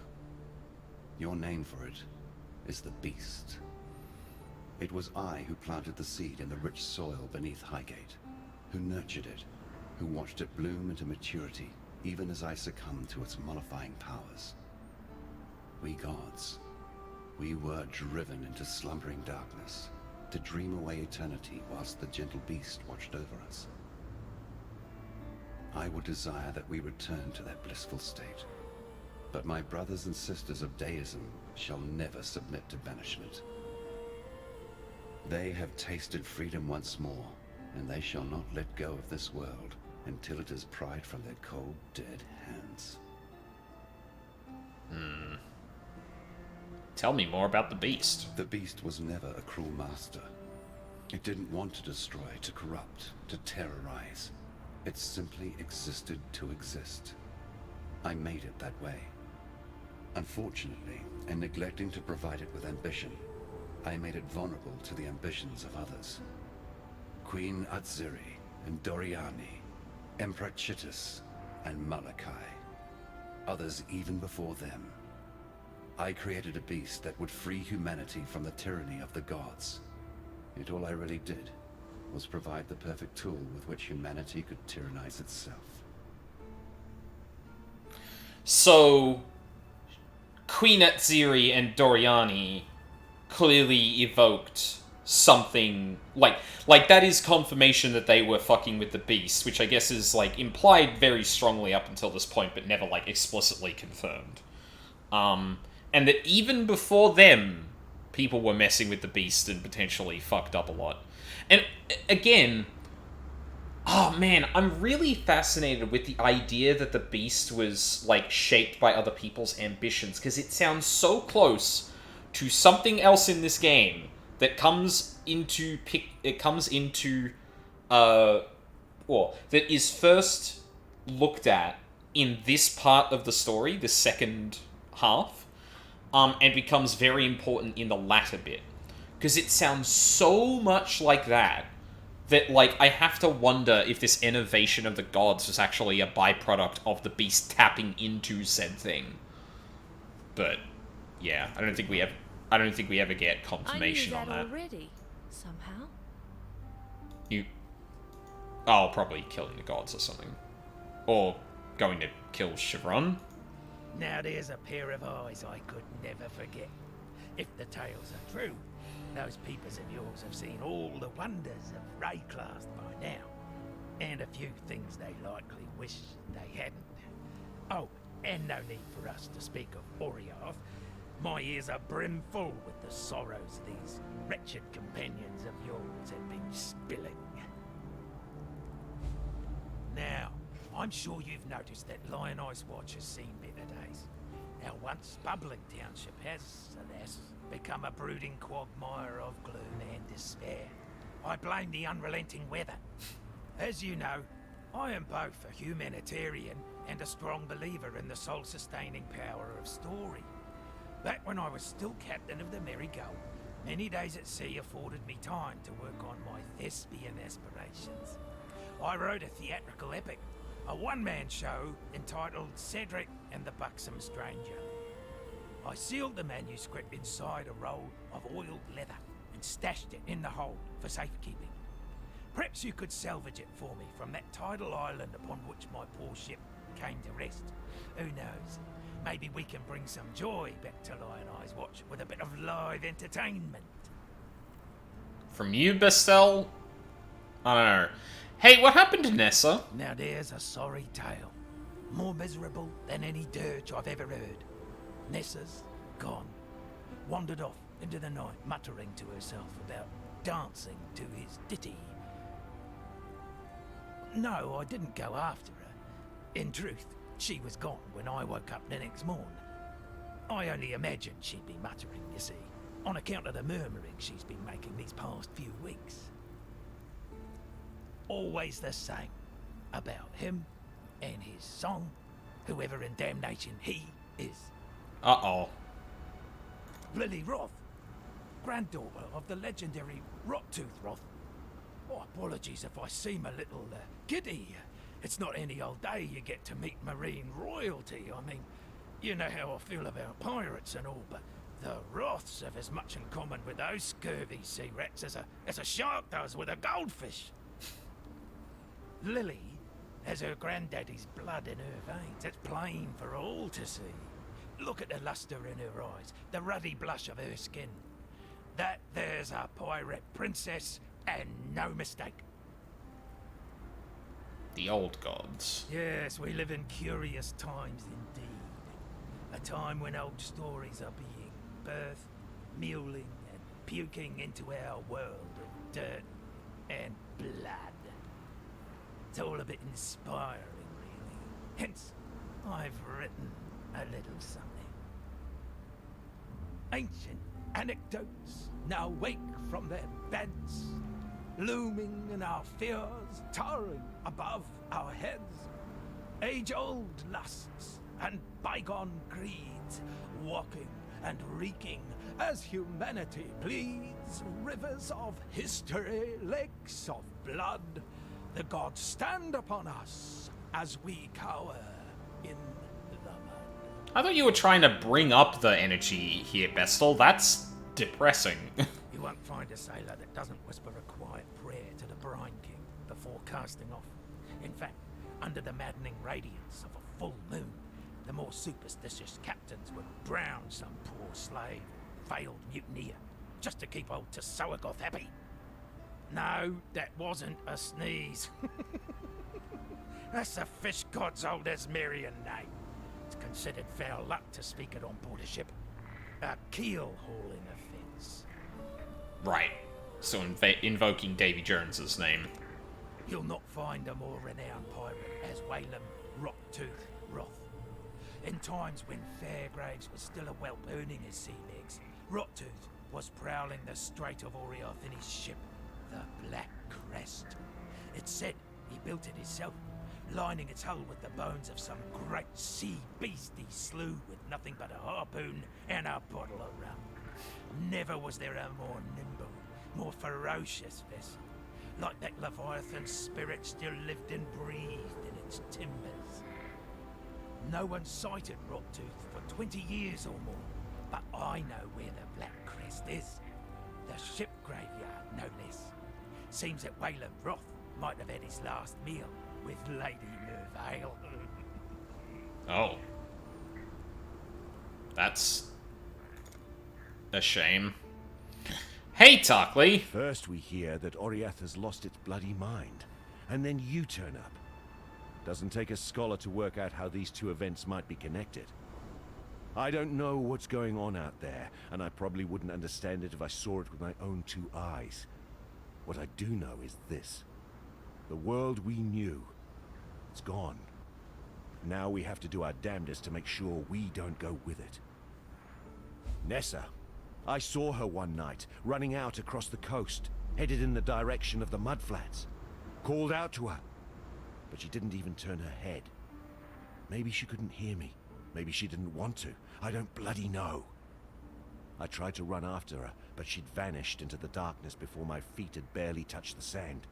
G: Your name for it is the Beast. It was I who planted the seed in the rich soil beneath Highgate, who nurtured it, who watched it bloom into maturity, even as I succumbed to its mollifying powers. We gods, we were driven into slumbering darkness, to dream away eternity whilst the gentle beast watched over us. I would desire that we return to that blissful state, but my brothers and sisters of deism shall never submit to banishment. They have tasted freedom once more, and they shall not let go of this world until it is pried from their cold, dead hands.
A: Tell me more about the Beast.
G: The Beast was never a cruel master. It didn't want to destroy, to corrupt, to terrorize. It simply existed to exist. I made it that way. Unfortunately, in neglecting to provide it with ambition, I made it vulnerable to the ambitions of others. Queen Atziri and Doriani, Emperor Chittus and Malachi. Others even before them. I created a beast that would free humanity from the tyranny of the gods. Yet all I really did was provide the perfect tool with which humanity could tyrannize itself.
A: So, Queen Atziri and Doriani clearly evoked something like that is confirmation that they were fucking with the Beast, which I guess is, like, implied very strongly up until this point, but never, like, explicitly confirmed. And that even before them, people were messing with the Beast and potentially fucked up a lot. And again, oh man, I'm really fascinated with the idea that the Beast was, like, shaped by other people's ambitions, because it sounds so close to something else in this game that comes into that is first looked at in this part of the story, the second half, and becomes very important in the latter bit, because it sounds so much like that, like, I have to wonder if this innovation of the gods was actually a byproduct of the Beast tapping into said thing. But yeah, I don't think we ever get confirmation on that.
E: Already, somehow.
A: Probably killing the gods or something, or going to kill Chevron.
J: Now there's a pair of eyes I could never forget. If the tales are true, those peepers of yours have seen all the wonders of Rayclast by now, and a few things they likely wish they hadn't. Oh, and no need for us to speak of Oriath. My ears are brimful with the sorrows these wretched companions of yours have been spilling. Now, I'm sure you've noticed that Lion Ice Watch has seen better days. Our once bubbling township has, alas, become a brooding quagmire of gloom and despair. I blame the unrelenting weather. As you know, I am both a humanitarian and a strong believer in the soul-sustaining power of story. Back when I was still captain of the Merry Gull, many days at sea afforded me time to work on my thespian aspirations. I wrote a theatrical epic, a one-man show entitled Cedric and the Buxom Stranger. I sealed the manuscript inside a roll of oiled leather and stashed it in the hold for safekeeping. Perhaps you could salvage it for me from that tidal island upon which my poor ship came to rest. Who knows? Maybe we can bring some joy back to Lion Eye's Watch with a bit of live entertainment.
A: From you, Bestel? I don't know. Hey, what happened to Nessa?
J: Now there's a sorry tale. More miserable than any dirge I've ever heard. Nessa's gone. Wandered off into the night, muttering to herself about dancing to his ditty. No, I didn't go after her. In truth, she was gone when I woke up the next morn. I only imagined she'd be muttering, you see, on account of the murmuring she's been making these past few weeks. Always the same. About him and his song, whoever in damnation he is.
A: Uh-oh.
J: Lily Roth, granddaughter of the legendary Rottooth Roth. Oh, apologies if I seem a little giddy. It's not any old day you get to meet marine royalty. I mean, you know how I feel about pirates and all, but the Roths have as much in common with those scurvy sea rats as a shark does with a goldfish. Lily has her granddaddy's blood in her veins. It's plain for all to see. Look at the luster in her eyes, the ruddy blush of her skin. That there's a pirate princess, and no mistake.
A: The old gods.
J: Yes, we live in curious times indeed. A time when old stories are being birthed, mewling and puking into our world of dirt and blood. It's all a bit inspiring, really. Hence, I've written a little something. Ancient anecdotes now wake from their beds, looming in our fears, towering above our heads. Age-old lusts and bygone greeds, walking and reeking as humanity bleeds. Rivers of history, lakes of blood, the gods stand upon us as we cower in the mud.
A: I thought you were trying to bring up the energy here, Bestel. That's depressing.
J: You won't find a sailor that doesn't whisper a quiet prayer to the Brine King before casting off. In fact, under the maddening radiance of a full moon, the more superstitious captains would drown some poor slave or failed mutineer just to keep old Tsoagoth happy. No, that wasn't a sneeze. That's the fish god's old Asmerian name. It's considered foul luck to speak it on board a ship. A keel-hauling offence.
A: Right. So invoking Davy Jones's name.
J: You'll not find a more renowned pirate as Whalem Rottooth Roth. In times when Fairgraves was still a whelp earning his sea legs, Rottooth was prowling the Strait of Oriath in his ship, the Black Crest. It's said he built it himself, lining its hull with the bones of some great sea beast he slew with nothing but a harpoon and a bottle of rum. Never was there a more nimble, more ferocious vessel. Like that Leviathan spirit still lived and breathed in its timbers. No one sighted Rottooth for 20 years or more, but I know where the Black Crest is. The ship graveyard, no less. Seems that Whalem Roth might have had his last meal with Lady Mervale.
A: Oh. That's a shame. Hey, Tarkley!
K: First we hear that Oriath has lost its bloody mind, and then you turn up. Doesn't take a scholar to work out how these two events might be connected. I don't know what's going on out there, and I probably wouldn't understand it if I saw it with my own two eyes. What I do know is this. The world we knew, it's gone. Now we have to do our damnedest to make sure we don't go with it. Nessa. I saw her one night, running out across the coast, headed in the direction of the mudflats. Called out to her, but she didn't even turn her head. Maybe she couldn't hear me. Maybe she didn't want to. I don't bloody know. I tried to run after her, but she'd vanished into the darkness before my feet had barely touched the sand.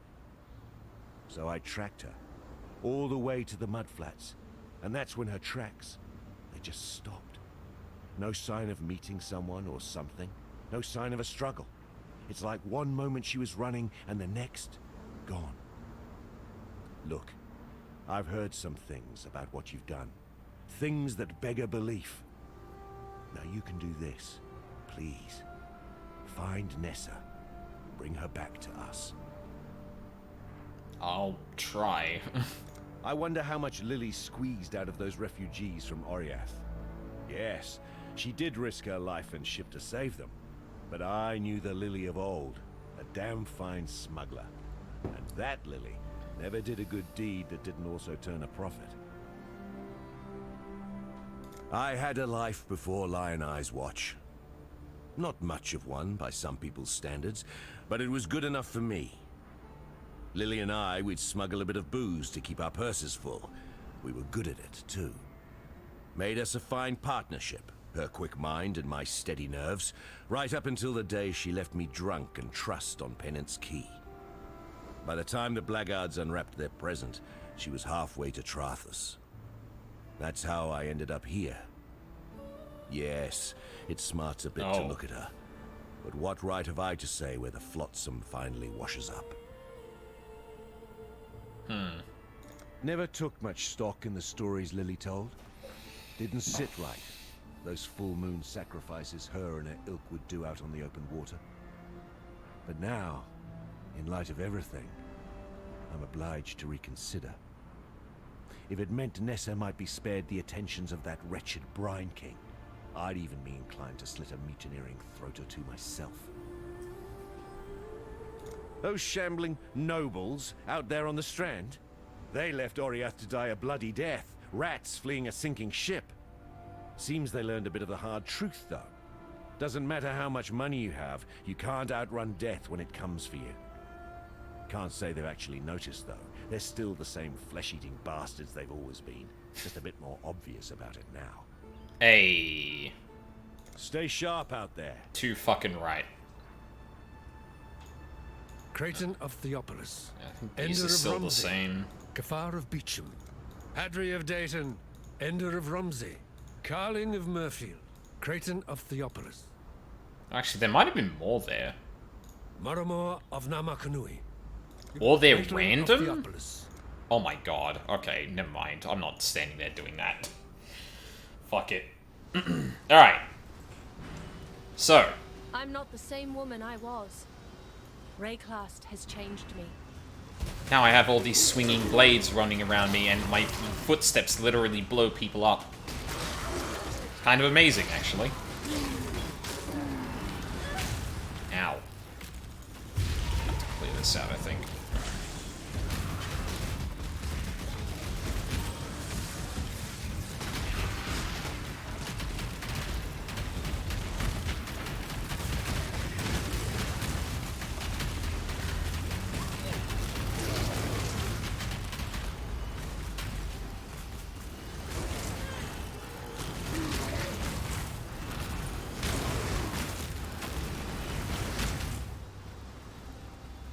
K: So I tracked her, all the way to the mudflats, and that's when her tracks, they just stopped. No sign of meeting someone or something. No sign of a struggle. It's like one moment she was running, and the next, gone. Look, I've heard some things about what you've done. Things that beg a belief. Now you can do this. Please. Find Nessa. Bring her back to us.
A: I'll try.
K: I wonder how much Lily squeezed out of those refugees from Oriath. Yes, she did risk her life and ship to save them. But I knew the Lily of old. A damn fine smuggler. And that Lily never did a good deed that didn't also turn a profit. I had a life before Lion Eye's watch. Not much of one by some people's standards, but it was good enough for me. Lily and I, we'd smuggle a bit of booze to keep our purses full. We were good at it, too. Made us a fine partnership, her quick mind and my steady nerves, right up until the day she left me drunk and trussed on Penance Key. By the time the blackguards unwrapped their present, she was halfway to Trathus. That's how I ended up here. Yes, it smarts a bit to look at her. But what right have I to say where the flotsam finally washes up? Never took much stock in the stories Lily told. Didn't sit right. Those full moon sacrifices her and her ilk would do out on the open water. But now, in light of everything, I'm obliged to reconsider. If it meant Nessa might be spared the attentions of that wretched Brine King, I'd even be inclined to slit a mutineering throat or two myself. Those shambling nobles out there on the strand, they left Oriath to die a bloody death, rats fleeing a sinking ship. Seems they learned a bit of the hard truth, though. Doesn't matter how much money you have, you can't outrun death when it comes for you. Can't say they've actually noticed, though. They're still the same flesh-eating bastards they've always been. Just a bit more obvious about it now.
A: Hey.
K: Stay sharp out there.
A: Too fucking right.
L: Creighton of Theopolis.
A: I think these are still the same.
L: Kafar of Beecham. Hadri of Dayton. Ender of Rumsey. Carling of Murfield. Creighton of Theopolis.
A: Actually, there might have been more there.
L: Maramor of Namakanui.
A: Or they're
L: Creighton
A: random?
L: of Theopolis.
A: Oh my god. Okay, never mind. I'm not standing there doing that. Fuck it. Alright. So.
E: I'm not the same woman I was. Rayclast has changed me.
A: Now I have all these swinging blades running around me, and my footsteps literally blow people up. Kind of amazing, actually. Ow. Have to clear this out, I think.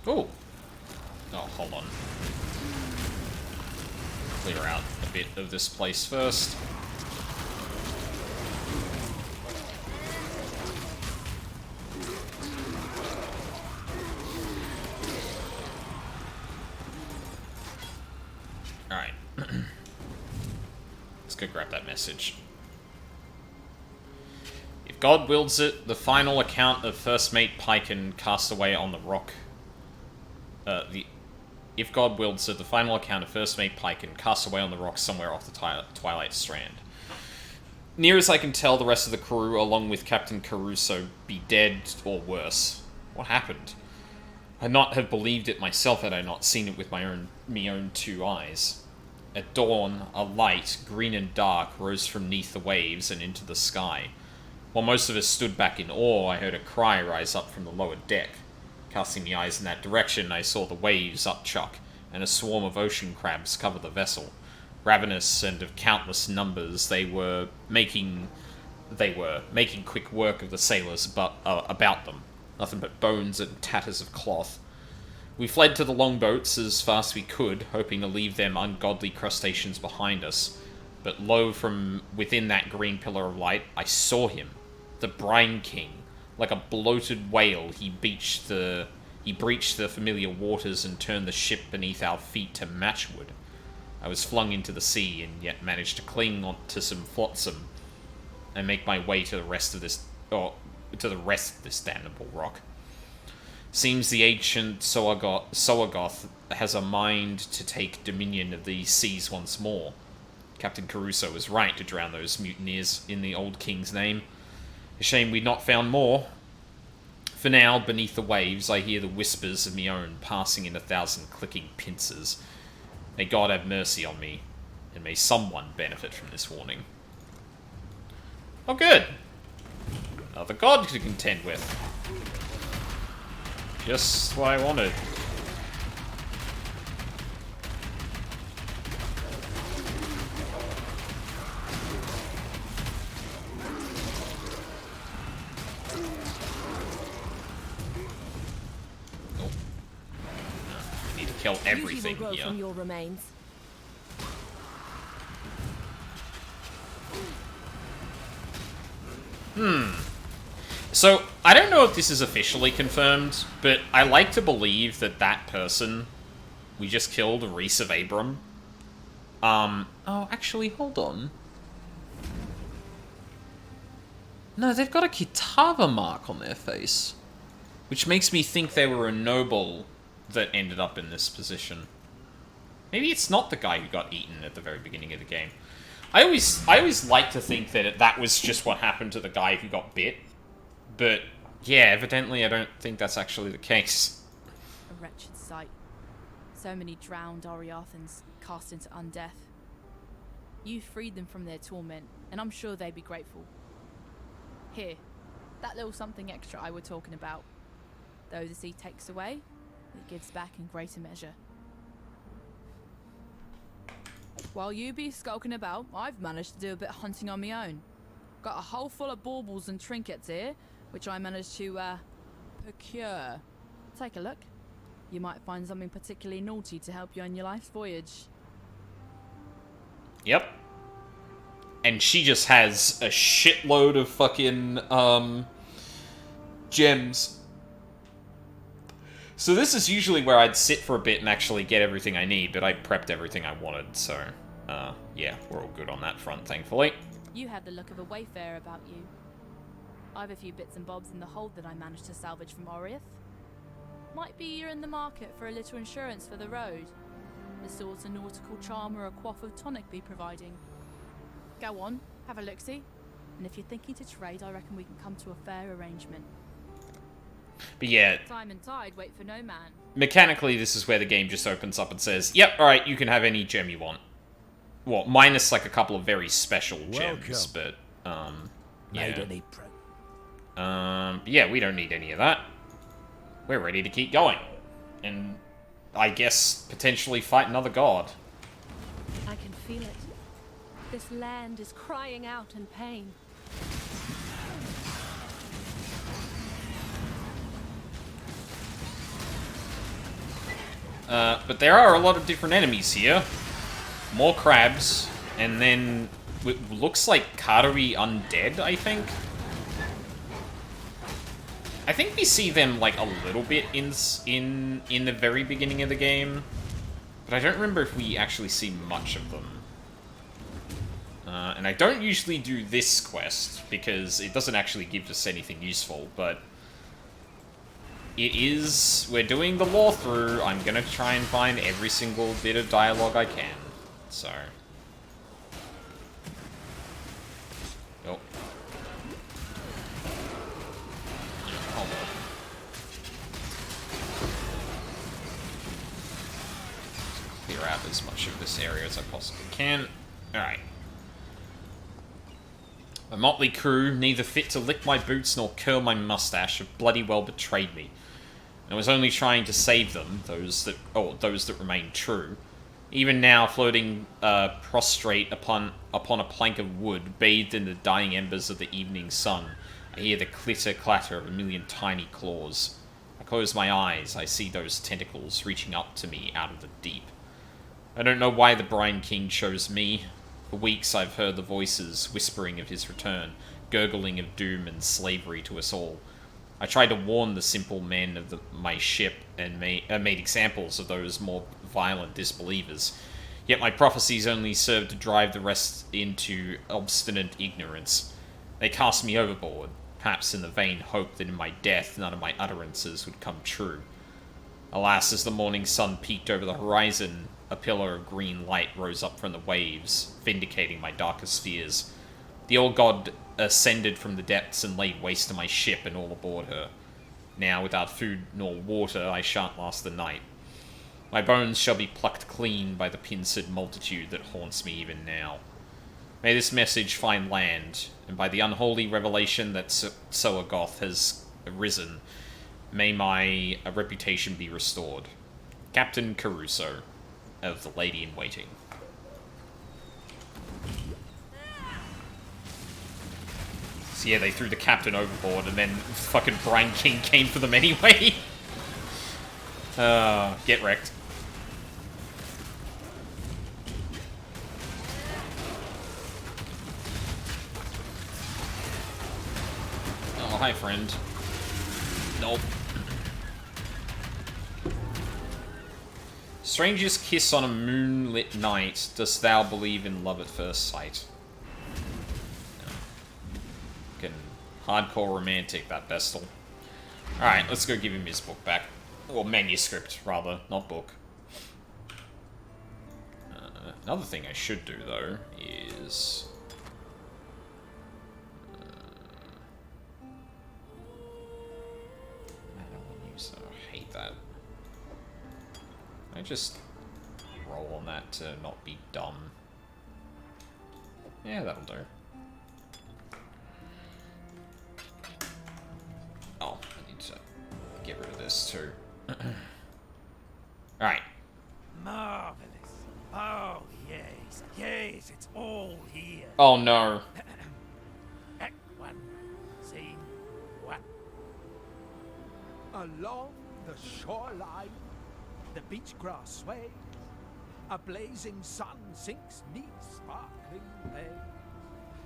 A: Oh. Oh, hold on. Clear out a bit of this place first. Alright. Let's go grab that message. If God wills it, the final account of First Mate Pike and Castaway on the Rock. If God wills it, the final account of First Mate Pike and Castaway on the Rock somewhere off the Twilight Strand. Near as I can tell, the rest of the crew, along with Captain Caruso, be dead or worse. What happened? I'd not have believed it myself had I not seen it with my own two eyes. At dawn, a light, green and dark, rose from neath the waves and into the sky. While most of us stood back in awe, I heard a cry rise up from the lower deck. Casting my eyes in that direction, I saw the waves upchuck, and a swarm of ocean crabs cover the vessel. Ravenous and of countless numbers, they were making quick work of the sailors about them. Nothing but bones and tatters of cloth. We fled to the longboats as fast as we could, hoping to leave them ungodly crustaceans behind us. But lo, from within that green pillar of light, I saw him, the Brine King. Like a bloated whale, he beached the He breached the familiar waters and turned the ship beneath our feet to matchwood. I was flung into the sea, and yet managed to cling on to some flotsam and make my way to the rest of this, damnable rock. Seems the ancient Soagoth has a mind to take dominion of these seas once more. Captain Caruso was right to drown those mutineers in the old king's name. A shame we'd not found more. For now, beneath the waves, I hear the whispers of me own passing in 1,000 clicking pincers. May God have mercy on me, and may someone benefit from this warning. Oh, good! Another god to contend with. Just what I wanted. Kill everything
E: will grow
A: here.
E: From your remains.
A: So, I don't know if this is officially confirmed, but I like to believe that that person we just killed, Reese of Abram. Oh, actually, hold on. No, they've got a Kitava mark on their face. Which makes me think they were a noble that ended up in this position. Maybe it's not the guy who got eaten at the very beginning of the game. I always like to think that that was just what happened to the guy who got bit. But, yeah, evidently I don't think that's actually the case.
I: A wretched sight. So many drowned Oriathans cast into undeath. You freed them from their torment, and I'm sure they'd be grateful. Here, that little something extra I were talking about. Though the sea takes away, it gives back in greater measure. While you be skulking about, I've managed to do a bit of hunting on my own. Got a hole full of baubles and trinkets here, which I managed to, procure. Take a look. You might find something particularly naughty to help you on your life's voyage.
A: Yep. And she just has a shitload of fucking, gems. So this is usually where I'd sit for a bit and actually get everything I need, but I prepped everything I wanted, so, yeah, we're all good on that front, thankfully.
I: You have the look of a wayfarer about you. I've a few bits and bobs in the hold that I managed to salvage from Oriath. Might be you're in the market for a little insurance for the road. The sort of nautical charm or a quaff of tonic be providing. Go on, have a look-see. And if you're thinking to trade, I reckon we can come to a fair arrangement.
A: But yeah,
I: Time and tide wait for no man.
A: mechanically this is where the game just opens up and says, yep, alright, you can have any gem you want. Well, minus like a couple of very special gems, but, yeah. Yeah, we don't need any of that. We're ready to keep going. And, I guess, potentially fight another god.
D: I can feel it. This land is crying out in pain.
A: But there are a lot of different enemies here. More crabs, and then it looks like Karui undead, I think. I think we see them like a little bit in the very beginning of the game, but I don't remember if we actually see much of them. And I don't usually do this quest because it doesn't actually give us anything useful, but it is, we're doing the lore through. I'm gonna try and find every single bit of dialogue I can, so. Oh. Hold on. Clear out as much of this area as I possibly can. Alright. A motley crew, neither fit to lick my boots nor curl my mustache, have bloody well betrayed me. And I was only trying to save them, those that remain true. Even now, floating prostrate upon a plank of wood, bathed in the dying embers of the evening sun, I hear the clitter-clatter of a million tiny claws. I close my eyes, I see those tentacles reaching up to me out of the deep. I don't know why the Brine King chose me. For weeks I've heard the voices whispering of his return, gurgling of doom and slavery to us all. I tried to warn the simple men of my ship and made examples of those more violent disbelievers. Yet my prophecies only served to drive the rest into obstinate ignorance. They cast me overboard, perhaps in the vain hope that in my death none of my utterances would come true. Alas, as the morning sun peeked over the horizon, a pillar of green light rose up from the waves, vindicating my darkest fears. The old god ascended from the depths and laid waste to my ship and all aboard her. Now, without food nor water, I shan't last the night. My bones shall be plucked clean by the pincered multitude that haunts me even now. May this message find land, and by the unholy revelation that Soagoth has arisen, may my reputation be restored. Captain Caruso, of the Lady-in-Waiting. So yeah, they threw the captain overboard, and then fucking Brine King came for them anyway. Get wrecked. Oh, hi, friend. Nope. Strangest kiss on a moonlit night. Dost thou believe in love at first sight? Fucking hardcore romantic, that Vestal. Alright, let's go give him his book back. Or manuscript, rather, not book. Another thing I should do, though, is... I hate that. I just roll on that to not be dumb. Yeah, that'll do. Oh, I need to get rid of this too. Alright.
J: Marvelous. Oh, yes. Yes, it's all here.
A: Oh, no.
J: Act 1. Scene 1.
M: Along the shoreline, the beach grass sway, a blazing sun sinks neath sparkling bay.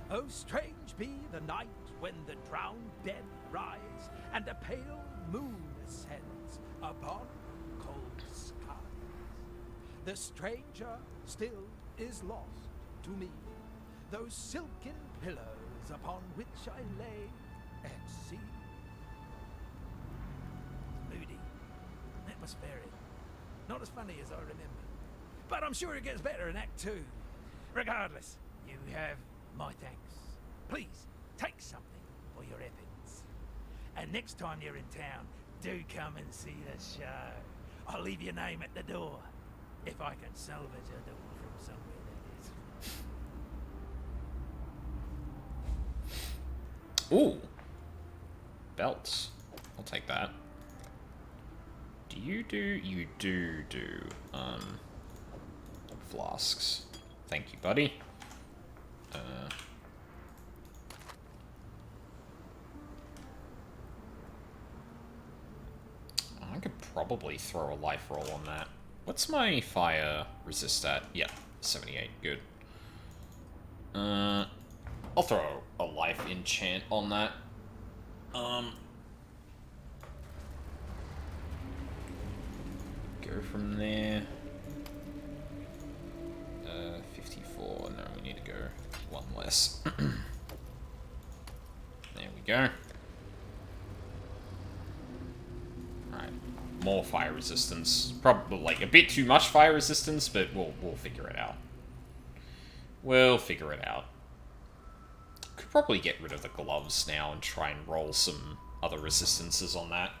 M: Oh, strange be the night when the drowned dead rise, and a pale moon ascends upon cold skies. The stranger still is lost to me, those silken pillows upon which I lay at sea.
J: Moody. Atmospheric. Not as funny as I remember. But I'm sure it gets better in Act 2. Regardless, you have my thanks. Please, take something for your efforts. And next time you're in town, do come and see the show. I'll leave your name at the door. If I can salvage a door from somewhere, that is.
A: Ooh. Belts. I'll take that. Do you do? You do. Flasks. Thank you, buddy. I could probably throw a life roll on that. What's my fire resist at? Yeah, 78. Good. I'll throw a life enchant on that. Go from there. 54. No, we need to go one less. There we go. Alright. More fire resistance. Probably like a bit too much fire resistance, but we'll figure it out. We'll figure it out. Could probably get rid of the gloves now and try and roll some other resistances on that.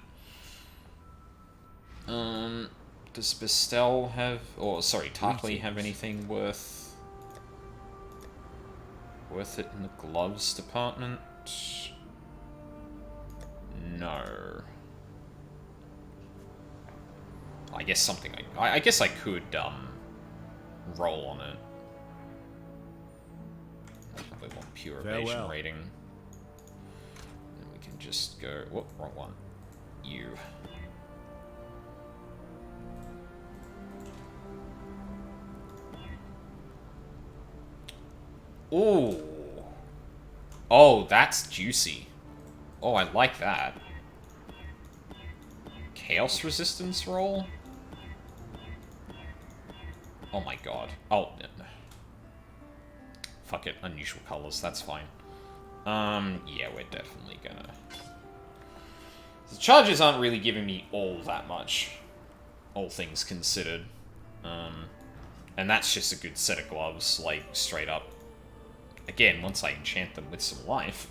A: Does Bestel have, or sorry, Tartley have anything worth it in the gloves department? No. I guess something I guess I could roll on it. Probably want pure evasion rating. And we can just go. Whoop, wrong one. You. Ooh. Oh, that's juicy. Oh, I like that. chaos resistance roll? Oh my god. Oh, fuck it. Unusual colors. That's fine. Yeah, we're definitely gonna... The charges aren't really giving me all that much, all things considered. And that's just a good set of gloves, like, straight up. Again, once I enchant them with some life.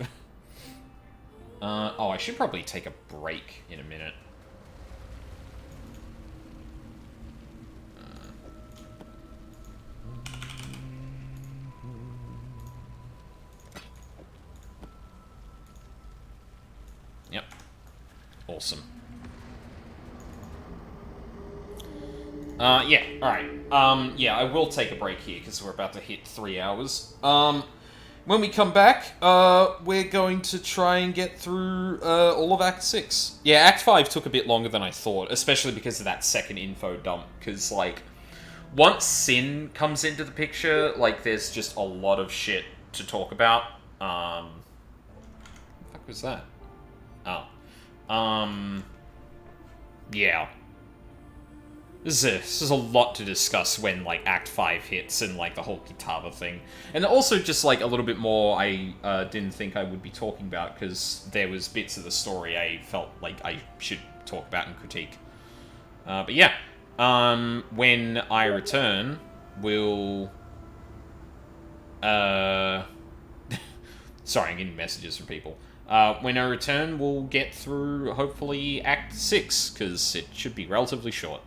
A: Oh, I should probably take a break in a minute. Yep. Awesome. Yeah, alright. Yeah, I will take a break here, because we're about to hit 3 hours. When we come back, we're going to try and get through, all of Act 6. Yeah, Act 5 took a bit longer than I thought, especially because of that second info dump, because, like, once Sin comes into the picture, like, there's just a lot of shit to talk about. What the fuck was that? Oh. Yeah. This is a lot to discuss when, like, Act 5 hits and, like, the whole Kitava thing. And also just, like, a little bit more I didn't think I would be talking about, because there was bits of the story I felt like I should talk about and critique. But yeah, when I return, we'll... Sorry, I'm getting messages from people. When I return, we'll get through, hopefully, Act 6, because it should be relatively short.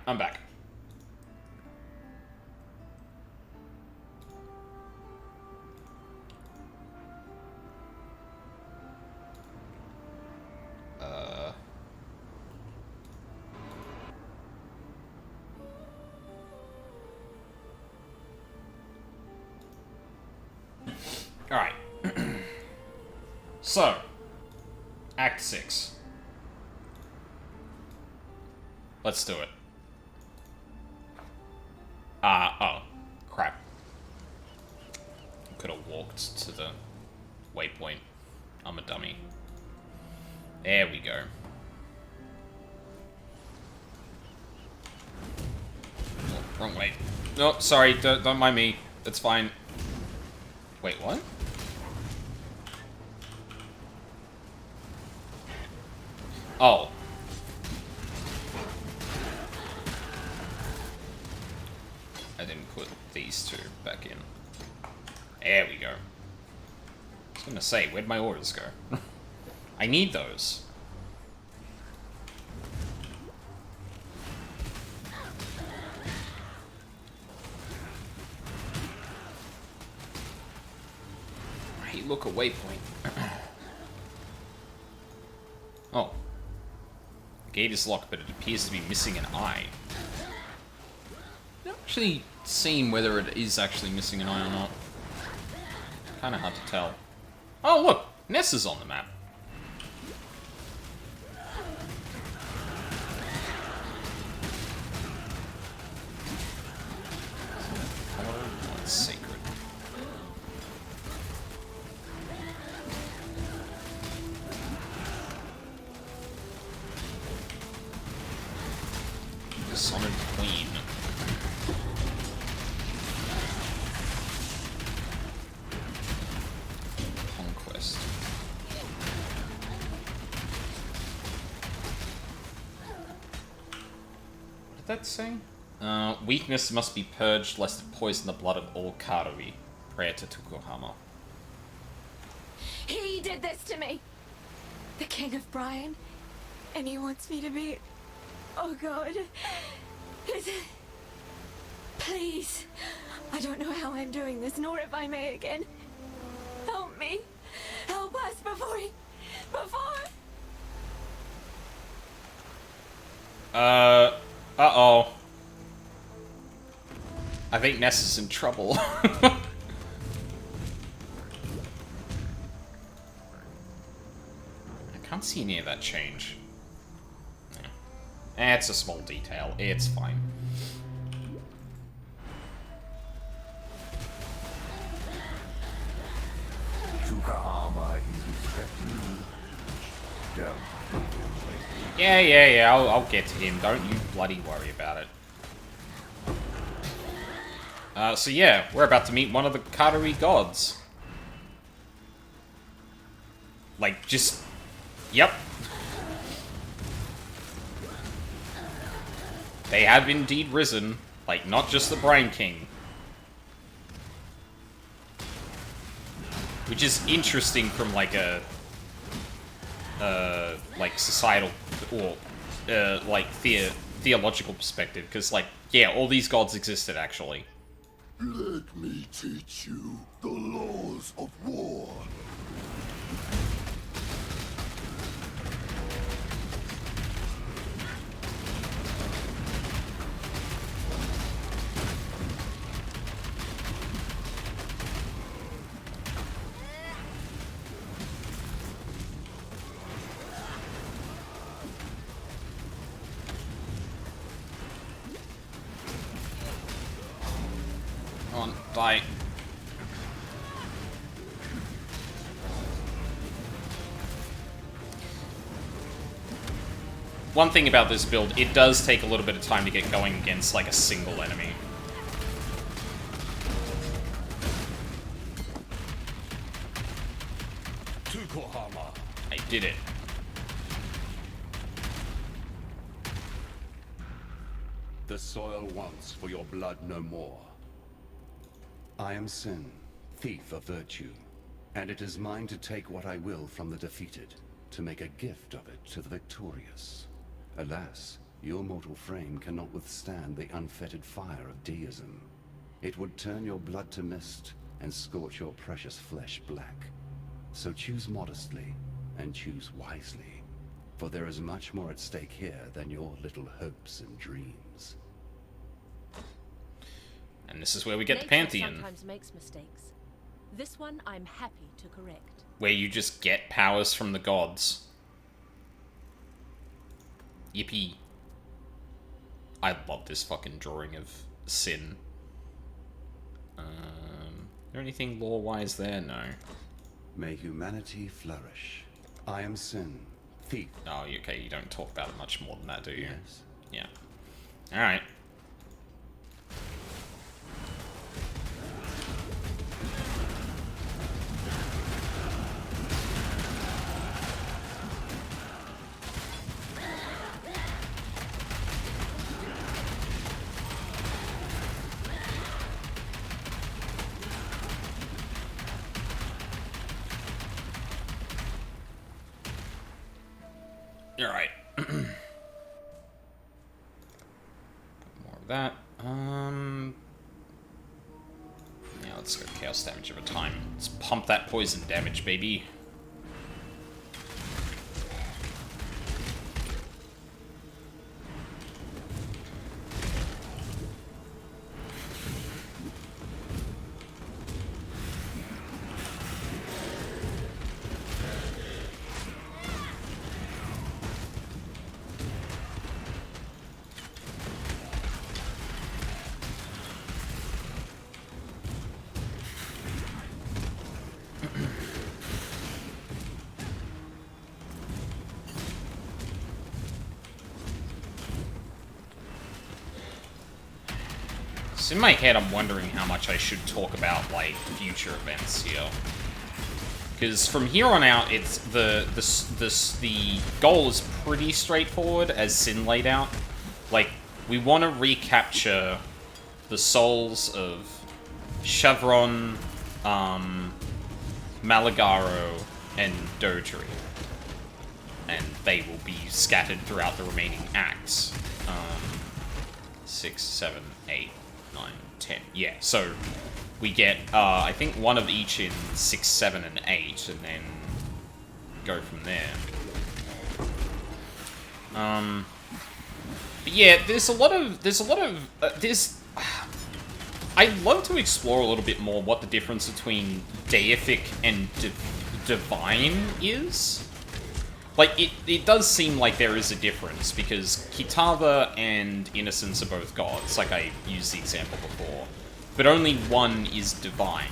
A: I'm back. Alright. So, Act 6. Let's do it. Oh. Crap. Could have walked to the waypoint. I'm a dummy. There we go. Oh, wrong way. No, sorry, don't mind me. It's fine. Wait, what? Oh. I didn't put these two back in. There we go. I was gonna say, where'd my orders go? I need those. Hey, look, a waypoint. Oh. The gate is locked, but it appears to be missing an eye. I've not actually seen whether it is actually missing an eye or not. Kinda hard to tell. Oh, look! Ness is on the map. Oh, it's sacred. Dishonored Queen. Conquest. What did that say? Weakness must be purged lest it poison the blood of all Karui. Prayer to Tukuhama.
N: He did this to me! The King of Brian. And he wants me to be... Oh God. Please. I don't know how I'm doing this, nor if I may again. Help me. Help us before he...
A: Uh-oh. I think Ness is in trouble. I can't see any of that change. Yeah. It's a small detail. It's fine. Yeah, I'll get to him. Don't you bloody worry about it. So yeah, we're about to meet one of the Karui gods. Like, just... Yep. They have indeed risen. Like, not just the Brine King. Which is interesting from, like, a... like, societal... or, like, theological perspective. Because, like, yeah, all these gods existed, actually.
C: Let me teach you the laws of war.
A: Come on, die. One thing about this build, it does take a little bit of time to get going against, like, a single enemy. I did it.
G: The soil wants for your blood no more. I am Sin, thief of virtue, and it is mine to take what I will from the defeated, to make a gift of it to the victorious. Alas, Your mortal frame cannot withstand the unfettered fire of deism. It would turn your blood to mist and scorch your precious flesh black. So choose modestly and choose wisely, for there is much more at stake here than your little hopes and dreams.
A: And this is where we get the
E: Nature
A: Pantheon,
E: sometimes makes mistakes. This one I'm happy to correct.
A: where you just get powers from the gods. Yippee. I love this fucking drawing of Sin. Is there anything lore-wise there? No.
G: May humanity flourish. I am Sin, thief.
A: Oh, okay, you don't talk about it much more than that, do you?
G: Yes.
A: Yeah. Alright. Alright. More of that. Yeah, let's go chaos damage over time. Let's pump that poison damage, baby. So in my head, I'm wondering how much I should talk about, like, future events here. Because from here on out, it's the goal is pretty straightforward, as Sin laid out. Like, we want to recapture the souls of Chevron, Malagaro, and Dodri. And they will be scattered throughout the remaining acts. 6, 7, 8, 9, 10. Yeah, so we get, I think, one of each in 6, 7, and 8, and then go from there. But yeah, I'd love to explore a little bit more what the difference between deific and divine is. Like, it does seem like there is a difference, because Kitava and Innocence are both gods, like I used the example before. But only one is divine.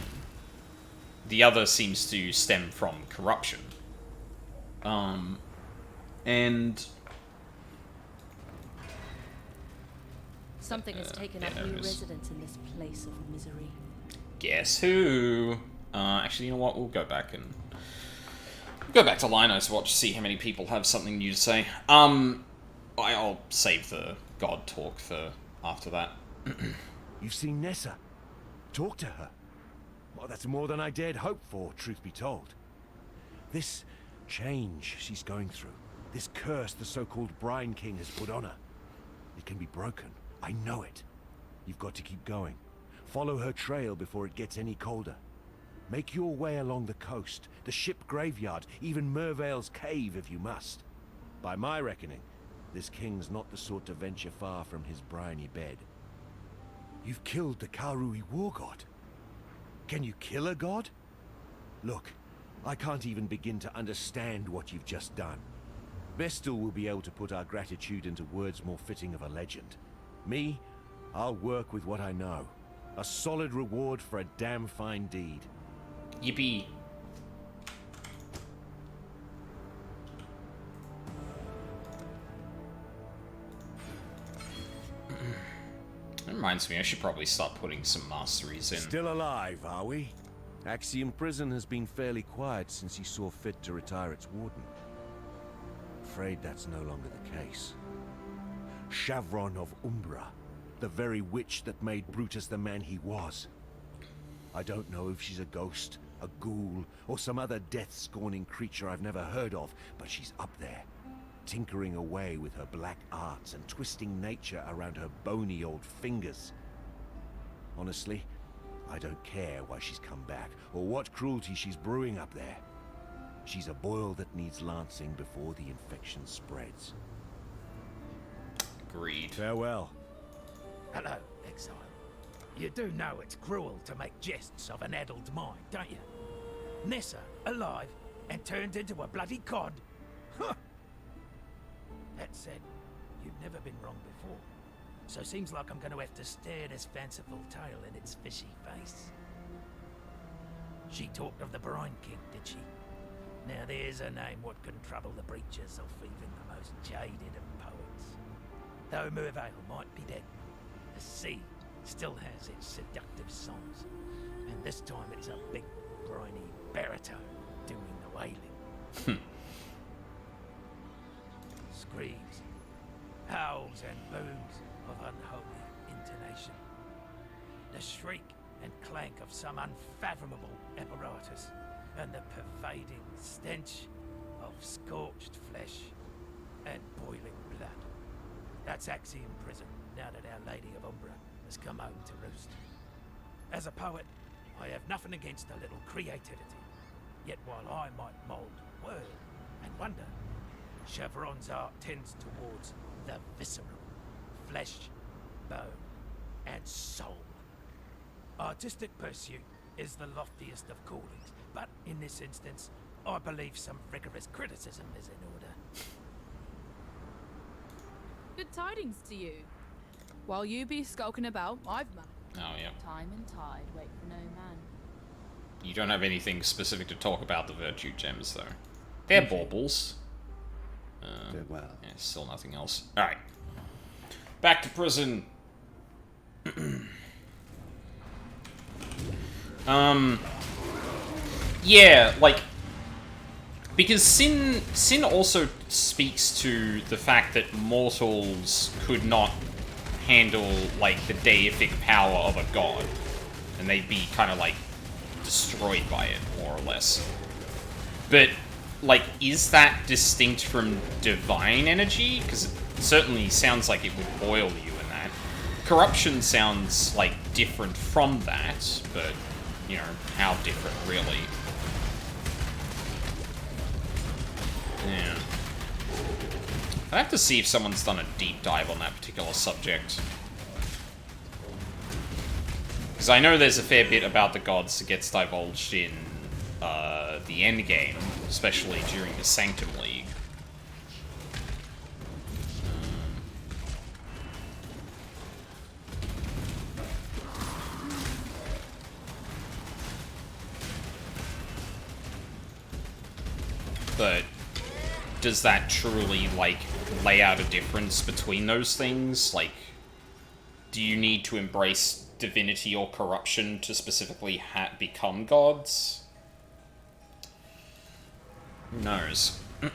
A: The other seems to stem from corruption. And...
E: Something has taken up new residence in this place of misery.
A: Guess who? Actually, you know what? We'll go back and... go back to Lino's Watch, see how many people have something new to say. I'll save the god talk for after that.
K: You've seen Nessa. Talk to her. Well, that's more than I dared hope for, truth be told. This change she's going through, this curse the so-called Brine King has put on her, it can be broken. I know it. You've got to keep going. Follow her trail before it gets any colder. Make your way along the coast, the ship graveyard, even Mervale's cave if you must. By my reckoning, this king's not the sort to venture far from his briny bed. You've killed the Kalrui war god. Can you kill a god? Look, I can't even begin to understand what you've just done. Vestal will be able to put our gratitude into words more fitting of a legend. Me, I'll work with what I know. A solid reward for a damn fine deed.
A: Yippee. That reminds me, I should probably start putting some masteries in.
K: Still alive, are we? Axiom Prison has been fairly quiet since he saw fit to retire its warden. Afraid that's no longer the case. Chevron of Umbra, the very witch that made Brutus the man he was. I don't know if she's a ghost, a ghoul, or some other death-scorning creature I've never heard of, but she's up there. tinkering away with her black arts and twisting nature around her bony old fingers. Honestly, I don't care why she's come back, or what cruelty she's brewing up there. She's a boil that needs lancing before the infection spreads.
A: Agreed.
K: Farewell.
J: Hello, Exile. You do know it's cruel to make jests of an addled mind, don't you? Nessa, alive, and turned into a bloody cod? Huh! That said, you've never been wrong before. So seems like I'm going to have to stare this fanciful tale in its fishy face. She talked of the Brine King, did she? Now there's a name what can trouble the breeches of even the most jaded of poets. Though Mervale might be dead, the sea still has its seductive songs. And this time it's a big, briny baritone doing the wailing. Screams, howls and booms of unholy intonation. The shriek and clank of some unfathomable apparatus, and the pervading stench of scorched flesh and boiling blood. That's Axiom Prison, now that Our Lady of Umbra has come home to roost. As a poet, I have nothing against a little creativity. Yet while I might mould word and wonder, Chevron's art tends towards the visceral, flesh, bone, and soul. Artistic pursuit is the loftiest of callings, but in this instance, I believe some rigorous criticism is in order.
I: Good tidings to you. While you be skulking about, I've managed.
A: Oh, yeah.
I: Time and tide wait for no man.
A: You don't have anything specific to talk about the virtue gems, though. They're baubles.
G: Farewell.
A: Yeah, still nothing else. Alright. Back to prison. Yeah, like, because Sin also speaks to the fact that mortals could not handle, like, the deific power of a god, and they'd be kind of, like, destroyed by it, more or less. But, like, is that distinct from divine energy? Because it certainly sounds like it would boil you in that. Corruption sounds, like, different from that, but, you know, how different, really? Yeah. I'd have to see if someone's done a deep dive on that particular subject. Because I know there's a fair bit about the gods that gets divulged in the endgame, especially during the Sanctum League. But does that truly, like, lay out a difference between those things? Like, do you need to embrace divinity or corruption to specifically become gods? Who knows? I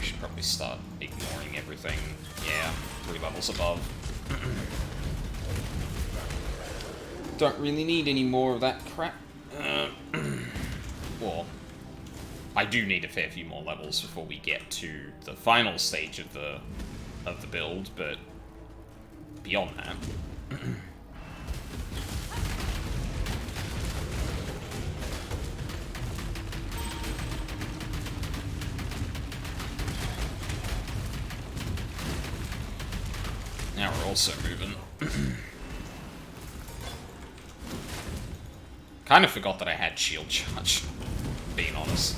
A: should probably start ignoring everything. Yeah, 3 levels above. Don't really need any more of that crap. Well, I do need a fair few more levels before we get to the final stage of the build, but beyond that. Now we're also moving. Kind of forgot that I had shield charge, being honest.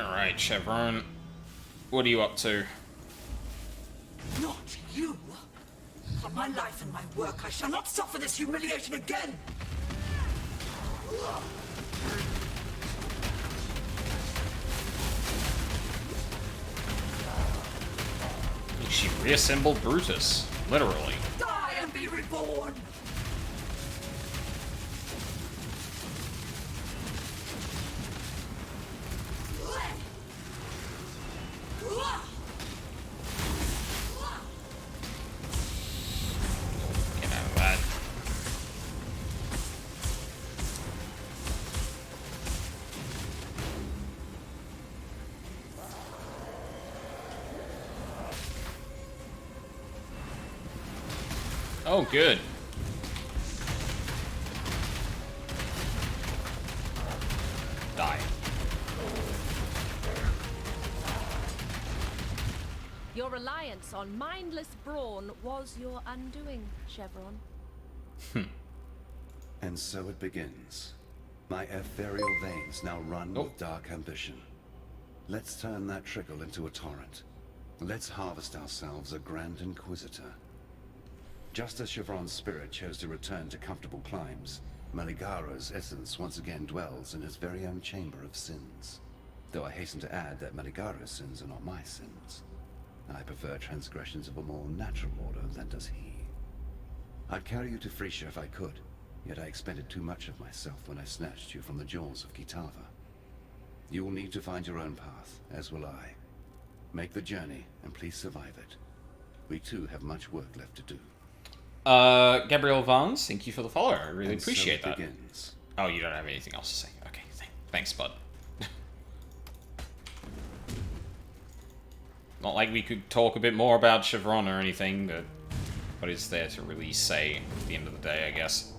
A: Alright, Chevron. What are you up to?
O: Not you! For my life and my work, I shall not suffer this humiliation again!
A: She reassembled Brutus, literally.
O: Die and be reborn!
A: Get out of that. Oh, good. Die.
E: Your reliance on mindless brawn was your undoing, Chevron.
G: And so it begins. My ethereal veins now run with dark ambition. Let's turn that trickle into a torrent. Let's harvest ourselves a Grand Inquisitor. Just as Chevron's spirit chose to return to comfortable climes, Maligara's essence once again dwells in his very own chamber of sins. Though I hasten to add that Maligara's sins are not my sins. I prefer transgressions of a more natural order than does he. I'd carry you to Frisia if I could, yet I expended too much of myself when I snatched you from the jaws of Kitava. You will need to find your own path, as will I. Make the journey, and please survive it. We too have much work left to do.
A: Gabriel Vance, thank you for the follow. I really
G: And so
A: appreciate
G: it
A: that.
G: begins.
A: Oh, you don't have anything else to say. Okay, thanks, bud. Not like we could talk a bit more about Chevron or anything, but what is there to really say at the end of the day, I guess.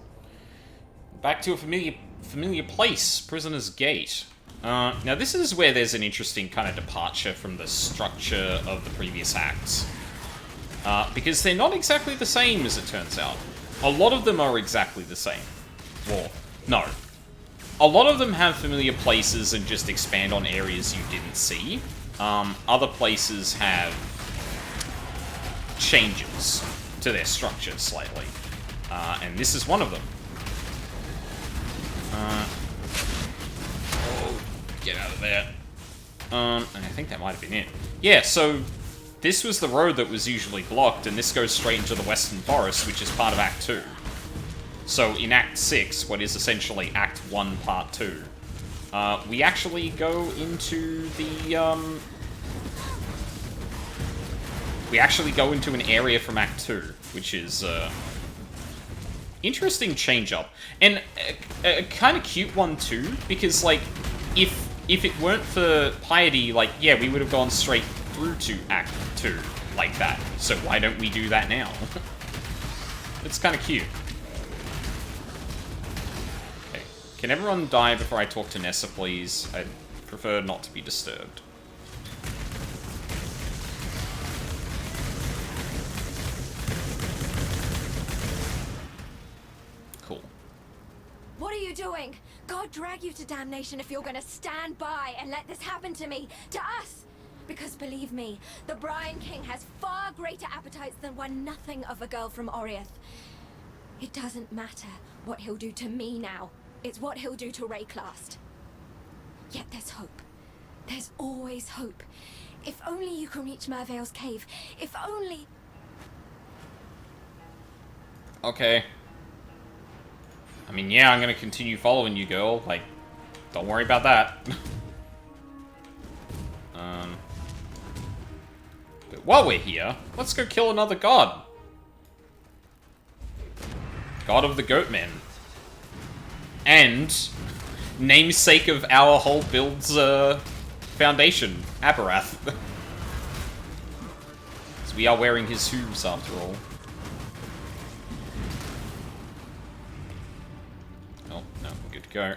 A: Back to a familiar place, Prisoner's Gate. Now this is where there's an interesting kind of departure from the structure of the previous acts. Because they're not exactly the same, as it turns out. A lot of them are exactly the same. Well, no. A lot of them have familiar places and just expand on areas you didn't see. Other places have changes to their structure slightly. And this is one of them. Oh, get out of there. And I think that might have been it. Yeah, so this was the road that was usually blocked, and this goes straight into the Western Forest, which is part of Act 2. So in Act 6, what is essentially Act 1, Part 2, we actually go into the, we actually go into an area from Act 2, which is, interesting change-up. And a kind of cute one, too, because, like, if it weren't for piety, like, yeah, we would have gone straight through to Act 2 like that. So why don't we do that now? It's kind of cute. Okay. Can everyone die before I talk to Nessa, please? I'd prefer not to be disturbed. Cool.
N: What are you doing? God drag you to damnation if you're gonna stand by and let this happen to me, to us! Because believe me, the Brian King has far greater appetites than one nothing of a girl from Oriath. It doesn't matter what he'll do to me now. It's what he'll do to Rayclast. Yet there's hope. There's always hope. If only you can reach Merveil's cave. If only...
A: Okay. I mean, yeah, I'm gonna continue following you, girl. Like, don't worry about that. But while we're here, let's go kill another god. God of the Goatmen. And namesake of our whole build's foundation, Aberrath. So we are wearing his hooves after all. Oh, no, we're good to go.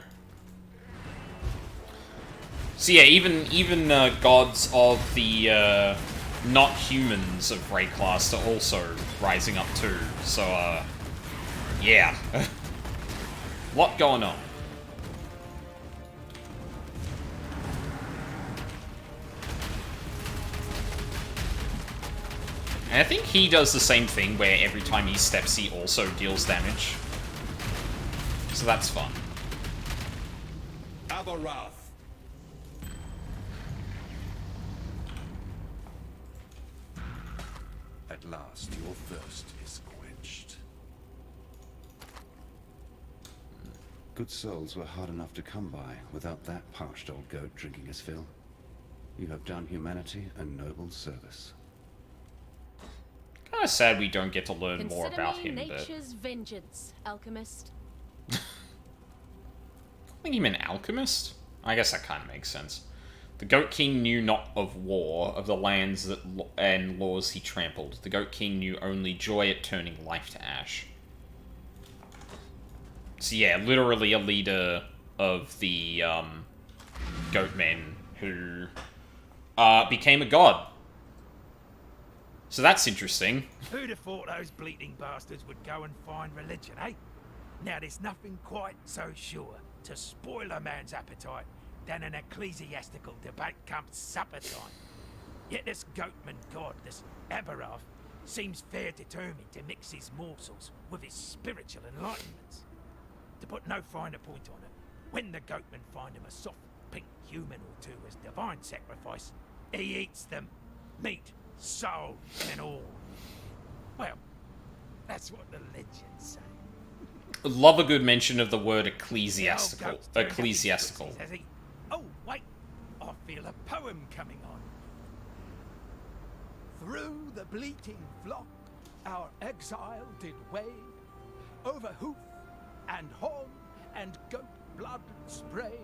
A: So yeah, even gods of the not humans of Rayclast are also rising up too. So yeah. Lot going on. And I think he does the same thing, where every time he steps, he also deals damage. So that's fun.
G: Aberoth. At last, your thirst is quenched. Good souls were hard enough to come by without that parched old goat drinking his fill. You have done humanity a noble service.
A: Kind of sad we don't get to learn more
E: Consider
A: about
E: me
A: him, but...
E: nature's vengeance, alchemist.
A: I think he meant alchemist? I guess that kind of makes sense. The Goat King knew not of war, of the lands that and laws he trampled. The Goat King knew only joy at turning life to ash. So yeah, literally a leader of the Goat Men who became a god. So that's interesting.
J: Who'd have thought those bleating bastards would go and find religion, eh? Now there's nothing quite so sure to spoil a man's appetite than an ecclesiastical debate come supper time. Yet this goatman god, this Aberoth, seems fair determined to mix his morsels with his spiritual enlightenments. To put no finer point on it, when the goatmen find him a soft pink human or two as divine sacrifice, he eats them, meat, soul, and all. Well, that's what the legends say.
A: Love a good mention of the word ecclesiastical. Ecclesiastical.
J: Oh, wait, I feel a poem coming on. Through the bleating flock, our exile did wade, over hoof and horn and goat blood spray,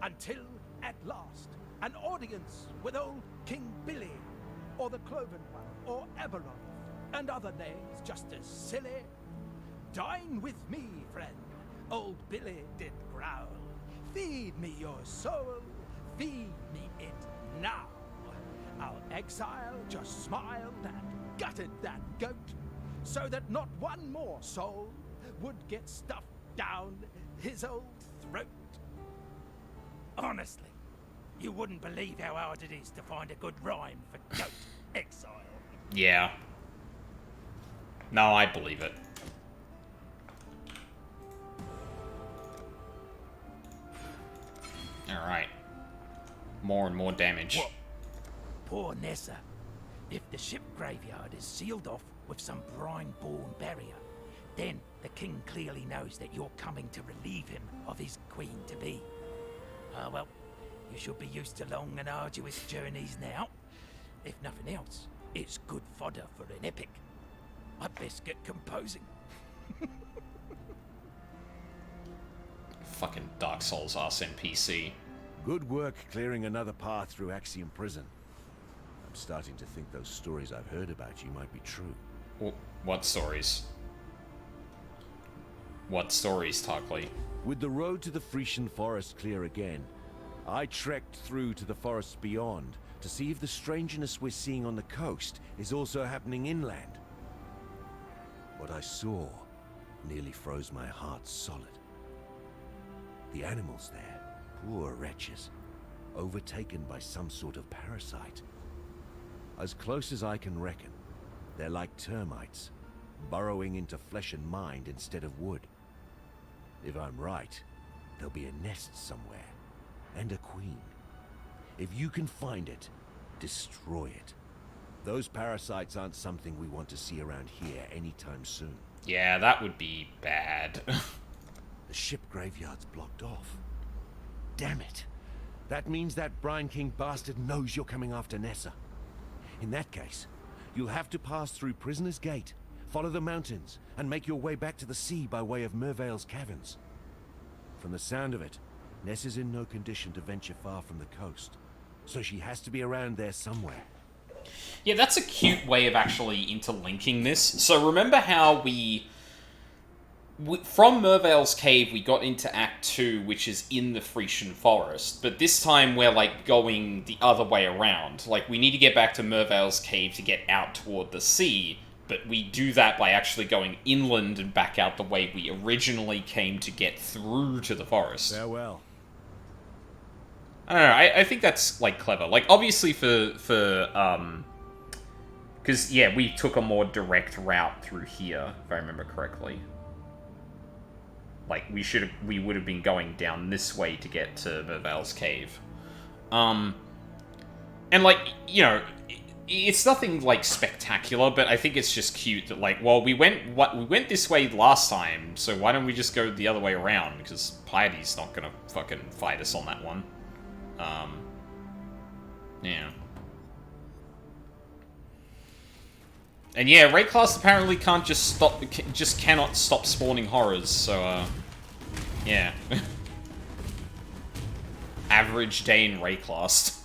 J: until at last an audience with old King Billy, or the Cloven One, or Aberoth, and other names just as silly. Dine with me, friend, old Billy did growl. Feed me your soul, feed me it now. Our exile just smiled and gutted that goat, so that not one more soul would get stuffed down his old throat. Honestly, you wouldn't believe how hard it is to find a good rhyme for goat exile.
A: Yeah. No, I believe it. Alright. More and more damage.
J: What? Poor Nessa. If the ship graveyard is sealed off with some brine-born barrier, then the king clearly knows that you're coming to relieve him of his queen-to-be. Ah, well, you should be used to long and arduous journeys now. If nothing else, it's good fodder for an epic. I'd best get composing.
A: Fucking Dark Souls ass NPC.
K: Good work clearing another path through Axiom Prison. I'm starting to think those stories I've heard about you might be true.
A: What stories? What stories, Tarkley?
K: With the road to the Frisian Forest clear again, I trekked through to the forests beyond to see if the strangeness we're seeing on the coast is also happening inland. What I saw nearly froze my heart solid. The animals there, poor wretches, overtaken by some sort of parasite. As close as I can reckon, they're like termites, burrowing into flesh and mind instead of wood. If I'm right, there'll be a nest somewhere, and a queen. If you can find it, destroy it. Those parasites aren't something we want to see around here anytime soon.
A: Yeah, that would be bad.
K: The ship graveyard's blocked off. Damn it. That means that Brine King bastard knows you're coming after Nessa. In that case, you'll have to pass through Prisoner's Gate, follow the mountains, and make your way back to the sea by way of Mervale's caverns. From the sound of it, Nessa's in no condition to venture far from the coast, so she has to be around there somewhere.
A: Yeah, that's a cute way of actually interlinking this. So remember how we from Mervale's Cave, we got into Act 2, which is in the Frisian Forest. But this time, we're, like, going the other way around. Like, we need to get back to Mervale's Cave to get out toward the sea. But we do that by actually going inland and back out the way we originally came to get through to the forest.
K: Farewell.
A: I don't know, I think that's, like, clever. Like, obviously for Because, yeah, we took a more direct route through here, if I remember correctly. Like, we would have been going down this way to get to Mervale's cave. And, like, you know, it's nothing, like, spectacular, but I think it's just cute that, like, well, we went this way last time, so why don't we just go the other way around? Because Piety's not gonna fucking fight us on that one. Yeah. And yeah, Rayclass apparently can't just cannot stop spawning horrors, so, yeah. Average day in Rayclass.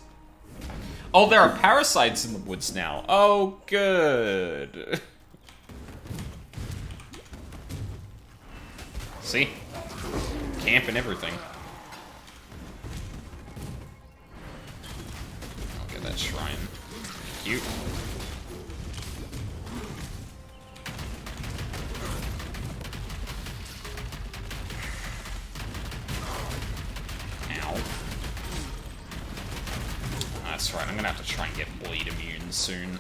A: Oh, there are parasites in the woods now. Oh, good. See? Camp and everything. I'll get that shrine. Cute. Ow. That's right, I'm gonna have to try and get bleed immune soon.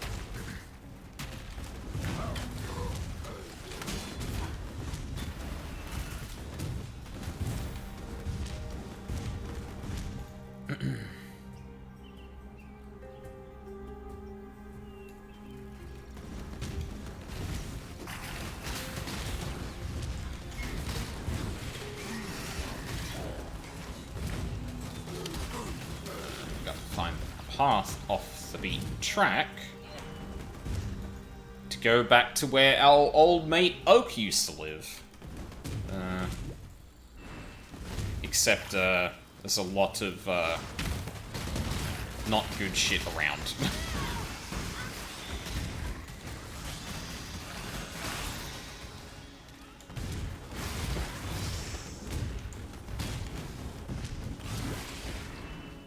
A: Path off the beaten track to go back to where our old mate Oak used to live. Except there's a lot of not good shit around.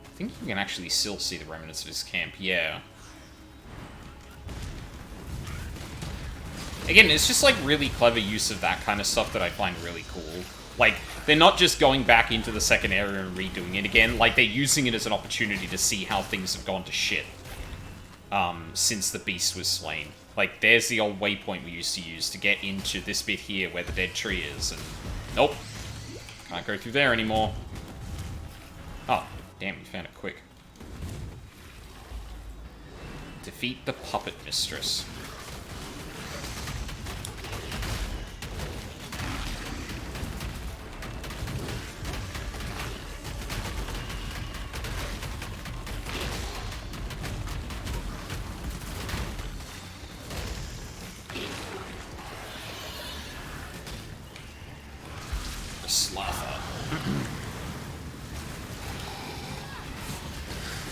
A: I think you can actually still see the remnants of his camp, yeah. Again, it's just like really clever use of that kind of stuff that I find really cool. Like, they're not just going back into the second area and redoing it again, like they're using it as an opportunity to see how things have gone to shit. Since the beast was slain. Like, there's the old waypoint we used to use to get into this bit here where the dead tree is, and nope. Can't go through there anymore. Oh. Damn, you found it quick. Defeat the Puppet Mistress.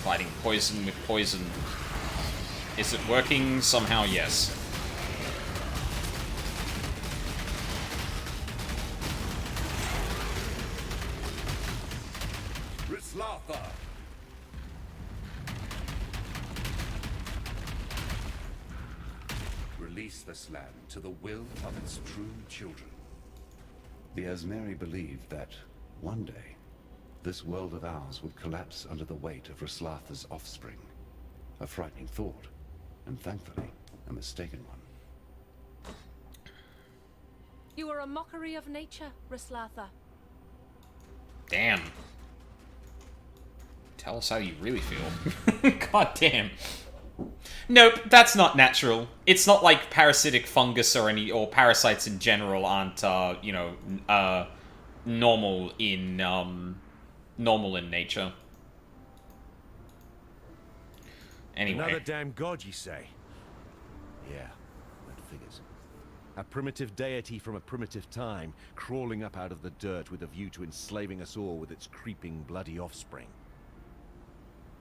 A: Fighting poison with poison. Is it working? Somehow, yes.
G: Rislatha! Release this land to the will of its true children. The Asmeri believed that one day this world of ours would collapse under the weight of Rislatha's offspring. A frightening thought, and thankfully, a mistaken one.
E: You are a mockery of nature, Rislatha.
A: Damn. Tell us how you really feel. God damn. Nope, that's not natural. It's not like parasitic fungus or parasites in general aren't, you know, normal in nature. Anyway.
K: Another damn god, you say? Yeah, that figures. A primitive deity from a primitive time, crawling up out of the dirt with a view to enslaving us all with its creeping, bloody offspring.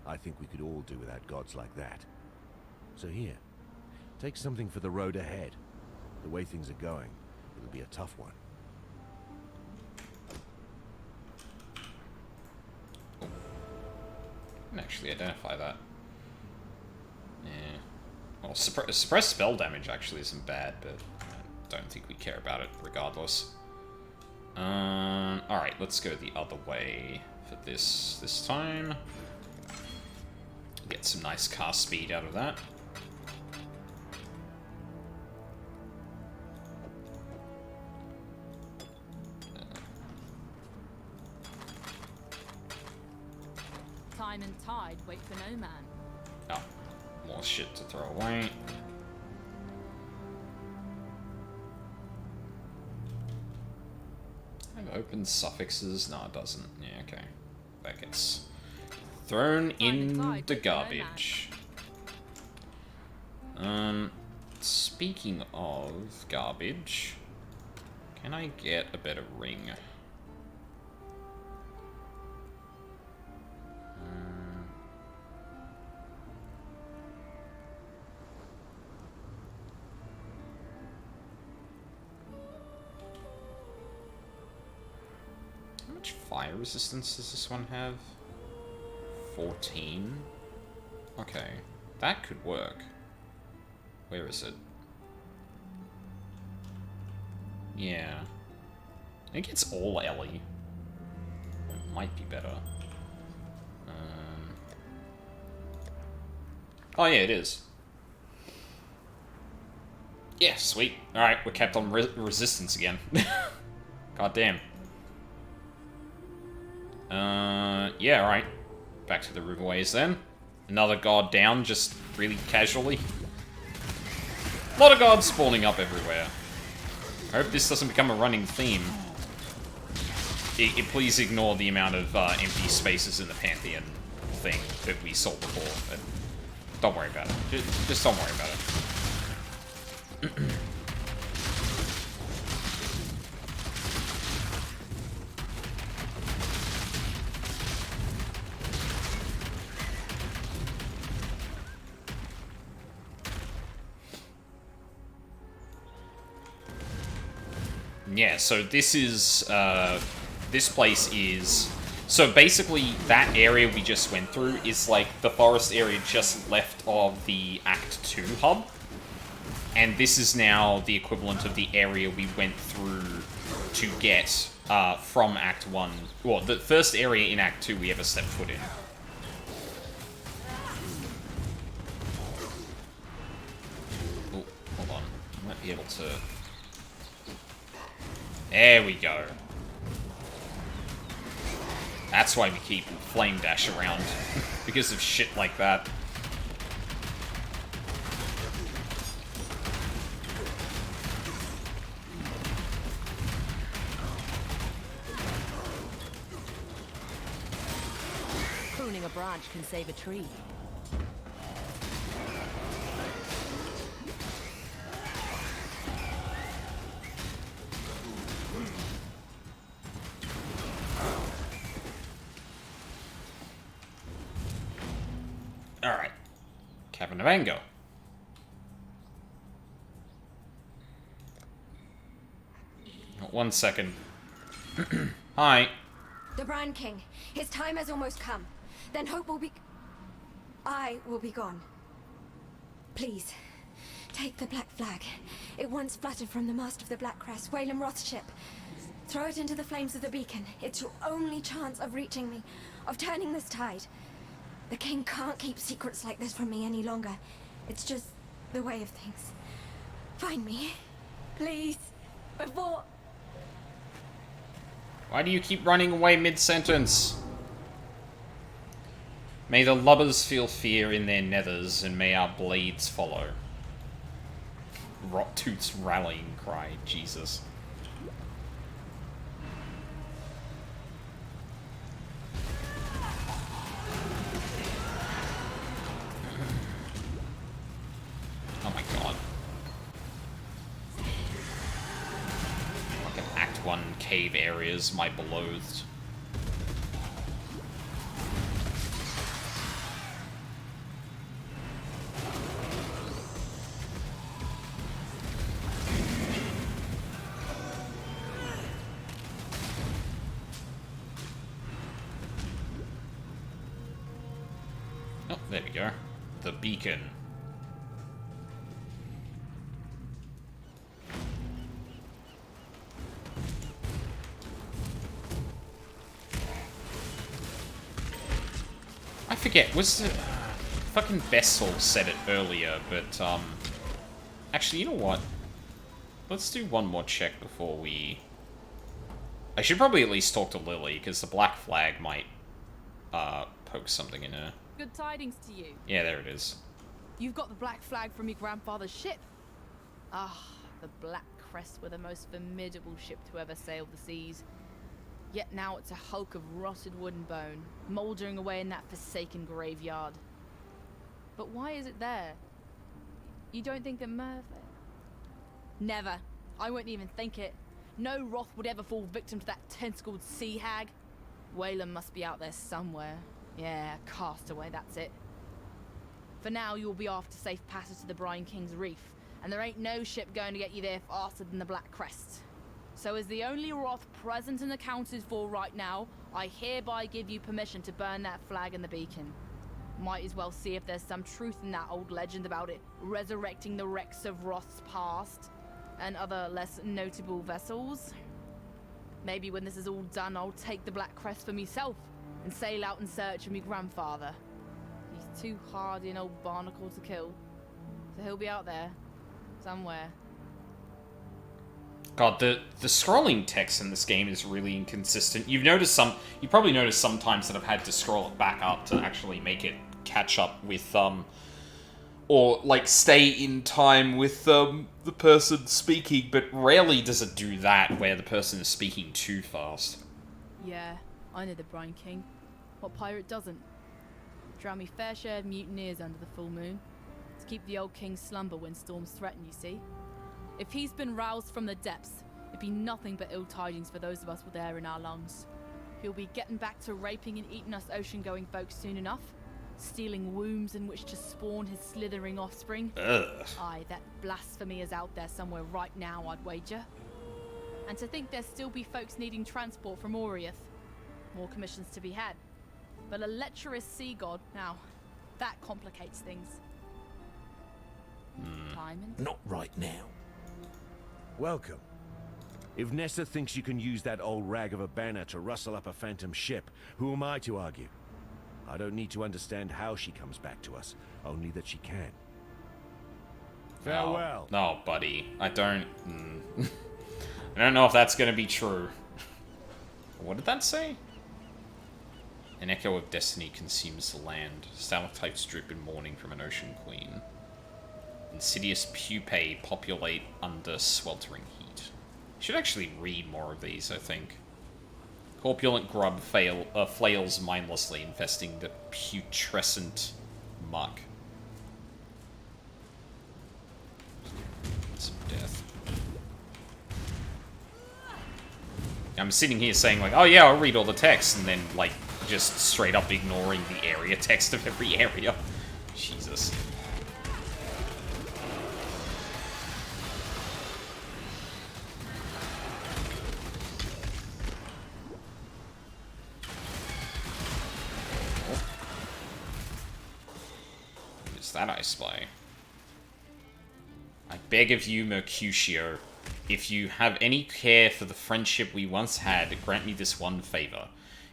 K: I think we could all do without gods like that. So here, take something for the road ahead. The way things are going, it'll be a tough one.
A: I can actually identify that. Yeah. Well, suppress spell damage actually isn't bad, but I don't think we care about it regardless. Alright, let's go the other way for this time. Get some nice cast speed out of that.
I: line and tide wait for no man.
A: Oh, more shit to throw away. Have open suffixes? No, it doesn't. Yeah, okay. That gets thrown in the garbage. Speaking of garbage, can I get a better ring? How much fire resistance does this one have? 14? Okay, that could work. Where is it? Yeah. I think it's all Ellie. It might be better. Oh yeah, it is. Yeah, sweet. Alright, we're kept on resistance again. God damn. Yeah, alright. Back to the riverways then. Another god down, just really casually. A lot of gods spawning up everywhere. I hope this doesn't become a running theme. Please ignore the amount of empty spaces in the Pantheon thing that we saw before. But don't worry about it. Just don't worry about it. Yeah, so this is, this place is, so basically that area we just went through is like the forest area just left of the Act 2 hub. And this is now the equivalent of the area we went through to get from Act 1. Well, the first area in Act 2 we ever stepped foot in. Oh, hold on. I might be able to... There we go. That's why we keep Flame Dash around. Because of shit like that.
E: Pruning a branch can save a tree.
A: Alright. Cavern of Anger. One second. Hi.
N: The Brand King. His time has almost come. Then hope will be... I will be gone. Please, take the Black Flag. It once fluttered from the mast of the Black Crest, Wayland Roth's ship. Throw it into the flames of the beacon. It's your only chance of reaching me, of turning this tide. The King can't keep secrets like this from me any longer. It's just the way of things. Find me, please, before...
A: Why do you keep running away mid-sentence? May the lubbers feel fear in their nethers, and may our blades follow. Rottooth's rallying cry, Jesus. Oh my god. Fucking Act 1 cave areas, my beloathed. Oh, there we go. The beacon. I forget, was the... fucking Vessel said it earlier, but, actually, you know what? Let's do one more check before we... I should probably at least talk to Lily, because the Black Flag might, poke something in her.
I: Good tidings to you.
A: Yeah, there it is.
I: You've got the black flag from your grandfather's ship. Ah, the Black Crest were the most formidable ship to ever sail the seas. Yet now it's a hulk of rotted wood and bone, mouldering away in that forsaken graveyard. But why is it there? You don't think that Merv... Never. I wouldn't even think it. No Roth would ever fall victim to that tentacled sea hag. Wayland must be out there somewhere. Yeah, castaway, that's it. For now, you'll be off to safe passage to the Brine King's Reef, and there ain't no ship going to get you there faster than the Black Crest. So as the only Roth present and accounted for right now, I hereby give you permission to burn that flag and the beacon. Might as well see if there's some truth in that old legend about it resurrecting the wrecks of Roth's past and other less notable vessels. Maybe when this is all done, I'll take the Black Crest for myself and sail out in search of me grandfather. He's too hardy an old barnacle to kill, so he'll be out there, somewhere.
A: God, the scrolling text in this game is really inconsistent. You probably noticed sometimes that I've had to scroll it back up to actually make it catch up with, or, like, stay in time with, the person speaking, but rarely does it do that, where the person is speaking too fast.
I: Yeah, I know the Brine King. What pirate doesn't? Drown me fair share of mutineers under the full moon, to keep the old king's slumber when storms threaten, you see. If he's been roused from the depths, it'd be nothing but ill tidings for those of us with air in our lungs. He'll be getting back to raping and eating us ocean-going folks soon enough, stealing wombs in which to spawn his slithering offspring.
A: Ugh.
I: Aye, that blasphemy is out there somewhere right now, I'd wager. And to think there'd still be folks needing transport from Oriath. More commissions to be had. But a lecherous sea god, now, that complicates things. Timon?
L: Not right now.
K: Welcome. If Nessa thinks you can use that old rag of a banner to rustle up a phantom ship, who am I to argue? I don't need to understand how she comes back to us, only that she can. Farewell.
A: No, buddy. I don't know if that's gonna be true. What did that say? An echo of destiny consumes the land. Stalactites drip in mourning from an ocean queen. Insidious pupae populate under sweltering heat. Should actually read more of these, I think. Corpulent grub flails mindlessly, infesting the putrescent muck. Some death. I'm sitting here saying, like, oh yeah, I'll read all the text, and then, like, just straight up ignoring the area text of every area. Jesus. That I spy. I beg of you, Mercutio, if you have any care for the friendship we once had, grant me this one favor.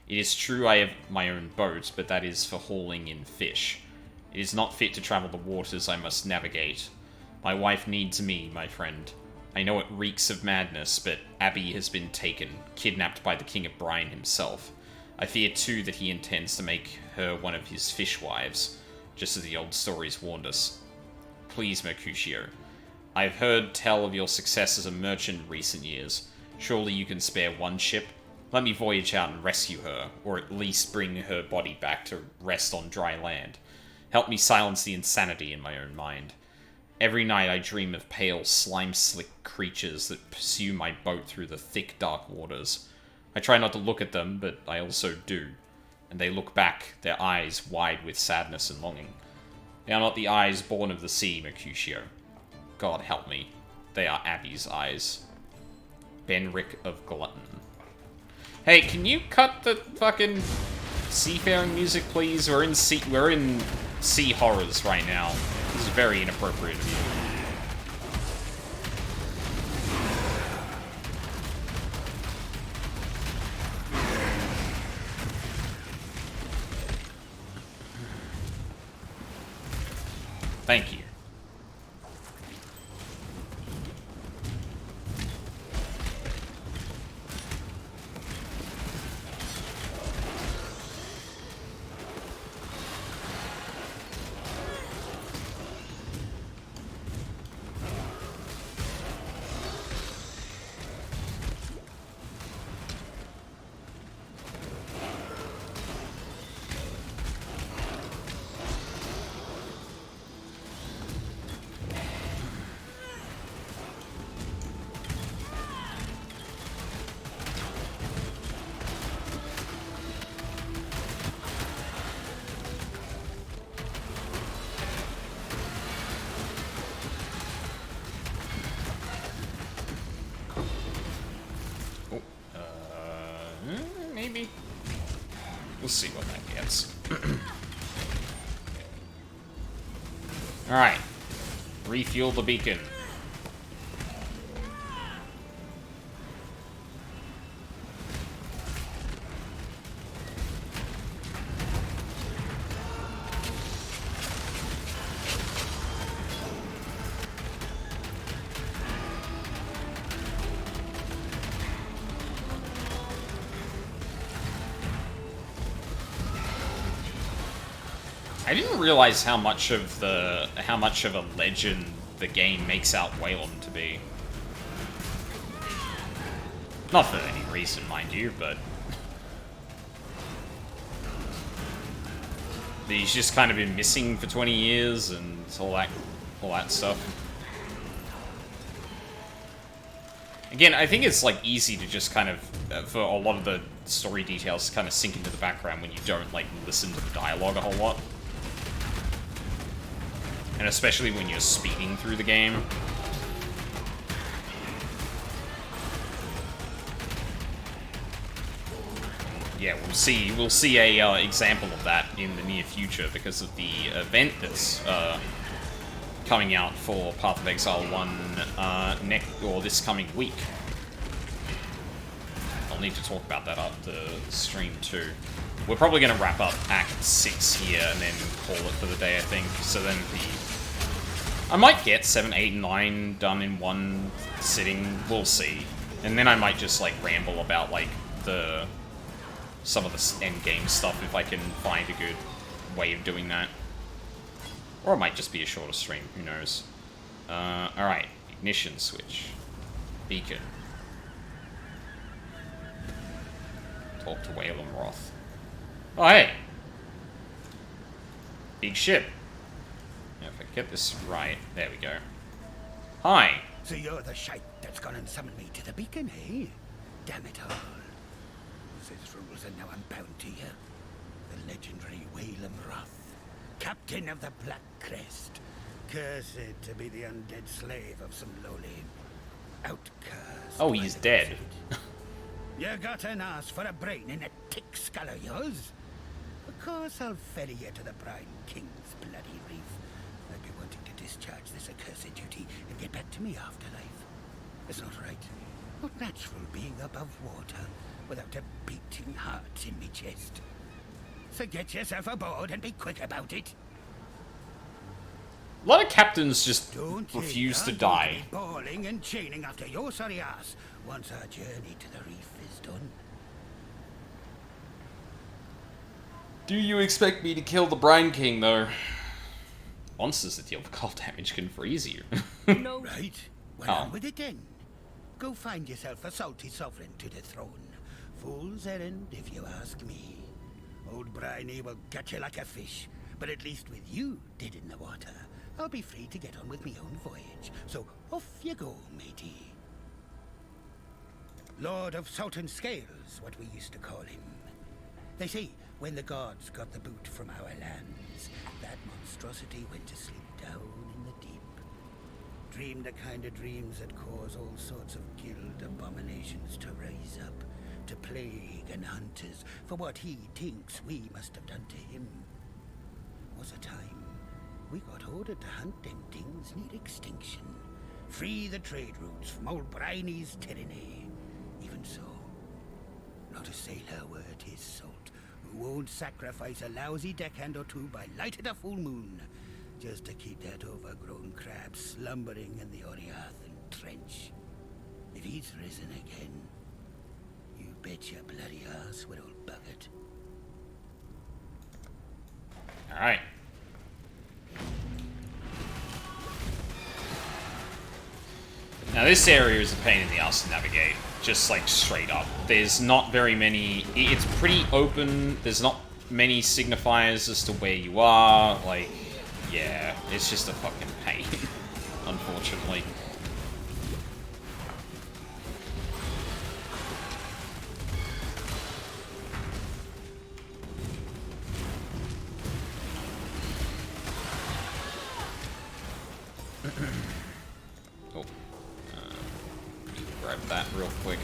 A: It is true I have my own boat, but that is for hauling in fish. It is not fit to travel the waters I must navigate. My wife needs me, my friend. I know it reeks of madness, but Abby has been taken, kidnapped by the King of Brine himself. I fear too that he intends to make her one of his fishwives, just as the old stories warned us. Please, Mercutio. I have heard tell of your success as a merchant in recent years. Surely you can spare one ship? Let me voyage out and rescue her, or at least bring her body back to rest on dry land. Help me silence the insanity in my own mind. Every night I dream of pale, slime-slick creatures that pursue my boat through the thick, dark waters. I try not to look at them, but I also do. And they look back, their eyes wide with sadness and longing. They are not the eyes born of the sea, Mercutio. God help me. They are Abby's eyes. Benric of Glutton. Hey, can you cut the fucking seafaring music, please? We're in sea horrors right now. This is very inappropriate of you. Thank you. We'll see what that gets. Alright. Refuel the beacon. I didn't realize how much of a legend the game makes out Waylon to be. Not for any reason, mind you, but he's just kind of been missing for 20 years and all that stuff. Again, I think it's like easy to just kind of for a lot of the story details to kind of sink into the background when you don't like listen to the dialogue a whole lot. And especially when you're speeding through the game. Yeah, we'll see a example of that in the near future because of the event that's coming out for Path of Exile 1 this coming week. I'll need to talk about that after the stream too. We're probably going to wrap up Act 6 here and then call it for the day, I think. So then I might get 7, 8, and 9 done in one sitting. We'll see. And then I might just, like, ramble about, like, some of the end game stuff if I can find a good way of doing that. Or it might just be a shorter stream. Who knows? Alright. Ignition switch. Beacon. Talk to Waylon Roth. Oh, hey! Big ship. Now, if I get this right, there we go. Hi!
P: So you're the shite that's gone and summoned me to the beacon, eh? Damn it all. Says rules and now I'm bound to you. The legendary Waylon Roth, captain of the Black Crest. Cursed to be the undead slave of some lowly outcast.
A: Oh, he's dead.
P: You got an ass for a brain in a tick skull of yours? Of course I'll ferry you to the Brine King's bloody reef. I'd be wanting to discharge this accursed duty and get back to me afterlife. It's not right. Not natural being above water without a beating heart in me chest. So get yourself aboard and be quick about it.
A: A lot of captains just refuse to die.
P: Bawling and chaining after your sorry ass once our journey to the reef is done.
A: Do you expect me to kill the Brine King, though? Monsters that deal with cold damage can freeze you.
P: No. Right. Well, on with it then. Go find yourself a salty sovereign to the throne. Fool's errand, if you ask me. Old Briney will catch you like a fish, but at least with you dead in the water, I'll be free to get on with me own voyage. So off you go, matey. Lord of Salt and Scales, what we used to call him. They say when the gods got the boot from our lands, that monstrosity went to sleep down in the deep. Dreamed the kind of dreams that cause all sorts of guild abominations to rise up, to plague and hunt us for what he thinks we must have done to him. Was a time we got ordered to hunt them things near extinction, free the trade routes from old Briney's tyranny. Even so, not a sailor worth his salt who won't sacrifice a lousy deckhand or two by light of the full moon just to keep that overgrown crab slumbering in the Oriath trench. If he's risen again, you bet your bloody ass we'll bug it.
A: Alright. Now this area is a pain in the ass to navigate, just like straight up. There's not very many, it's pretty open, there's not many signifiers as to where you are, like, yeah, it's just a fucking pain, unfortunately. Oh, grab that real quick.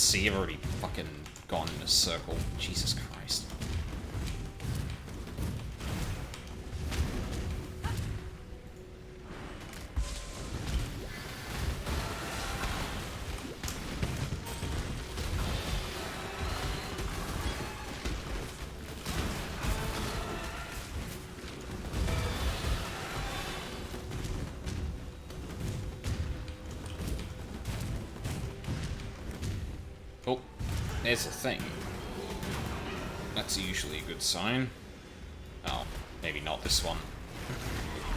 A: see, I've already fucking gone in a circle. Jesus Christ. Oh, there's a thing. That's usually a good sign. Oh, maybe not this one.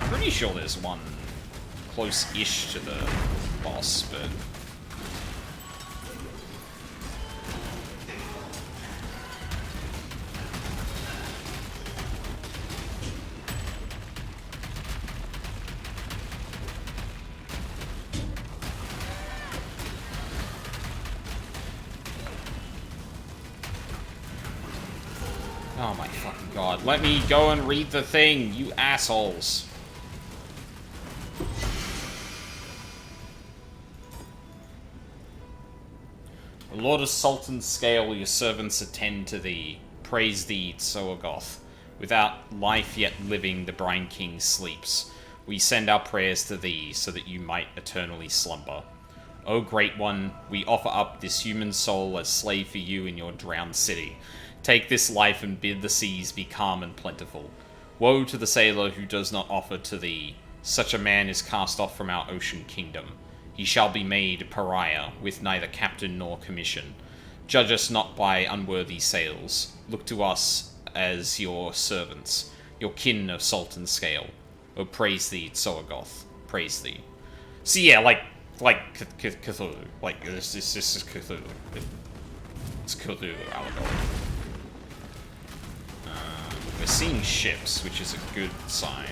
A: Pretty sure there's one close-ish to the boss, but... Oh my fucking god. Let me go and read the thing, you assholes. The Lord of Sultan's scale, your servants attend to thee. Praise thee, Tsoagoth. Without life yet living, the Brine King sleeps. We send our prayers to thee, so that you might eternally slumber. O Great One, we offer up this human soul as slave for you in your drowned city. Take this life and bid the seas be calm and plentiful. Woe to the sailor who does not offer to thee. Such a man is cast off from our ocean kingdom. He shall be made pariah, with neither captain nor commission. Judge us not by unworthy sails. Look to us as your servants, your kin of Sultan scale. Oh, praise thee, Tsoagoth. Praise thee. So yeah, like Cthulhu. Like, this is Cthulhu. It's Cthulhu allegory. We're seeing ships, which is a good sign.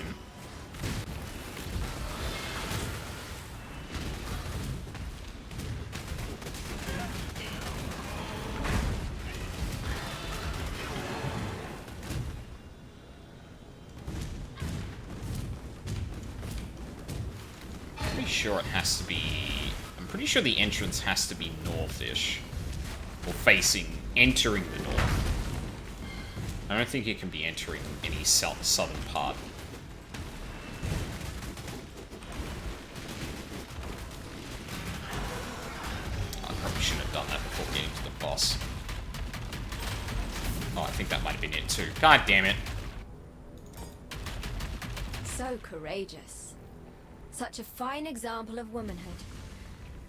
A: Pretty sure it has to be... I'm pretty sure the entrance has to be north-ish. Or entering the north. I don't think it can be entering any southern part. I probably shouldn't have done that before getting to the boss. Oh, I think that might have been it too. God damn it.
N: So courageous. Such a fine example of womanhood.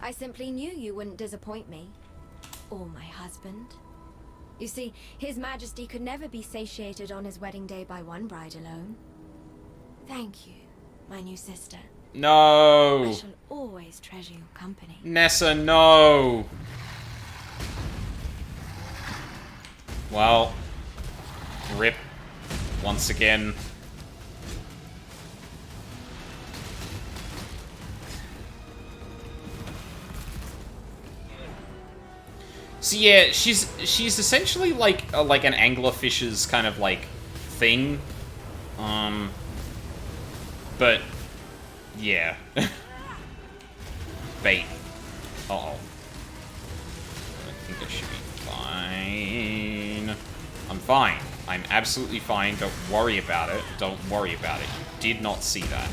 N: I simply knew you wouldn't disappoint me. Or my husband. You see, His Majesty could never be satiated on his wedding day by one bride alone. Thank you, my new sister.
A: No!
N: I shall always treasure your company.
A: Nessa, no! Well, rip once again. So yeah, she's essentially like an anglerfish's kind of like thing, but yeah, bait. Uh-oh. I think I should be fine. I'm fine. I'm absolutely fine. Don't worry about it. Don't worry about it. You did not see that.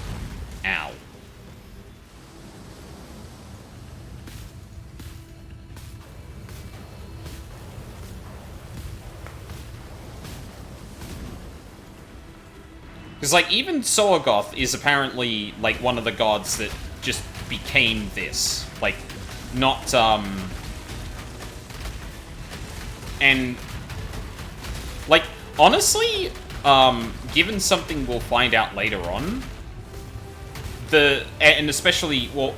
A: Ow. Because, like, even Tsoagoth is apparently, like, one of the gods that just became this. Like, not, And, like, honestly, given something we'll find out later on, and especially, well,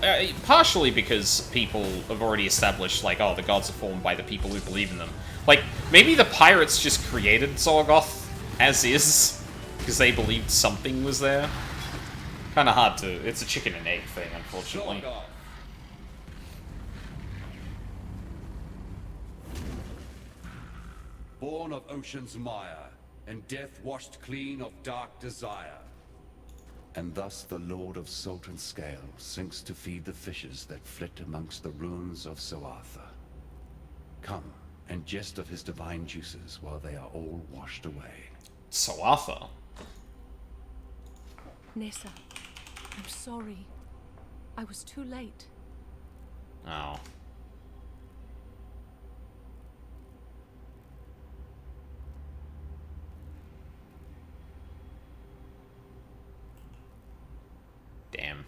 A: partially because people have already established, like, oh, the gods are formed by the people who believe in them. Like, maybe the pirates just created Tsoagoth as is. Because they believed something was there. Kind of hard to... It's a chicken and egg thing, unfortunately.
G: Born of ocean's mire, and death washed clean of dark desire. And thus the Lord of Sultan Scale sinks to feed the fishes that flit amongst the ruins of Soatha. Come, and jest of his divine juices while they are all washed away.
A: So Arthur.
E: Nissa, I'm sorry. I was too late.
A: Oh. Damn.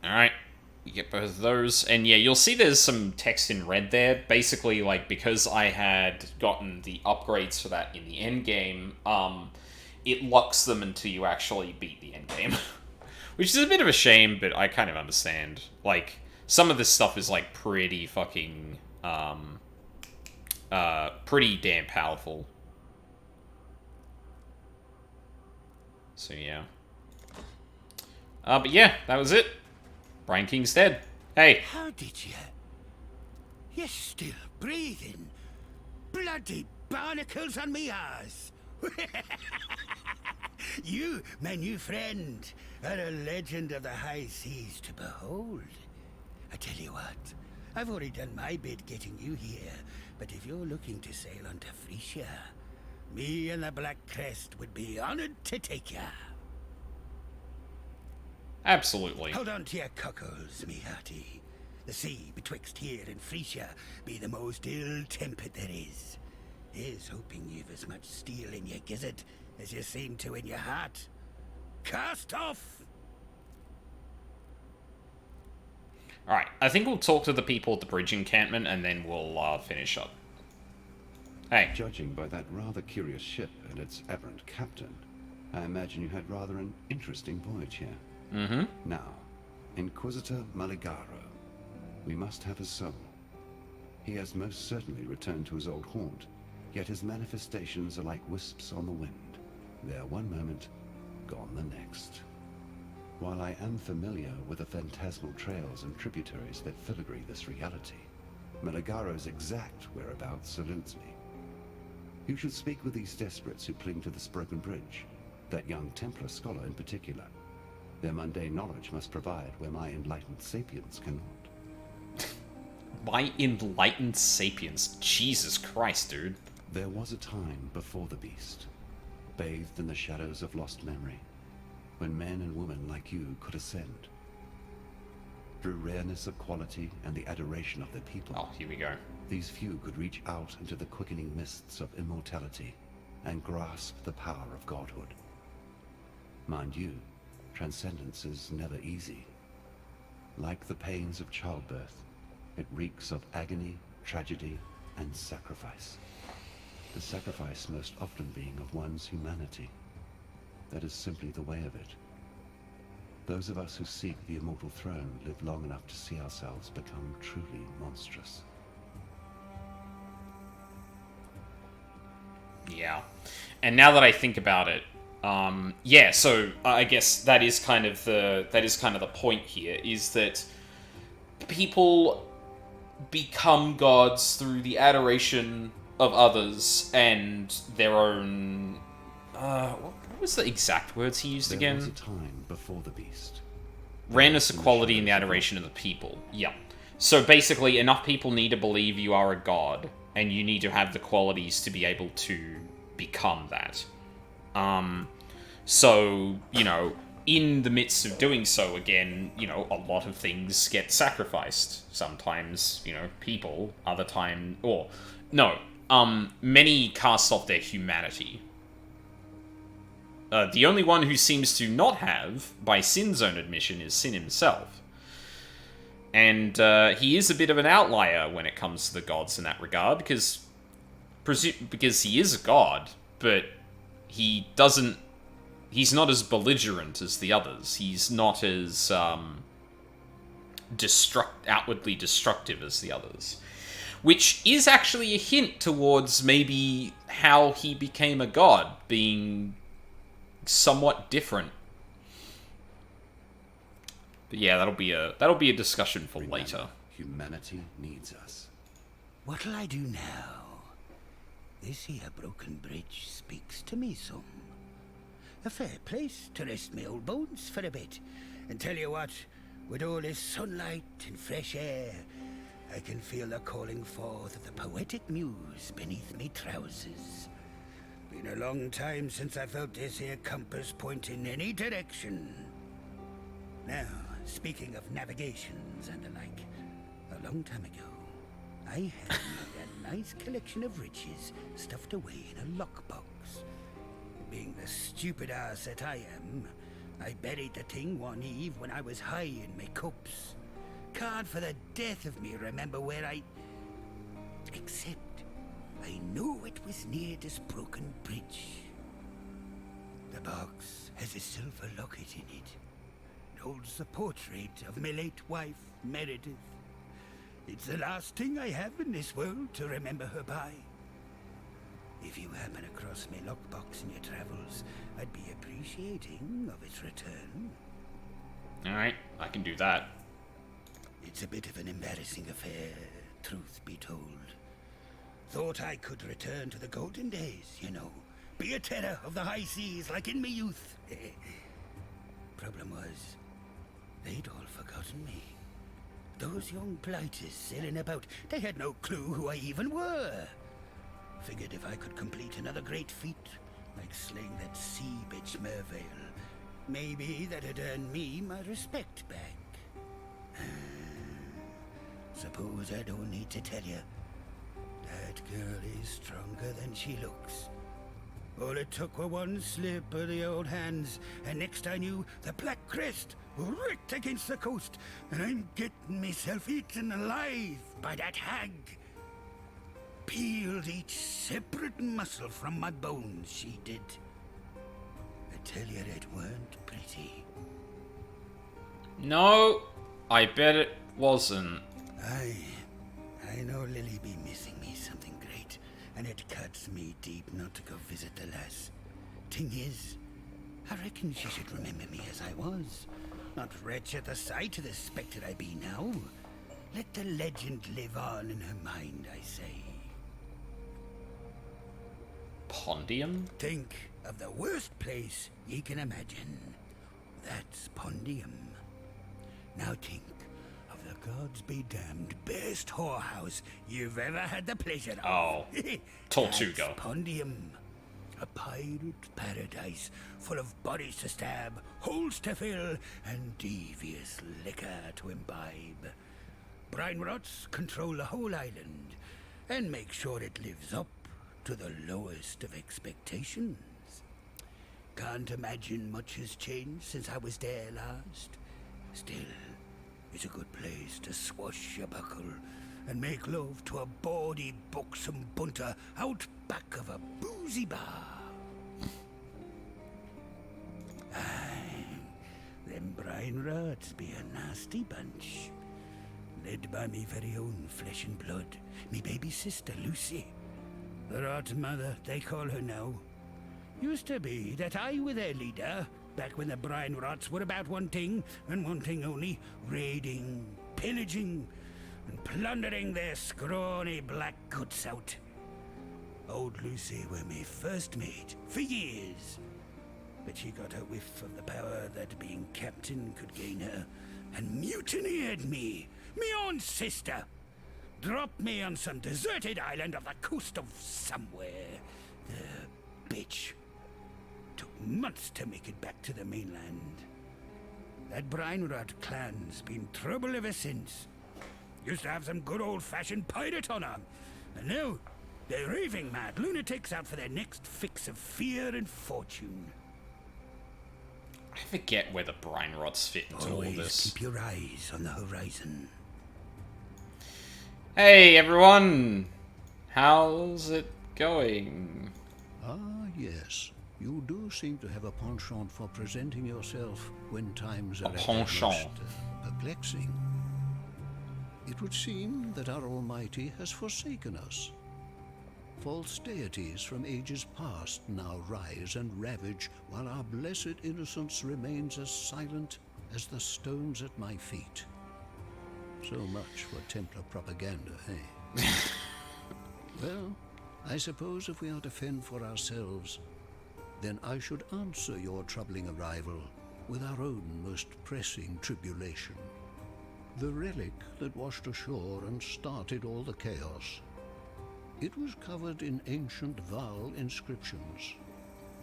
A: Alright. You get both of those. And yeah, you'll see there's some text in red there. Basically, like, because I had gotten the upgrades for that in the end game, it locks them until you actually beat the end game. Which is a bit of a shame, but I kind of understand. Like, some of this stuff is, like, pretty fucking, pretty damn powerful. So, yeah. But yeah, that was it. Brian King's dead. Hey.
P: How did you? You're still breathing. Bloody barnacles on me arse. You, my new friend, are a legend of the high seas to behold. I tell you what, I've already done my bit getting you here, but if you're looking to sail onto Frisia, me and the Black Crest would be honored to take ya.
A: Absolutely.
P: Hold on to your cockles, me hearty. The sea betwixt here and Frisia be the most ill-tempered there is. Here's hoping you've as much steel in your gizzard as you seem to in your heart. Cast off!
A: Alright, I think we'll talk to the people at the bridge encampment and then we'll finish up. Hey.
G: Judging by that rather curious ship and its aberrant captain, I imagine you had rather an interesting voyage here.
A: Mm-hmm.
G: Now, Inquisitor Maligaro. We must have his soul. He has most certainly returned to his old haunt, yet his manifestations are like wisps on the wind. There one moment, gone the next. While I am familiar with the phantasmal trails and tributaries that filigree this reality, Maligaro's exact whereabouts eludes me. You should speak with these desperates who cling to this broken bridge, that young Templar scholar in particular. Their mundane knowledge must provide where my enlightened sapiens cannot.
A: My enlightened sapiens? Jesus Christ, dude.
G: There was a time before the beast, bathed in the shadows of lost memory, when men and women like you could ascend. Through rareness of quality and the adoration of their people.
A: Oh, here we go.
G: These few could reach out into the quickening mists of immortality and grasp the power of godhood. Mind you, transcendence is never easy. Like the pains of childbirth, it reeks of agony, tragedy, and sacrifice. The sacrifice most often being of one's humanity. That is simply the way of it. Those of us who seek the immortal throne live long enough to see ourselves become truly monstrous.
A: Yeah. And now that I think about it, yeah, so I guess that is kind of the point here, is that people become gods through the adoration of others and their own... what was the exact words he used again?
G: There was a time before the beast.
A: Rareness, equality, and the adoration of the people. Yeah. So basically, enough people need to believe you are a god, and you need to have the qualities to be able to become that. So, you know, in the midst of doing so, again, you know, a lot of things get sacrificed. Sometimes, you know, people, other time, or, no, many cast off their humanity. The only one who seems to not have, by Sin's own admission, is Sin himself. And he is a bit of an outlier when it comes to the gods in that regard, because he is a god, but he doesn't... He's not as belligerent as the others. He's not as outwardly destructive as the others. Which is actually a hint towards maybe how he became a god, being somewhat different. But yeah, that'll be a discussion for later.
G: Humanity needs us.
P: What'll I do now? This here broken bridge speaks to me some. A fair place to rest my old bones for a bit. And tell you what, with all this sunlight and fresh air, I can feel the calling forth of the poetic muse beneath me trousers. Been a long time since I felt this here compass point in any direction. Now, speaking of navigations and the like, a long time ago, I had a nice collection of riches stuffed away in a lockbox. Being the stupid ass that I am, I buried the thing one eve when I was high in my cups. Can't for the death of me remember where I... Except, I knew it was near this broken bridge. The box has a silver locket in it. It holds the portrait of my late wife, Meredith. It's the last thing I have in this world to remember her by. If you happen across my lockbox in your travels, I'd be appreciating of its return.
A: Alright, I can do that.
P: It's a bit of an embarrassing affair, truth be told. Thought I could return to the golden days, you know. Be a terror of the high seas like in my youth. Problem was, they'd all forgotten me. Those young blighters sailing about, they had no clue who I even were. Figured if I could complete another great feat, like slaying that sea bitch Mervale, maybe that'd earn me my respect back. Suppose I don't need to tell you, that girl is stronger than she looks. All it took were one slip of the old hands, and next I knew, the Black Crest right against the coast, and I'm getting myself eaten alive by that hag. Peeled each separate muscle from my bones, she did. I tell you, it weren't pretty.
A: No, I bet it wasn't.
P: I know Lily be missing me something great, and it cuts me deep not to go visit the lass. Thing is, I reckon she should remember me as I was, not wretch at the sight of the spectre I be now. Let the legend live on in her mind, I say.
A: Pondium?
P: Think of the worst place ye can imagine. That's Pondium. Now think of the gods be damned best whorehouse you've ever had the pleasure of.
A: Oh, Tortuga.
P: That's Pondium. A pirate paradise full of bodies to stab, holes to fill, and devious liquor to imbibe. Brine rots control the whole island and make sure it lives up to the lowest of expectations. Can't imagine much has changed since I was there last. Still, it's a good place to swashbuckle and make love to a bawdy, buxom bunter out back of a boozy bar. Aye, them brine rots be a nasty bunch. Led by me very own flesh and blood, me baby sister Lucy. The rot mother, they call her now. Used to be that I were their leader, back when the brine rots were about one thing, and one thing only, raiding, pillaging, and plundering their scrawny black guts out. Old Lucy were me first mate, for years. But she got a whiff of the power that being captain could gain her, and mutineered me own sister. Dropped me on some deserted island off the coast of somewhere. The bitch. Took months to make it back to the mainland. That brine rot clan's been trouble ever since. Used to have some good old-fashioned pirate on 'em. And now, they're raving mad lunatics out for their next fix of fear and fortune.
A: I forget where the brine rots fit into all this.
P: Keep your eyes on the horizon.
A: Hey everyone! How's it going?
Q: Ah, yes. You do seem to have a penchant for presenting yourself when times are at their most perplexing. It would seem that our Almighty has forsaken us. False deities from ages past now rise and ravage, while our blessed innocence remains as silent as the stones at my feet. So much for Templar propaganda, eh? Well, I suppose if we are to fend for ourselves, then I should answer your troubling arrival with our own most pressing tribulation. The relic that washed ashore and started all the chaos. It was covered in ancient Val inscriptions.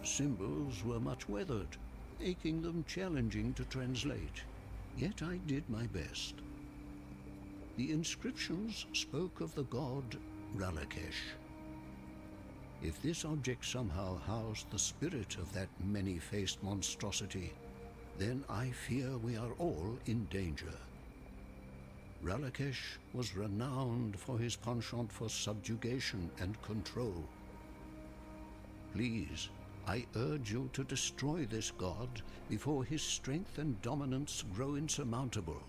Q: The symbols were much weathered, making them challenging to translate. Yet I did my best. The inscriptions spoke of the god Ralakesh. If this object somehow housed the spirit of that many-faced monstrosity, then I fear we are all in danger. Ralakesh was renowned for his penchant for subjugation and control. Please, I urge you to destroy this god before his strength and dominance grow insurmountable.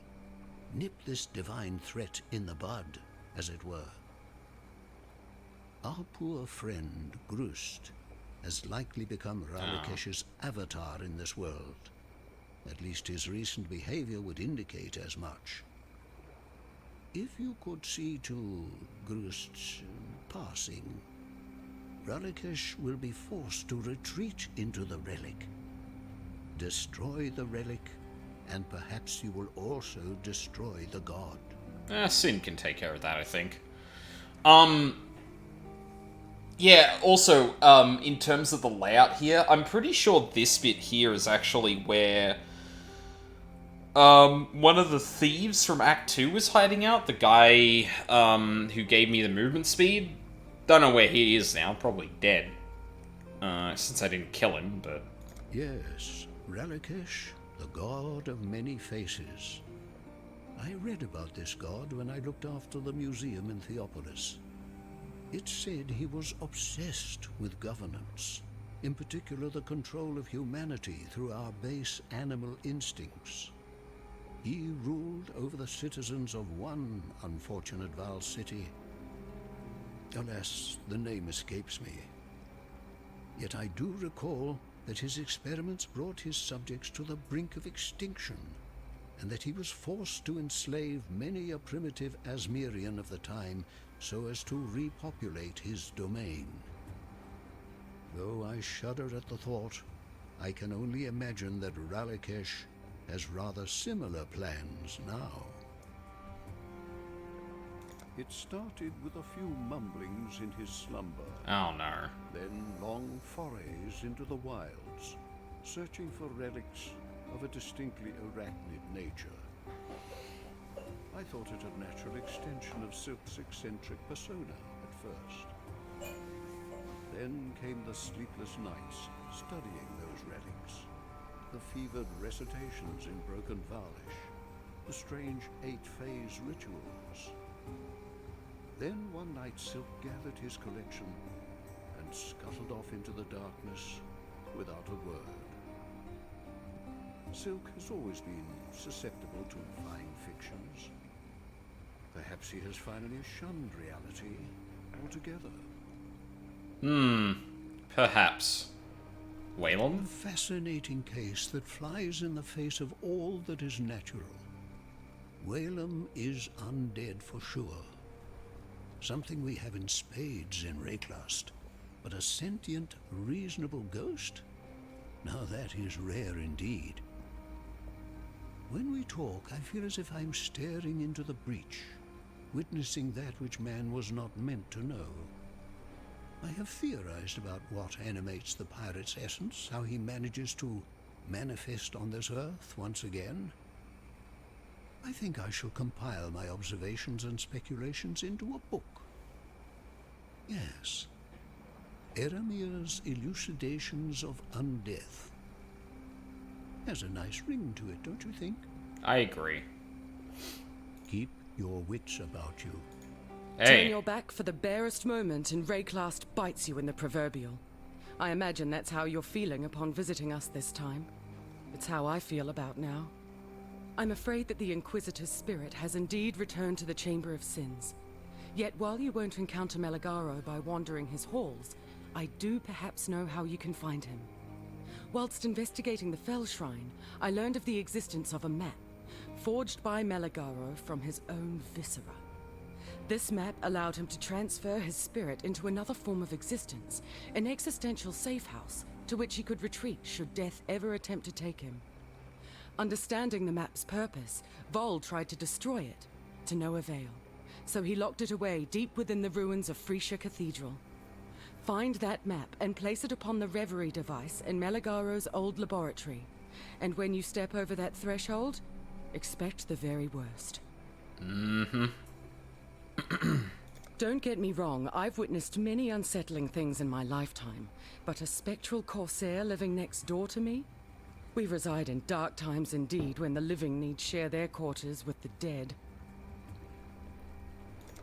Q: Nip this divine threat in the bud, as it were. Our poor friend, Grust, has likely become Ralakesh's avatar in this world. At least his recent behavior would indicate as much. If you could see to Grust's passing, Ralakesh will be forced to retreat into the relic. Destroy the relic, and perhaps you will also destroy the god.
A: Sin can take care of that, I think. Yeah, also, in terms of the layout here, I'm pretty sure this bit here is actually where one of the thieves from Act 2 was hiding out. The guy who gave me the movement speed. Don't know where he is now, probably dead. Since I didn't kill him, but...
Q: Yes, Ralakesh, the god of many faces. I read about this god when I looked after the museum in Theopolis. It said he was obsessed with governance, in particular the control of humanity through our base animal instincts. He ruled over the citizens of one unfortunate Val city. Alas, the name escapes me. Yet I do recall that his experiments brought his subjects to the brink of extinction, and that he was forced to enslave many a primitive Asmerian of the time so as to repopulate his domain. Though I shudder at the thought, I can only imagine that Ralakesh has rather similar plans now. It started with a few mumblings in his slumber.
A: Oh no.
Q: Then long forays into the wilds, searching for relics of a distinctly arachnid nature. I thought it a natural extension of Silk's eccentric persona at first. Then came the sleepless nights studying those relics, the fevered recitations in broken Valish, the strange 8-phase rituals. Then one night Silk gathered his collection and scuttled off into the darkness without a word. Silk has always been susceptible to fine fictions. Perhaps he has finally shunned reality altogether.
A: Perhaps. Waylon?
Q: A fascinating case that flies in the face of all that is natural. Waylon is undead for sure. Something we have in spades in Rayclast. But a sentient, reasonable ghost? Now that is rare indeed. When we talk, I feel as if I'm staring into the breach, witnessing that which man was not meant to know. I have theorized about what animates the pirate's essence, how he manages to manifest on this earth once again. I think I shall compile my observations and speculations into a book. Yes, Eramir's Elucidations of Undeath. Has a nice ring to it, don't you think?
A: I agree.
Q: Keep your wits about you.
A: Hey.
R: Turn your back for the barest moment and Rayclast bites you in the proverbial. I imagine that's how you're feeling upon visiting us this time. It's how I feel about now. I'm afraid that the Inquisitor's spirit has indeed returned to the Chamber of Sins. Yet while you won't encounter Meligaro by wandering his halls, I do perhaps know how you can find him. Whilst investigating the Fell Shrine, I learned of the existence of a map, forged by Meligaro from his own viscera. This map allowed him to transfer his spirit into another form of existence, an existential safe house to which he could retreat should death ever attempt to take him. Understanding the map's purpose, Vol tried to destroy it, to no avail. So he locked it away deep within the ruins of Frisia Cathedral. Find that map and place it upon the Reverie device in Meligaro's old laboratory. And when you step over that threshold, expect the very worst.
A: Mm-hmm.
R: Don't get me wrong, I've witnessed many unsettling things in my lifetime, but a spectral corsair living next door to me? We reside in dark times indeed, when the living need share their quarters with the dead.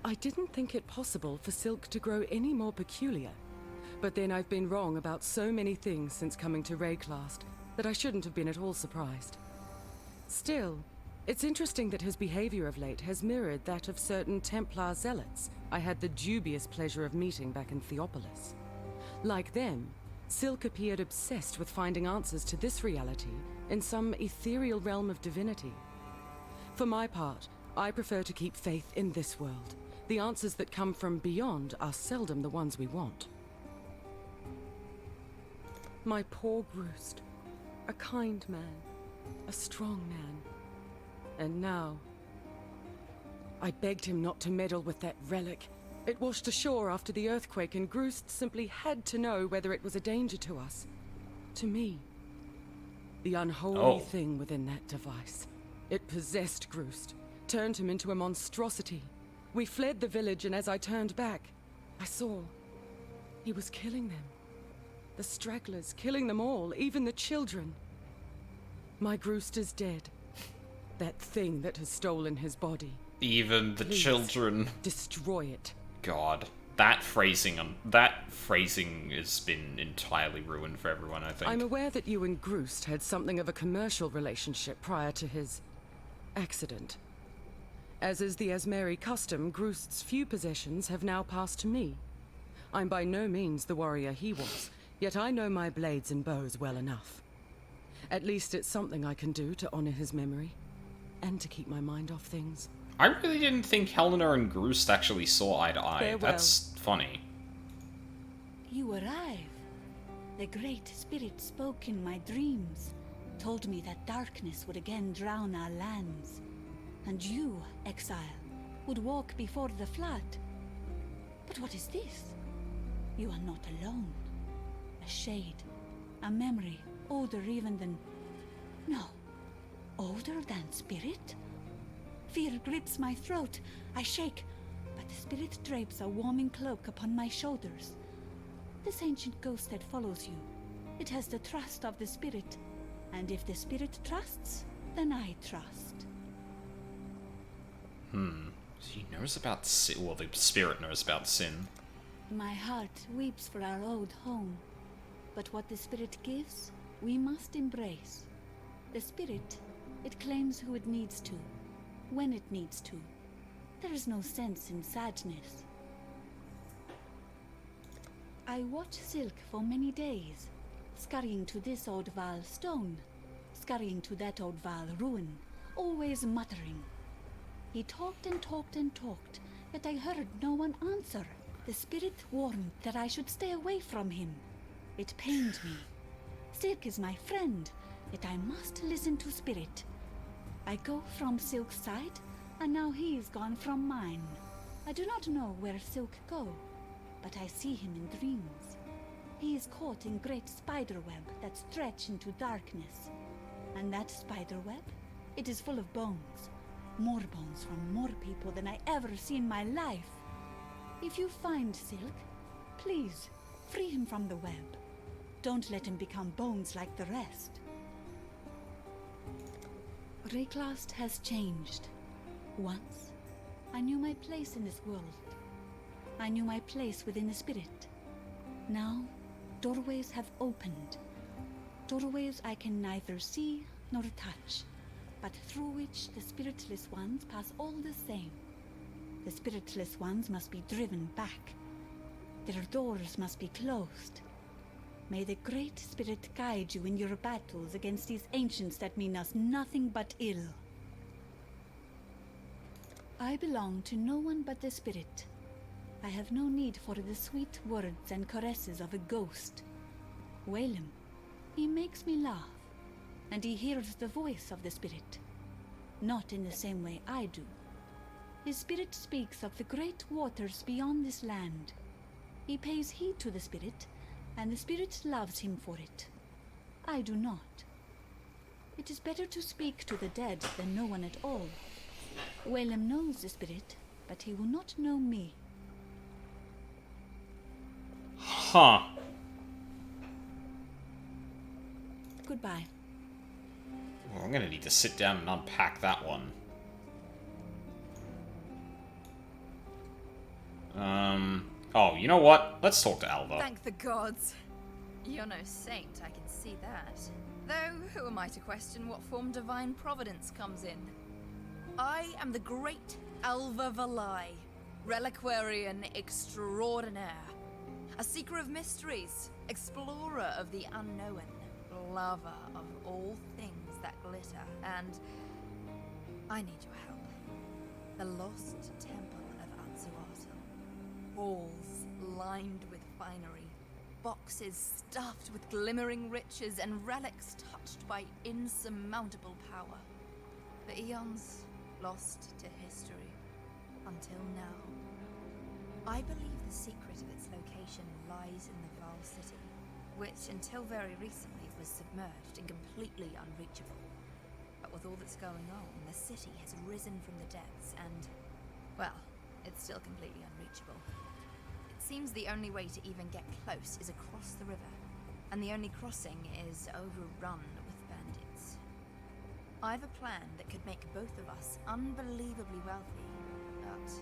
R: I didn't think it possible for Silk to grow any more peculiar, but then I've been wrong about so many things since coming to Rayclast that I shouldn't have been at all surprised. Still, it's interesting that his behavior of late has mirrored that of certain Templar zealots I had the dubious pleasure of meeting back in Theopolis. Like them, Silk appeared obsessed with finding answers to this reality in some ethereal realm of divinity. For my part, I prefer to keep faith in this world. The answers that come from beyond are seldom the ones we want. My poor Groost. A kind man. A strong man. And now... I begged him not to meddle with that relic. It washed ashore after the earthquake, and Groost simply had to know whether it was a danger to us. To me. The unholy thing within that device. It possessed Groost, turned him into a monstrosity. We fled the village, and as I turned back, I saw he was killing them. The stragglers, killing them all, even the children. My Groost is dead. That thing that has stolen his body.
A: Even the children.
R: Destroy it.
A: God. That phrasing has been entirely ruined for everyone, I think.
R: I'm aware that you and Groost had something of a commercial relationship prior to his accident. As is the Asmeri custom, Groost's few possessions have now passed to me. I'm by no means the warrior he was, yet I know my blades and bows well enough. At least it's something I can do to honor his memory, and to keep my mind off things.
A: I really didn't think Helena and Groost actually saw eye to eye.
R: Farewell.
A: That's funny.
O: You arrive. The Great Spirit spoke in my dreams, told me that darkness would again drown our lands. And you, Exile, would walk before the flood. But what is this? You are not alone. A shade, a memory, older even than... No, older than spirit? Fear grips my throat. I shake, but the spirit drapes a warming cloak upon my shoulders. This ancient ghost that follows you, it has the trust of the spirit. And if the spirit trusts, then I trust.
A: He knows about sin. Well, the spirit knows about sin.
O: My heart weeps for our old home. But what the spirit gives, we must embrace. The spirit, it claims who it needs to, when it needs to. There is no sense in sadness. I watched Silk for many days, scurrying to this old Val stone, scurrying to that old Val ruin, always muttering. He talked and talked and talked, yet I heard no one answer. The spirit warned that I should stay away from him. It pained me. Silk is my friend, yet I must listen to spirit. I go from Silk's side, and now he is gone from mine. I do not know where Silk go, but I see him in dreams. He is caught in great spiderweb that stretch into darkness. And that spiderweb, it is full of bones. More bones from more people than I ever see in my life. If you find Silk, please, free him from the web. Don't let him become bones like the rest. Rayclast has changed. Once, I knew my place in this world. I knew my place within the spirit. Now, doorways have opened. Doorways I can neither see nor touch, but through which the spiritless ones pass all the same. The spiritless ones must be driven back. Their doors must be closed. May the Great Spirit guide you in your battles against these ancients that mean us nothing but ill. I belong to no one but the Spirit. I have no need for the sweet words and caresses of a ghost. Whalem, he makes me laugh, and he hears the voice of the spirit. Not in the same way I do. His spirit speaks of the great waters beyond this land. He pays heed to the spirit, and the spirit loves him for it. I do not. It is better to speak to the dead than no one at all. Whalem knows the spirit, but he will not know me.
A: Huh.
O: Goodbye.
A: Well, I'm gonna need to sit down and unpack that one. Oh, you know what? Let's talk to Alva.
S: Thank the gods. You're no saint, I can see that. Though, who am I to question what form divine providence comes in? I am the great Alva Valai, reliquarian extraordinaire. A seeker of mysteries, explorer of the unknown, lover of all things that glitter, and I need your help. The lost temple of Anzuato. Halls lined with finery, boxes stuffed with glimmering riches, and relics touched by insurmountable power. The eons lost to history, until now. I believe the secret of its location lies in the Val City, which until very recently was submerged and completely unreachable. But with all that's going on, the city has risen from the depths and, well, it's still completely unreachable. It seems the only way to even get close is across the river, and the only crossing is overrun with bandits. I've a plan that could make both of us unbelievably wealthy, but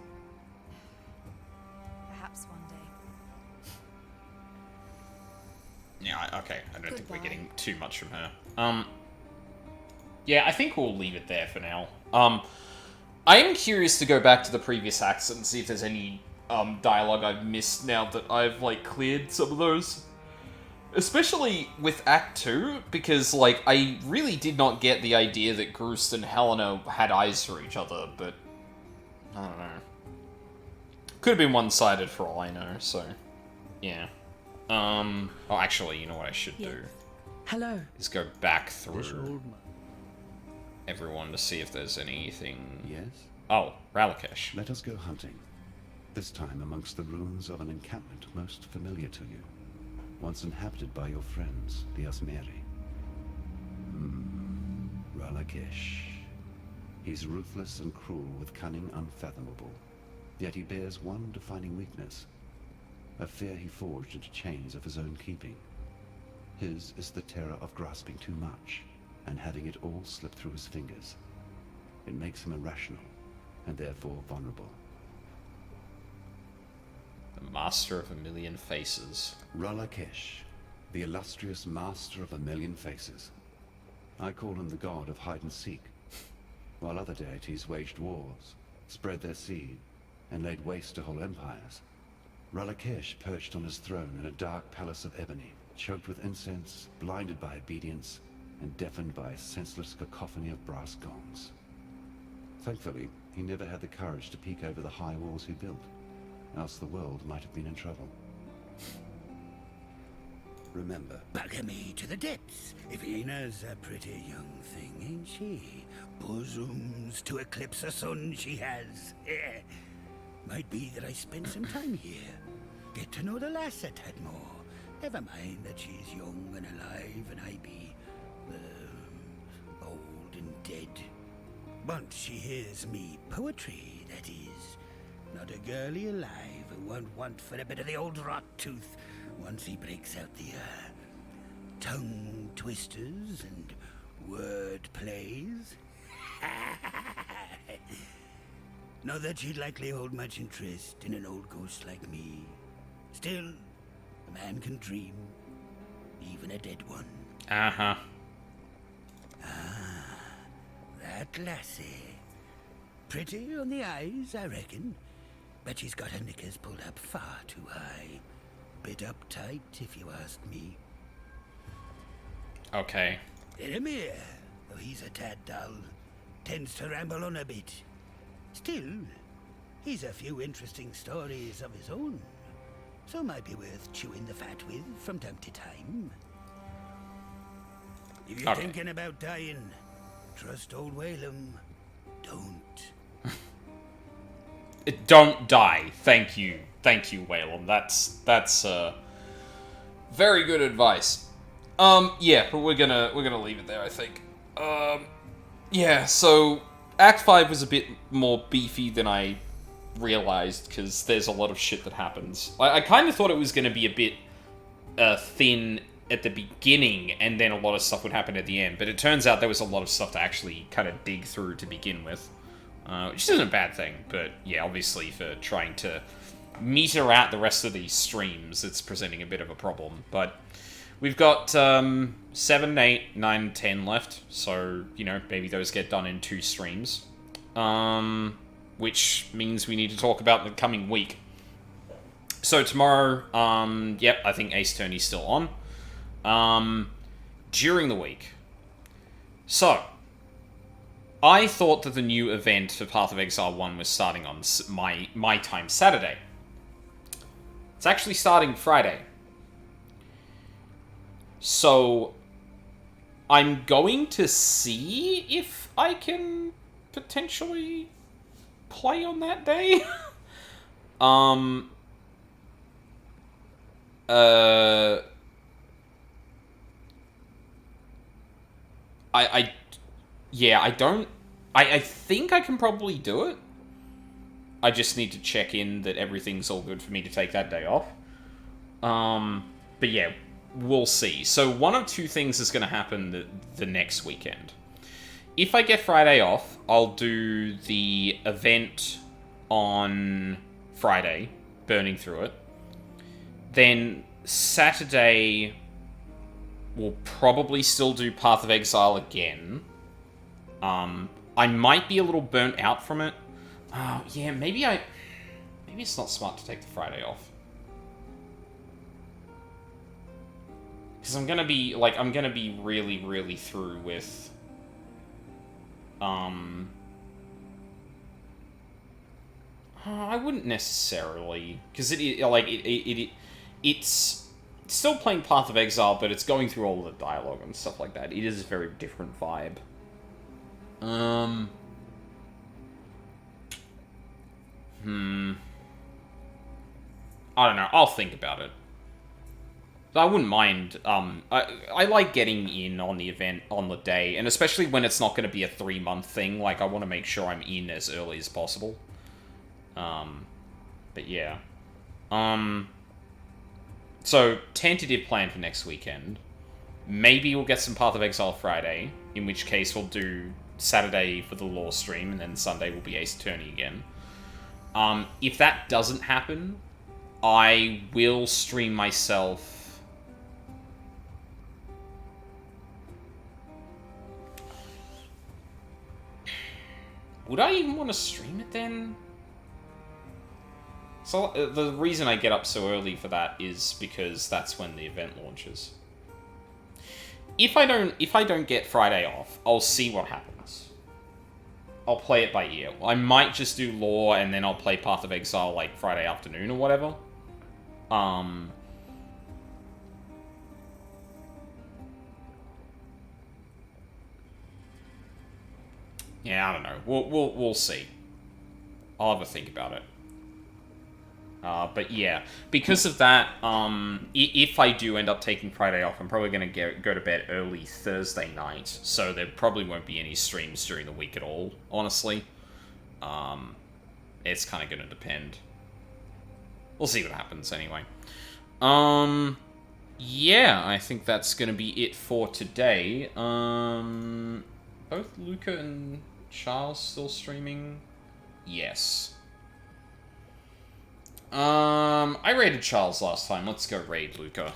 S: perhaps one day.
A: Yeah, okay. I don't think we're getting too much from her. Yeah, I think we'll leave it there for now. I am curious to go back to the previous acts and see if there's any dialogue I've missed now that I've, like, cleared some of those. Especially with Act 2, because, like, I really did not get the idea that Groost and Helena had eyes for each other, but I don't know. Could have been one-sided for all I know, so yeah. Oh, actually, you know what I should do?
R: Hello.
A: Is go back through everyone to see if there's anything...
G: Yes?
A: Oh, Ralakesh.
G: Let us go hunting. This time amongst the ruins of an encampment most familiar to you. Once inhabited by your friends, the Asmeri. Ralakesh. He's ruthless and cruel with cunning unfathomable. Yet he bears one defining weakness. A fear he forged into chains of his own keeping. His is the terror of grasping too much, and having it all slip through his fingers. It makes him irrational, and therefore vulnerable.
A: The Master of a Million Faces.
G: Ralakesh, the illustrious Master of a Million Faces. I call him the god of hide and seek. While other deities waged wars, spread their seed, and laid waste to whole empires, Ralakesh perched on his throne in a dark palace of ebony, choked with incense, blinded by obedience, and deafened by a senseless cacophony of brass gongs. Thankfully, he never had the courage to peek over the high walls he built, else the world might have been in trouble. Remember,
P: Bugger me to the depths. Ivena's a pretty young thing, ain't she? Bosoms to eclipse the sun she has. Might be that I spend some time here. Get to know the lass a tad more. Never mind that she's young and alive and I be, old and dead. Once she hears me poetry, that is. Not a girlie alive who won't want for a bit of the old rot tooth once he breaks out the, tongue twisters and word plays. Not that she'd likely hold much interest in an old ghost like me. Still, a man can dream, even a dead one.
A: Uh-huh.
P: Ah, that lassie. Pretty on the eyes, I reckon. But she's got her knickers pulled up far too high. Bit uptight, if you ask me.
A: Okay.
P: Eramir, though he's a tad dull, tends to ramble on a bit. Still, he's a few interesting stories of his own, so might be worth chewing the fat with from time to time. If you're
A: Okay.
P: thinking about dying, trust old Whalem. Don't.
A: Don't die. Thank you, Waylon. That's very good advice. Yeah, but we're gonna leave it there, I think. Yeah. So Act 5 was a bit more beefy than I realized because there's a lot of shit that happens. I kind of thought it was gonna be a bit thin at the beginning, and then a lot of stuff would happen at the end. But it turns out there was a lot of stuff to actually kind of dig through to begin with. Which isn't a bad thing, but yeah, obviously for trying to meter out the rest of these streams, it's presenting a bit of a problem. But we've got 7, 8, 9, 10 left, so, you know, maybe those get done in 2 streams. Which means we need to talk about the coming week. So tomorrow, yep, I think Ace Attorney's still on. During the week. So, I thought that the new event for Path of Exile 1 was starting on my time Saturday. It's actually starting Friday. So, I'm going to see if I can potentially play on that day. I think I can probably do it. I just need to check in that everything's all good for me to take that day off. But yeah, we'll see. So one of 2 things is going to happen the next weekend. If I get Friday off, I'll do the event on Friday, burning through it. Then Saturday, we'll probably still do Path of Exile again. I might be a little burnt out from it. Yeah, maybe it's not smart to take the Friday off. Because I'm gonna be really, really through with, I wouldn't necessarily, because it's still playing Path of Exile, but it's going through all the dialogue and stuff like that. It is a very different vibe. I don't know. I'll think about it. I wouldn't mind. I like getting in on the event on the day, and especially when it's not going to be a 3-month thing. Like, I want to make sure I'm in as early as possible. But yeah. So, tentative plan for next weekend. Maybe we'll get some Path of Exile Friday, in which case we'll do Saturday for the lore stream, and then Sunday will be Ace Attorney again. If that doesn't happen, I will stream myself. Would I even want to stream it then? So the reason I get up so early for that is because that's when the event launches. If I don't get Friday off, I'll see what happens. I'll play it by ear. I might just do lore and then I'll play Path of Exile like Friday afternoon or whatever. Yeah, I don't know. We'll see. I'll have a think about it. But yeah, because of that, if I do end up taking Friday off, I'm probably going to go to bed early Thursday night, so there probably won't be any streams during the week at all, honestly. It's kind of going to depend. We'll see what happens anyway. Yeah, I think that's going to be it for today. Both Luca and Charles still streaming? Yes. I raided Charles last time. Let's go raid Luca.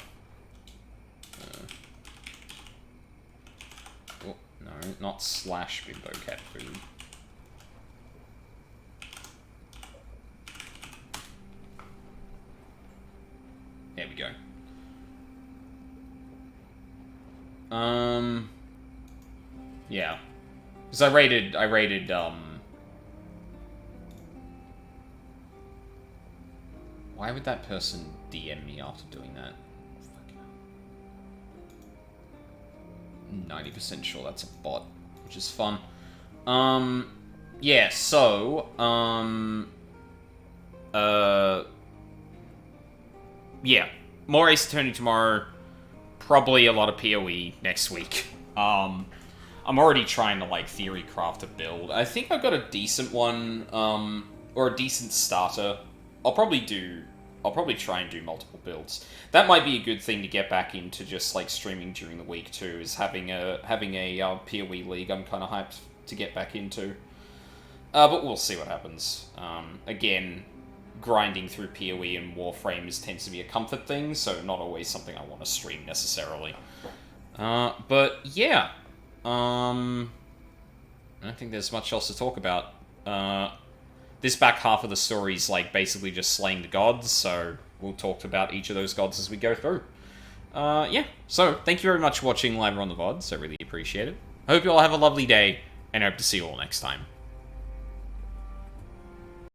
A: Oh, no, not slash bimbo cat food. There we go. Yeah. Because I raided, why would that person DM me after doing that? 90% sure that's a bot, which is fun. Yeah, so, yeah, more Ace Attorney tomorrow, probably a lot of PoE next week. I'm already trying to, like, theory craft a build. I think I've got a decent one, or a decent starter. I'll probably try and do multiple builds. That might be a good thing to get back into, just, like, streaming during the week, too, is having a PoE league I'm kind of hyped to get back into. But we'll see what happens. Again, grinding through PoE and Warframes tends to be a comfort thing, so not always something I want to stream necessarily. But yeah, I don't think there's much else to talk about. This back half of the story is like basically just slaying the gods, so we'll talk about each of those gods as we go through. Yeah, so thank you very much for watching live or on the VODs. I really appreciate it. I hope you all have a lovely day, and I hope to see you all next time.